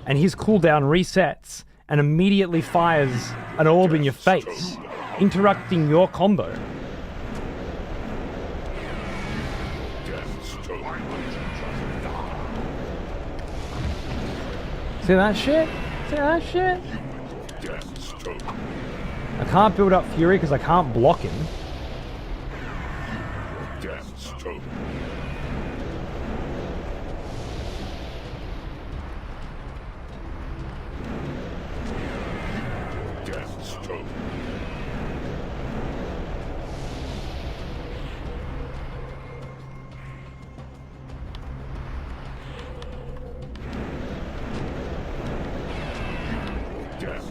and his cooldown resets and immediately fires an orb in your face, interrupting your combo. See that shit? See that shit? I can't build up Fury because I can't block him.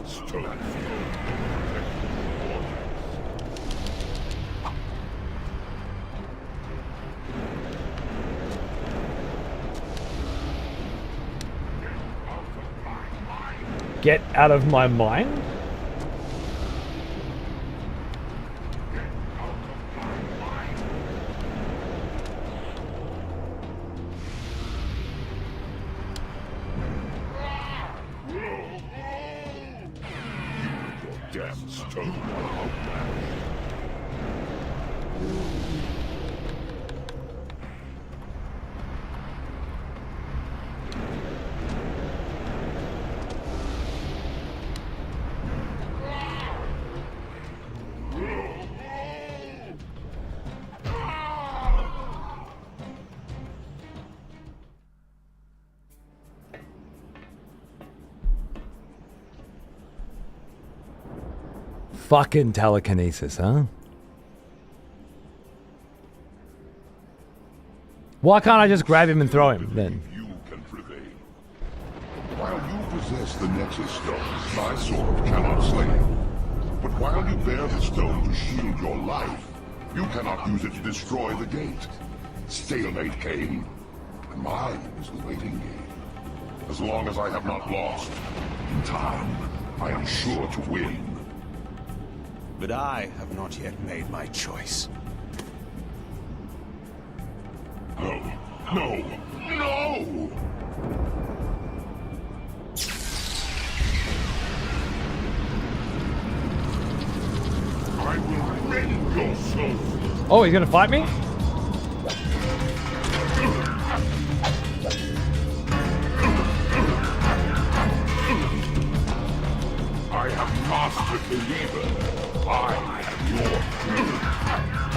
Death's Toll. Get out of my mind? Death's Toll. Fucking telekinesis, huh? Why can't I just grab him and throw him then? You can prevail. While you possess the Nexus Stone, my sword cannot slay you. But while you bear the stone to shield your life, you cannot use it to destroy the gate. Stalemate, Kain. And mine is the waiting game. As long as I have not lost, in time, I am sure to win. But I have not yet made my choice. No, no, no! I will rend your soul! Oh, he's gonna fight me? I have mastered the Reaver. I am your...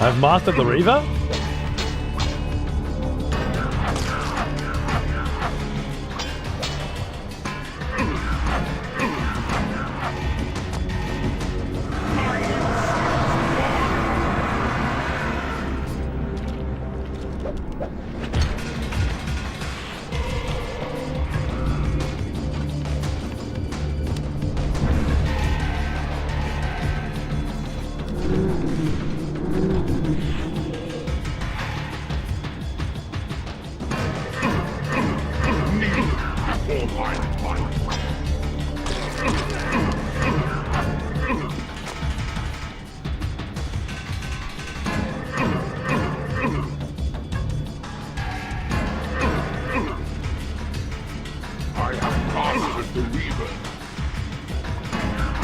I've mastered the Reaver?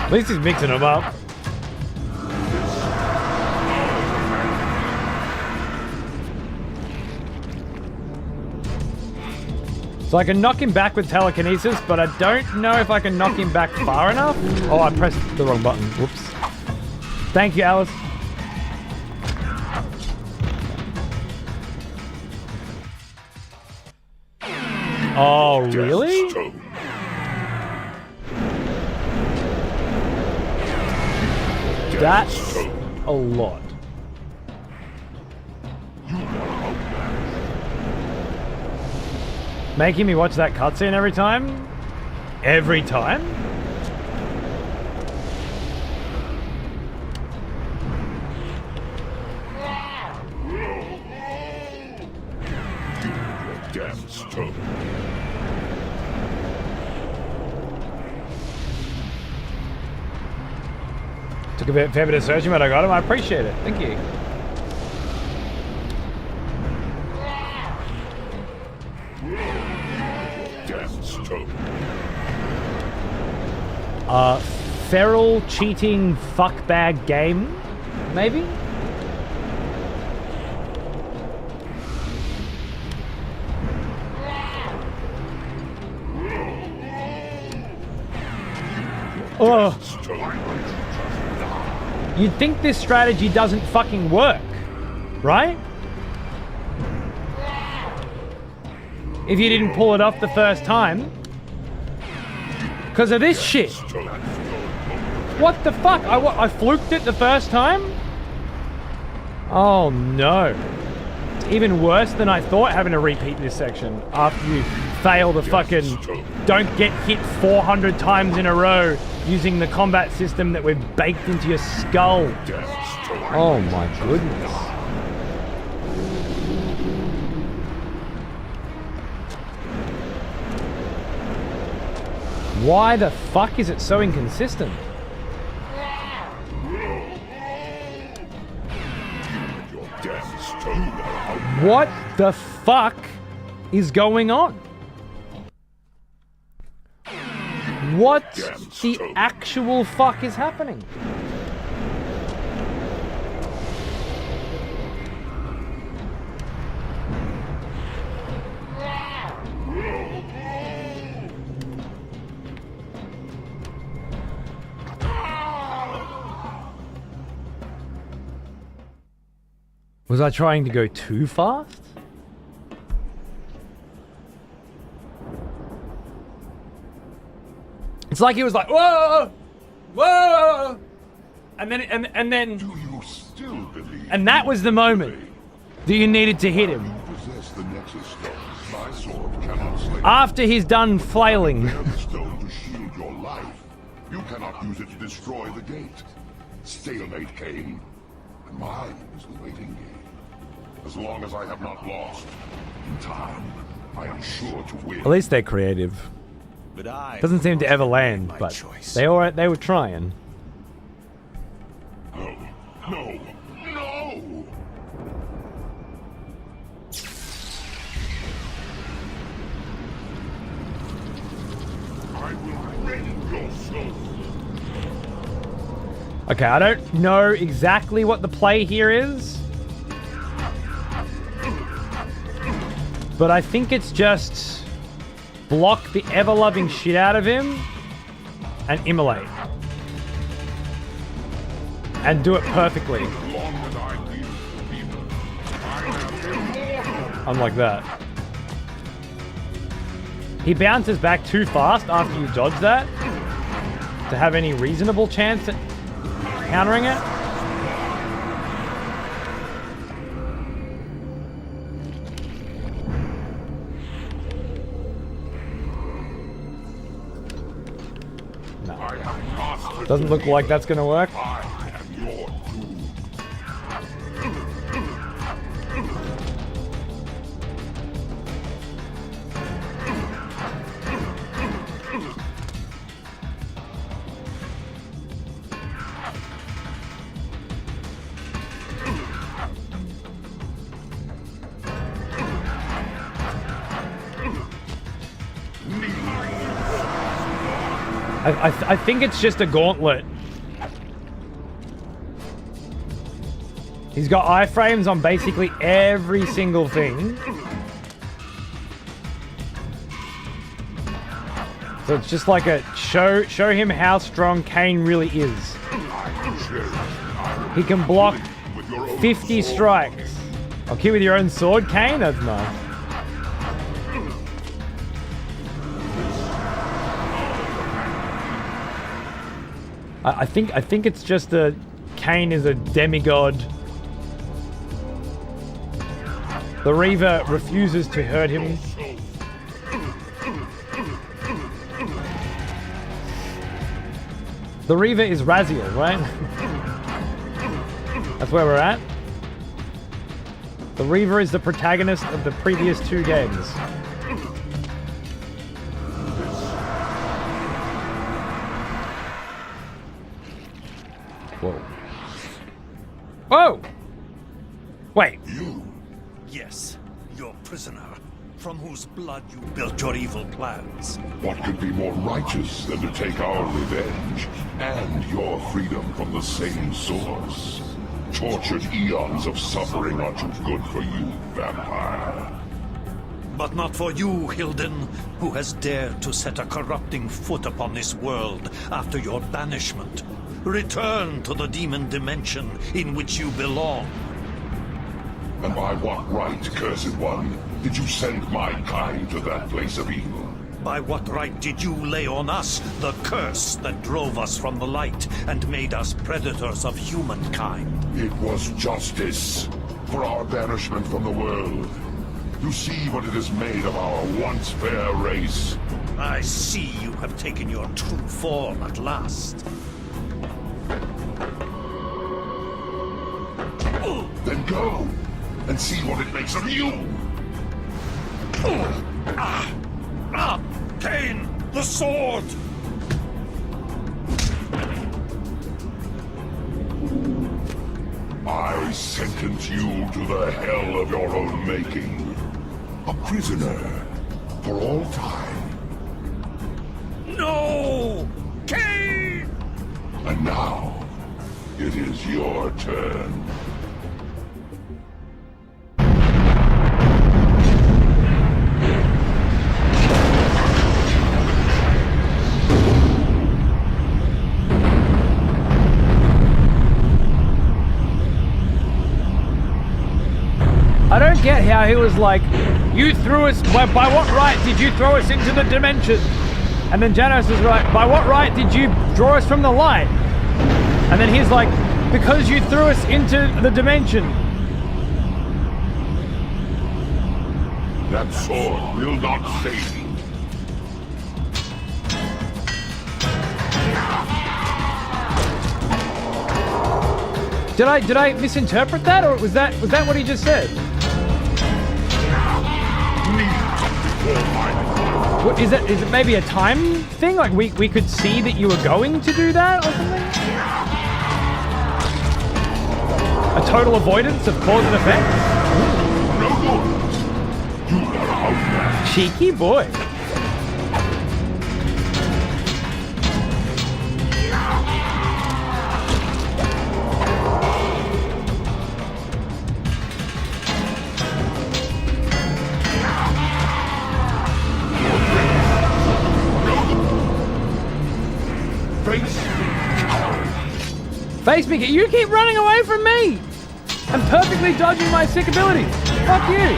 At least he's mixing them up. So I can knock him back with telekinesis, but I don't know if I can knock him back far enough. Oh, I pressed the wrong button. Whoops. Thank you, Alice. Oh, really? That's a lot. Making me watch that cutscene every time? Every time? Death's Toll. Took a fair bit of searching, but I got him. I appreciate it. Thank you. Death's Toll. Feral cheating fuckbag game, maybe? Oh. You'd think this strategy doesn't fucking work, right? If you didn't pull it off the first time. Because of this shit. What the fuck? I fluked it the first time? Oh no. It's even worse than I thought having to repeat this section after you fail the fucking don't get hit 400 times in a row, using the combat system that we've baked into your skull. Death's token. Oh my goodness. Why the fuck is it so inconsistent? Your death's token. What the fuck is going on? What the actual fuck is happening? Was I trying to go too fast? It's like he was like, whoa, whoa, and then Do you still believe? and that was the moment that you needed to hit him. You possess the Nexus Stone. My sword cannot slay. After he's done flailing. Bear the stone to shield your life. You cannot use it to destroy the gate. Stalemate, Kain. And mine is the waiting game. As long as I have not lost, in time, I am sure to win. At least they're creative. But I Doesn't seem to ever land, my but choice. they were trying. No, no, no! I will rend your soul. Okay, I don't know exactly what the play here is, but I think it's just block the ever-loving shit out of him and immolate. And do it perfectly. Long as I live, people, I am immortal. Unlike that. He bounces back too fast after you dodge that to have any reasonable chance at countering it. I have mastered. Doesn't look like that's gonna work. I am your doom. I think it's just a gauntlet. He's got iframes on basically every single thing. So it's just like a show him how strong Kain really is. He can block 50 strikes. I'll kill with your own sword, Kain? That's nice. I think it's just a Kain is a demigod. The Reaver refuses to hurt him. The Reaver is Raziel, right? That's where we're at. The Reaver is the protagonist of the previous two games. Whoa. Whoa! Wait. You? Yes, your prisoner, from whose blood you built your evil plans. What could be more righteous than to take our revenge and your freedom from the same source? Tortured eons of suffering are too good for you, vampire. But not for you, Hilden, who has dared to set a corrupting foot upon this world after your banishment. Return to the demon dimension in which you belong. And by what right, cursed one, did you send my kind to that place of evil? By what right did you lay on us the curse that drove us from the light and made us predators of humankind? It was justice for our banishment from the world. You see what it has made of our once fair race. I see you have taken your true form at last. Then go and see what it makes of you. Kain, the sword! I sentence you to the hell of your own making. A prisoner for all time. No! Kain! And now, it is your turn. I don't get how he was like, you threw us, by what right did you throw us into the dimension? And then Janos is like, by what right did you draw us from the light? And then he's like, because you threw us into the dimension. That sword will not save you. Did I misinterpret that, or was that what he just said? What, is it maybe a time thing? Like we could see that you were going to do that or something? A total avoidance of cause and effect? No good. You are outmatched. Cheeky boy. Face me, you keep running away from me! I'm perfectly dodging my sick abilities. Fuck you!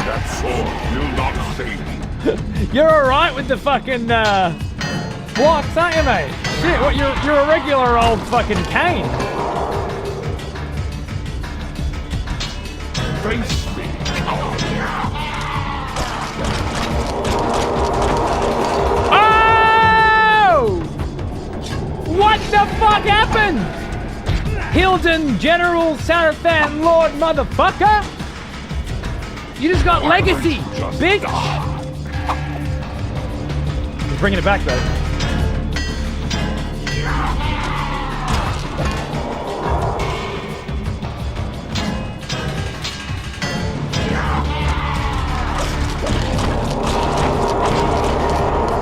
That sword will not save me. You're alright with the fucking blocks, aren't you, mate? Shit, what, you're a regular old fucking Kain. Face me. Oh! What the fuck happened? Hilden General Sarafan Lord motherfucker? You just got legacy, bitch! He's bringing it back though.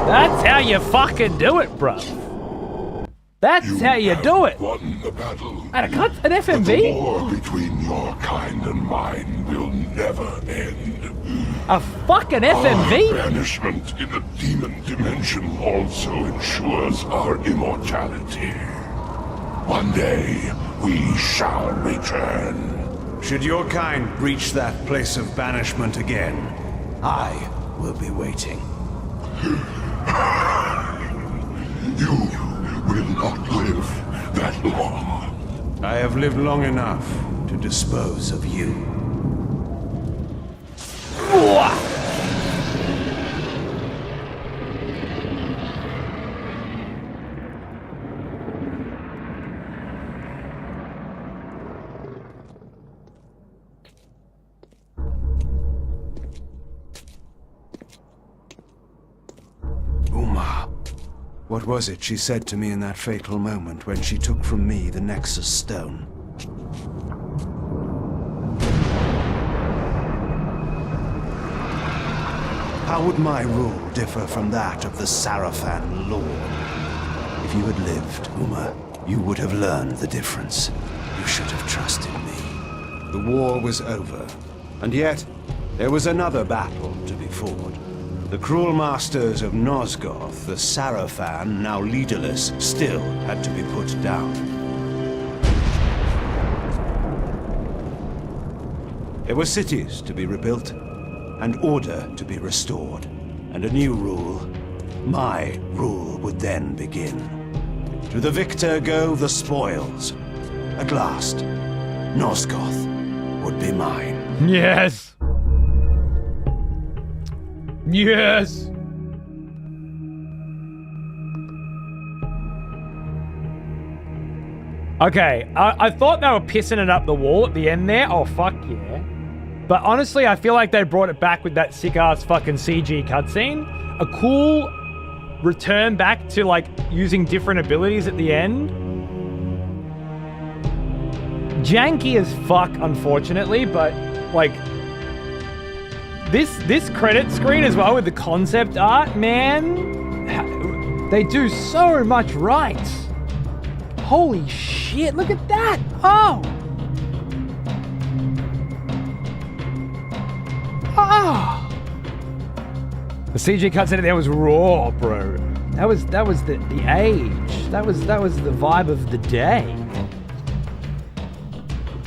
That's how you fucking do it, bro. That's how you do it. Won the battle. And an But the FMV? war between your kind and mine will never end. A fucking Our FMV? banishment in the demon dimension also ensures our immortality. One day, we shall return. Should your kind reach that place of banishment again, I will be waiting. You will not live that long. I have lived long enough to dispose of you. What was it she said to me in that fatal moment when she took from me the Nexus Stone? How would my rule differ from that of the Sarafan Lord? If you had lived, Uma, you would have learned the difference. You should have trusted me. The war was over, and yet there was another battle to be fought. The cruel masters of Nosgoth, the Sarafan, now leaderless, still had to be put down. There were cities to be rebuilt, and order to be restored. and a new rule, my rule, would then begin. To the victor go the spoils. At last, Nosgoth would be mine. Yes. Yes. Okay, I thought they were pissing it up the wall at the end there. Oh, fuck yeah. But honestly, I feel like they brought it back with that sick-ass fucking CG cutscene. A cool return back to, like, using different abilities at the end. Janky as fuck, unfortunately, but, like, this credit screen as well with the concept art, man, they do so much right. Holy shit, look at that! Oh! Oh! The CG cutscene there was raw, bro. That was the age. That was the vibe of the day.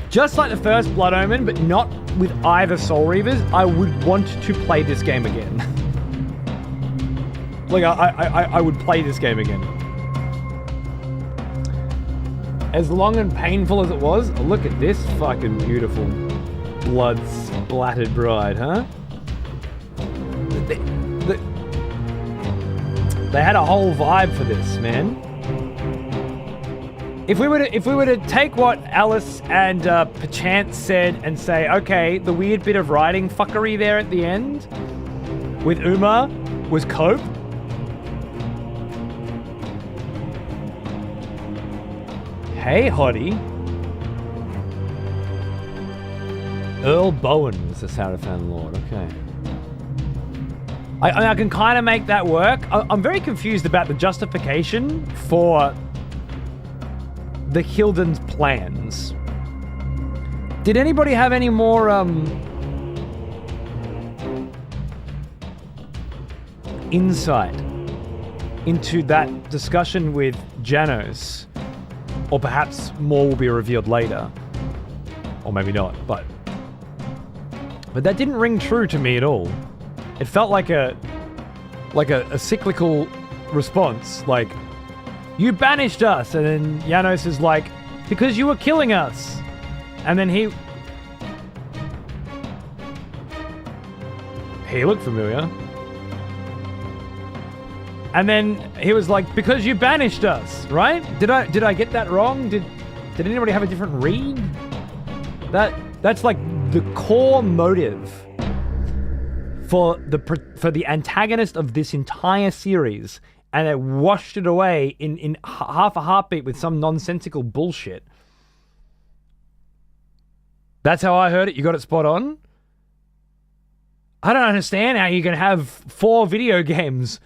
Just like the first Blood Omen, but not with either Soul Reavers, I would want to play this game again. Like, I would play this game again. As long and painful as it was, look at this fucking beautiful blood-splattered bride, huh? They had a whole vibe for this, man. If we were to take what Alice and Perchance said and say, okay, the weird bit of writing fuckery there at the end with Uma was cope. Hey, hottie. Earl Bowen was the Sarafan Lord. Okay. I can kind of make that work. I'm very confused about the justification for the Hilden's plans. Did anybody have any more insight into that discussion with Janos? Or perhaps more will be revealed later. Or maybe not, but that didn't ring true to me at all. It felt like a cyclical response, like, you banished us, and then Janos is like, because you were killing us. And then he looked familiar. And then he was like, because you banished us, right? Did I get that wrong? Did anybody have a different read? That's like the core motive for the antagonist of this entire series, and they washed it away in half a heartbeat with some nonsensical bullshit. That's how I heard it. You got it spot on. I don't understand how you can have 4 video games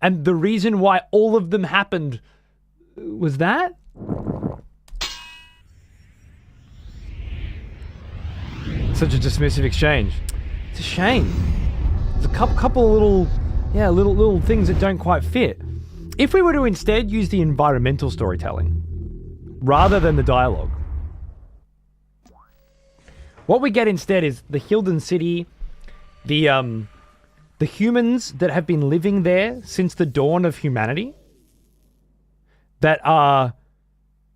and the reason why all of them happened was that? Such a dismissive exchange. It's a shame. There's a couple of little things that don't quite fit. If we were to instead use the environmental storytelling rather than the dialogue, what we get instead is the Hilden City, the humans that have been living there since the dawn of humanity, that are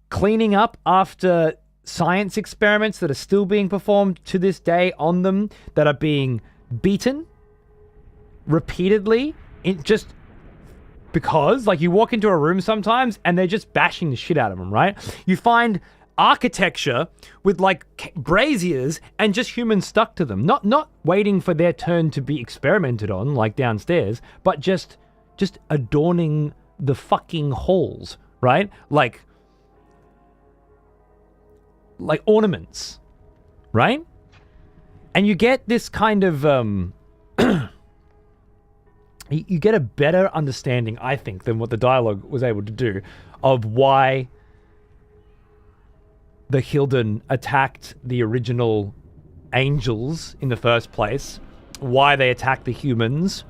cleaning up after science experiments that are still being performed to this day on them, that are being beaten repeatedly, just because, like, you walk into a room sometimes and they're just bashing the shit out of them, right? You find architecture with, like, braziers and just humans stuck to them, not waiting for their turn to be experimented on like downstairs, but just adorning the fucking halls, right? Like ornaments, right? And you get this kind of you get a better understanding, I think, than what the dialogue was able to do of why the Hilden attacked the original angels in the first place, why they attacked the humans.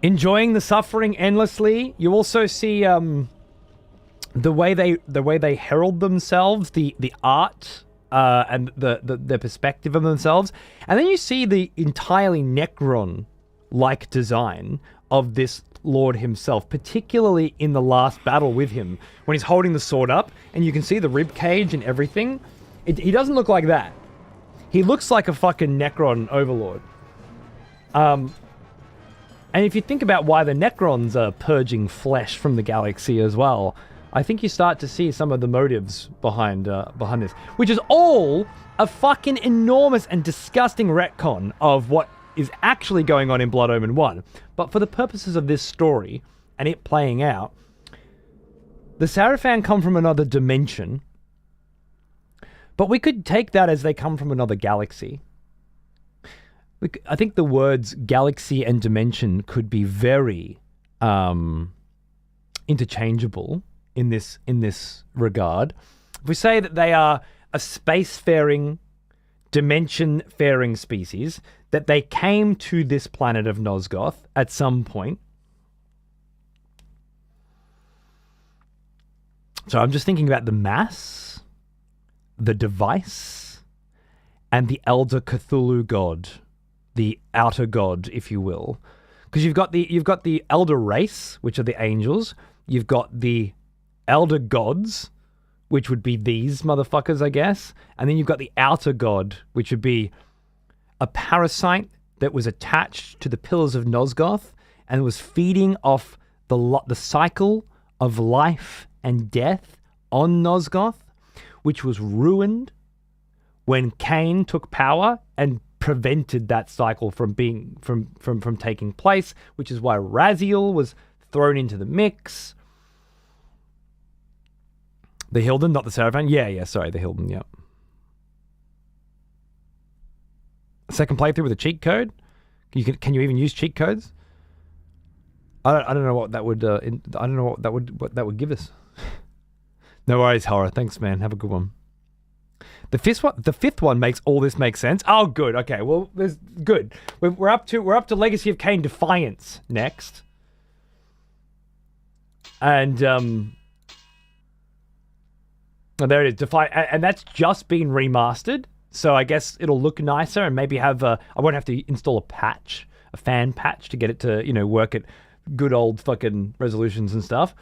Enjoying the suffering endlessly. You also see the way they herald themselves, the art and the perspective of themselves, and then you see the entirely Necron like design of this Lord himself, particularly in the last battle with him, when he's holding the sword up and you can see the rib cage and everything. He doesn't look like that. He looks like a fucking Necron overlord. And if you think about why the Necrons are purging flesh from the galaxy as well, I think you start to see some of the motives behind this, which is all a fucking enormous and disgusting retcon of what is actually going on in Blood Omen 1. But for the purposes of this story and it playing out, the Sarafan come from another dimension, but we could take that as they come from another galaxy. I think the words galaxy and dimension could be very interchangeable in this regard. If we say that they are a spacefaring, dimension-faring species, that they came to this planet of Nosgoth at some point. So I'm just thinking about the mass, the device, and the Elder Cthulhu god, the outer god, if you will. Because you've got the Elder race, which are the angels. You've got the Elder gods, which would be these motherfuckers, I guess. And then you've got the outer god, which would be a parasite that was attached to the pillars of Nosgoth and was feeding off the cycle of life and death on Nosgoth, which was ruined when Kain took power and prevented that cycle from taking place, which is why Raziel was thrown into the mix. The Hilden, not the Sarafan. Yeah, sorry, the Hilden, yep. Second playthrough with a cheat code? Can you even use cheat codes? I don't know what that would I don't know what that would give us. No worries, Horror. Thanks, man. Have a good one. The fifth one makes all this make sense. Oh, good. Okay, well, there's good. We're up to Legacy of Kain Defiance next, and oh, there it is. And that's just been remastered. So I guess it'll look nicer and maybe have I won't have to install a fan patch to get it to, work at good old fucking resolutions and stuff.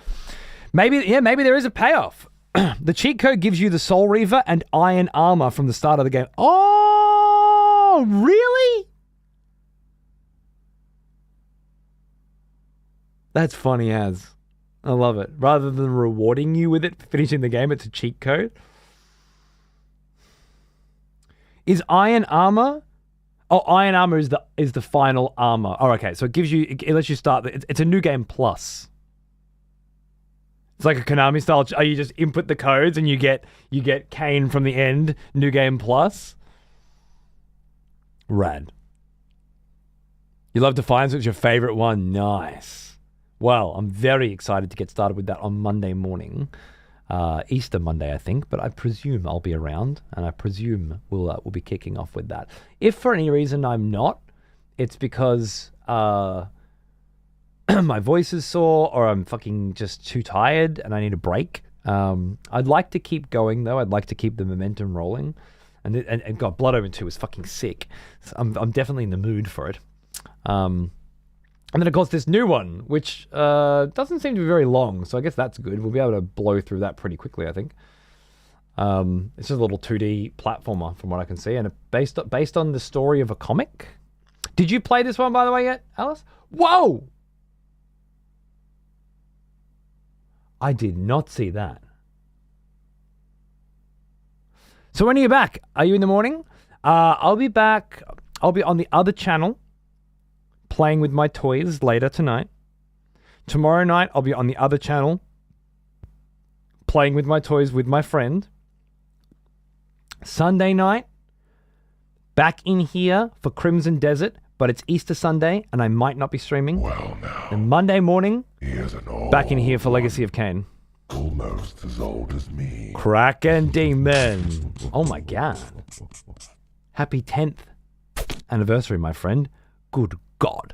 Maybe there is a payoff. The cheat code gives you the Soul Reaver and Iron Armor from the start of the game. Oh, really? That's funny as. I love it. Rather than rewarding you with it for finishing the game, it's a cheat code. Is Iron Armor? Oh, Iron Armor is the final armor. Oh, okay. So it lets you start. It's a new game plus. It's like a Konami style. You just input the codes and you get Kain from the end. New game plus. Rad. You love Defiance. It's your favorite one. Nice. Well, I'm very excited to get started with that on Monday morning. Easter Monday, I think, but I presume I'll be around, and I presume we'll be kicking off with that. If for any reason I'm not, it's because my voice is sore, or I'm fucking just too tired, and I need a break. I'd like to keep going, though. I'd like to keep the momentum rolling, and God, Blood Omen 2 is fucking sick. So I'm definitely in the mood for it. And then, of course, this new one, which doesn't seem to be very long, so I guess that's good. We'll be able to blow through that pretty quickly, I think. It's just a little 2D platformer, from what I can see, and based on the story of a comic. Did you play this one, by the way, yet, Alice? Whoa! I did not see that. So when are you back? Are you in the morning? I'll be back. I'll be on the other channel, playing with my toys later tonight. Tomorrow night, I'll be on the other channel, playing with my toys with my friend. Sunday night, back in here for Crimson Desert, but it's Easter Sunday, and I might not be streaming. Well, now. And Monday morning, Here's an old back in here for Legacy of Kain. almost as old as me. Kraken Demon. Oh my god. Happy 10th anniversary, my friend. Good God.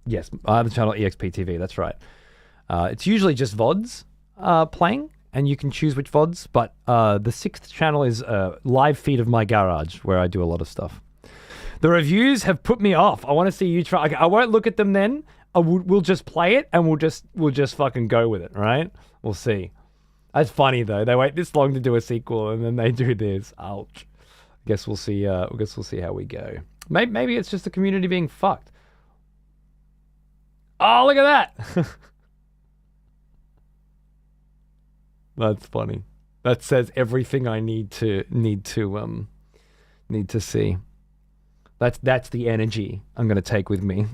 Yes, I have the channel EXP TV, that's right. It's usually just VODs playing, and you can choose which VODs, but the 6th channel is a live feed of my garage where I do a lot of stuff. The reviews have put me off. I want to see you try. I won't look at them then. We'll just play it and we'll just fucking go with it, right? We'll see. That's funny though. They wait this long to do a sequel and then they do this. Ouch. Guess we'll see. Guess we'll see how we go. Maybe it's just the community being fucked. Oh, look at that. That's funny. That says everything I need to see. That's the energy I'm gonna take with me.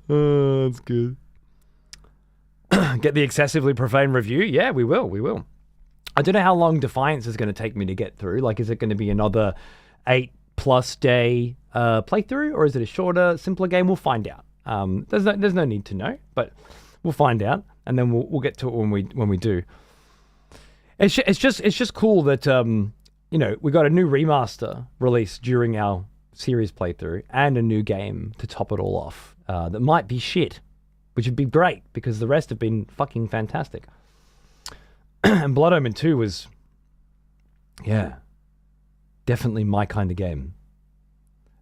Oh, that's good. Get the excessively profane review? Yeah, we will. I don't know how long Defiance is going to take me to get through. Like, is it going to be another 8+ day playthrough, or is it a shorter, simpler game? We'll find out. There's no need to know, but we'll find out, and then we'll get to it when we do. It's just cool that we got a new remaster released during our series playthrough and a new game to top it all off that might be shit, which would be great because the rest have been fucking fantastic. And Blood Omen 2 was, definitely my kind of game.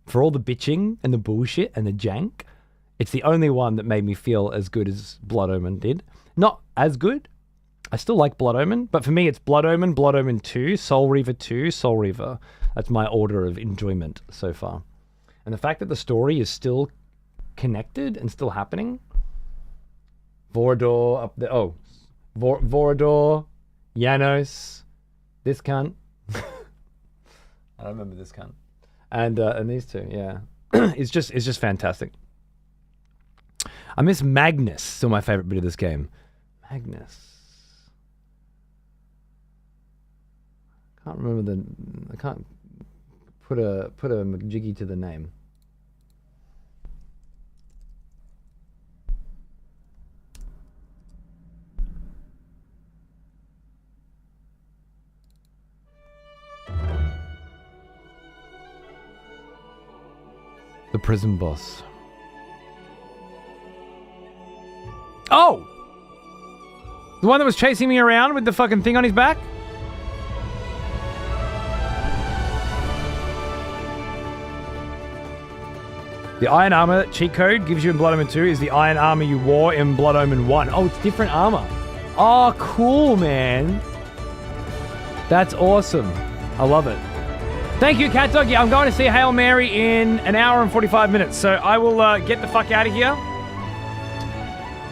For all the bitching and the bullshit and the jank, it's the only one that made me feel as good as Blood Omen did. Not as good. I still like Blood Omen, but for me it's Blood Omen, Blood Omen 2, Soul Reaver 2, Soul Reaver. That's my order of enjoyment so far. And the fact that the story is still connected and still happening. Vorador up there. Oh, Vorador, Janos, this cunt. I don't remember this cunt. And these two, yeah. It's just fantastic. I miss Magnus, still my favorite bit of this game. Magnus. I can't put a McJiggy to the name. The prison boss. Oh! The one that was chasing me around with the fucking thing on his back? The iron armor cheat code gives you in Blood Omen 2 is the iron armor you wore in Blood Omen 1. Oh, it's different armor. Oh, cool, man. That's awesome. I love it. Thank you, Cat Dog. Yeah, I'm going to see Hail Mary in an hour and 45 minutes, so I will get the fuck out of here.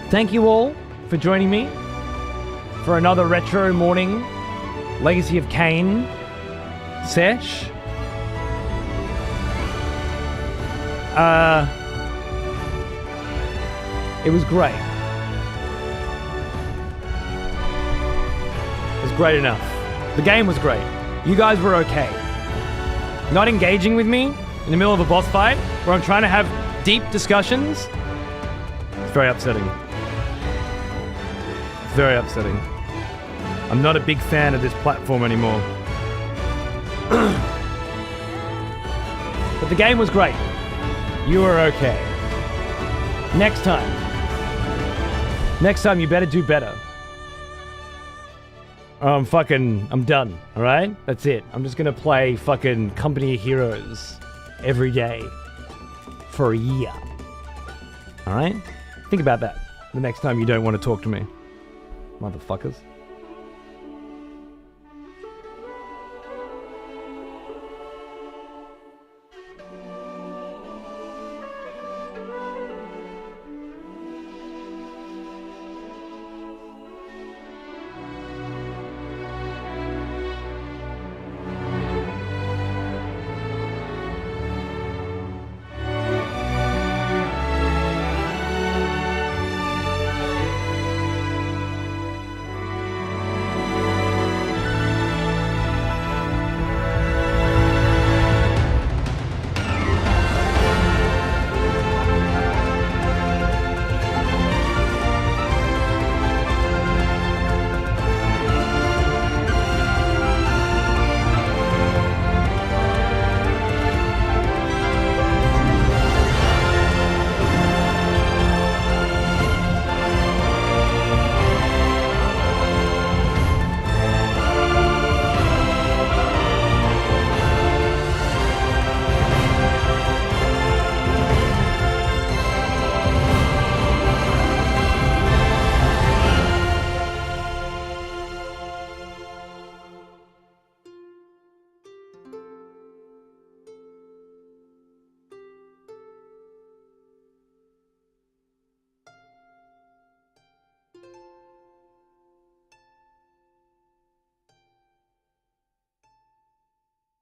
Thank you all for joining me for another retro morning Legacy of Kain sesh. It was great. It was great enough. The game was great. You guys were okay. Not engaging with me in the middle of a boss fight where I'm trying to have deep discussions. It's very upsetting. It's very upsetting. I'm not a big fan of this platform anymore. But the game was great. You were okay. Next time you better do better. I'm done, alright? That's it. I'm just gonna play fucking Company of Heroes every day for a year. Alright? Think about that the next time you don't want to talk to me. Motherfuckers.